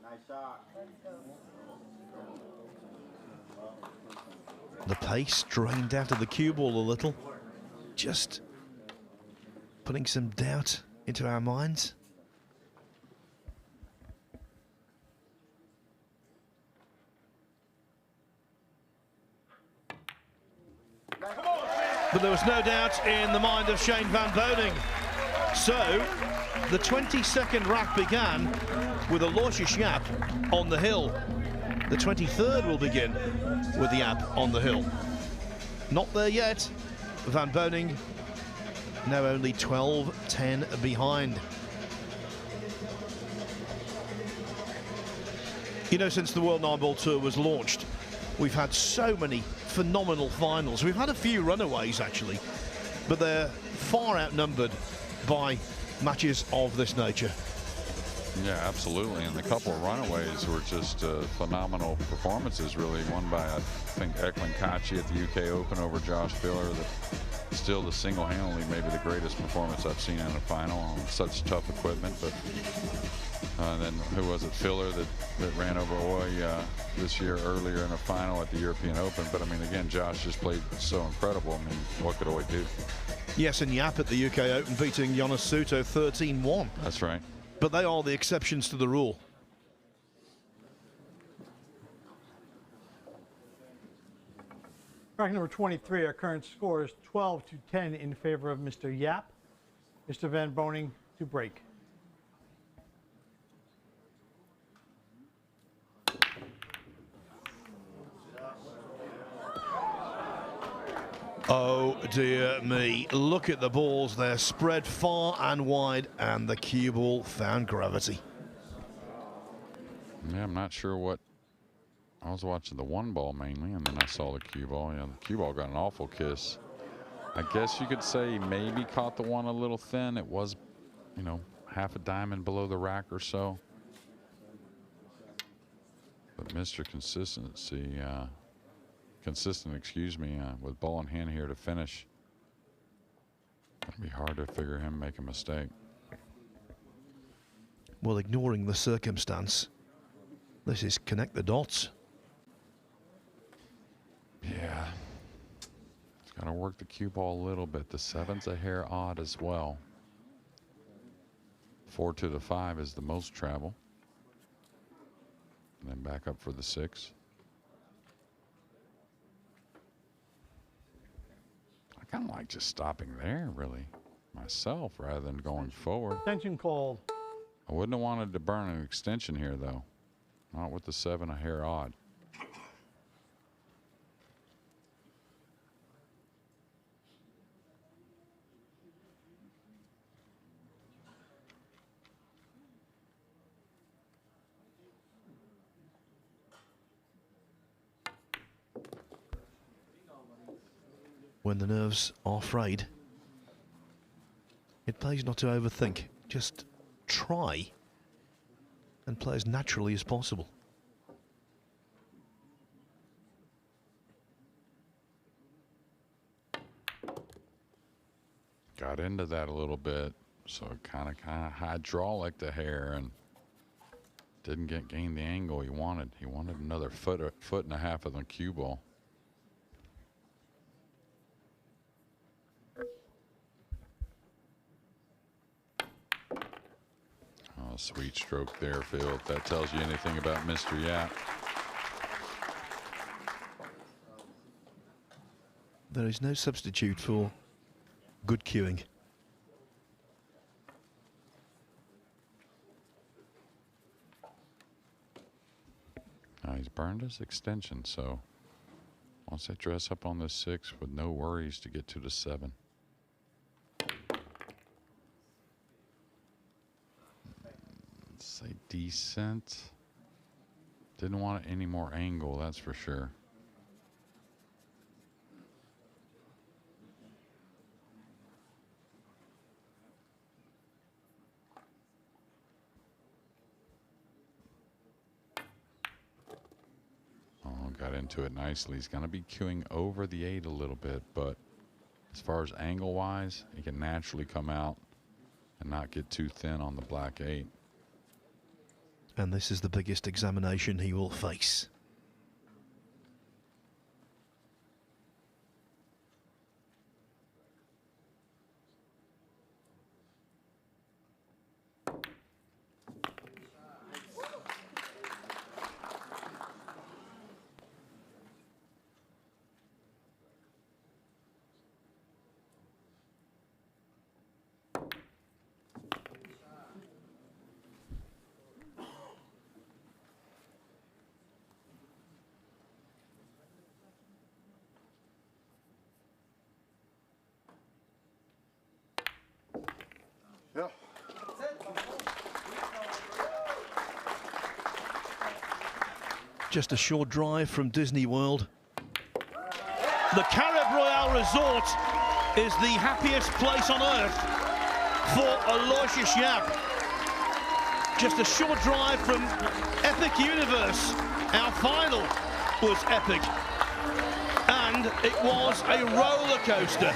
Nice shot. The pace drained out of the cue ball a little. Just putting some doubt into our minds. But there was no doubt in the mind of Shane Van Boening. So the 22nd rack began with Aloysius Yapp on the hill. The 23rd will begin with the Yapp on the hill. Not there yet. Van Boening now only 12-10 behind. You know, since the World Nineball Tour was launched, we've had so many phenomenal finals. We've had a few runaways, actually, but they're far outnumbered by matches of this nature. Yeah, absolutely. And the couple of runaways were just phenomenal performances, really. One by, I think, Eklund Kachi at the UK Open over Josh Filler. Still the single-handedly maybe the greatest performance I've seen in a final on such tough equipment. But then who was it? Filler that ran over Oy this year earlier in a final at the European Open. But I mean, again, Josh just played so incredible. I mean, what could Oy do? Yes, and Yapp at the UK Open beating Jonas Suto 13-1. That's right. But they are the exceptions to the rule. Rack number 23, our current score is 12-10 in favor of Mr. Yapp. Mr. Van Boening to break. Oh dear me, look at the balls. They're spread far and wide, and the cue ball found gravity. Yeah, I'm not sure what. I was watching the 1 ball mainly, and then I saw the cue ball. Yeah, the cue ball got an awful kiss. I guess you could say he maybe caught the 1 a little thin. It was, you know, half a diamond below the rack or so. But Mr. Consistency, consistent, excuse me, with ball in hand here to finish. It'll be hard to figure him make a mistake. Well, ignoring the circumstance, this is connect the dots. Yeah. It's got to work the cue ball a little bit. The 7's a hair odd as well. 4 to the 5 is the most travel. And then back up for the 6. I kind of like just stopping there, really, myself, rather than going forward. Extension called. I wouldn't have wanted to burn an extension here, though. Not with the 7 a hair odd. when the nerves are frayed, it pays not to overthink. Just try and play as naturally as possible. Got into that a little bit, so kind of hydraulic the hair and didn't gain the angle he wanted. He wanted another foot and a half of the cue ball. Oh, sweet stroke there, Phil. If that tells you anything about Mr. Yapp. There is no substitute for good cueing. Now he's burned his extension, so once they dress up on this 6 with no worries to get to the 7. Let's say decent. Didn't want any more angle, that's for sure. Got into it nicely. He's going to be cueing over the 8 a little bit, but as far as angle wise, he can naturally come out and not get too thin on the black 8. And this is the biggest examination he will face. Yeah. Just a short drive from Disney World. The Carib Royale Resort is the happiest place on earth for Aloysius Yapp. Just a short drive from Epic Universe. Our final was epic. And it was a roller coaster.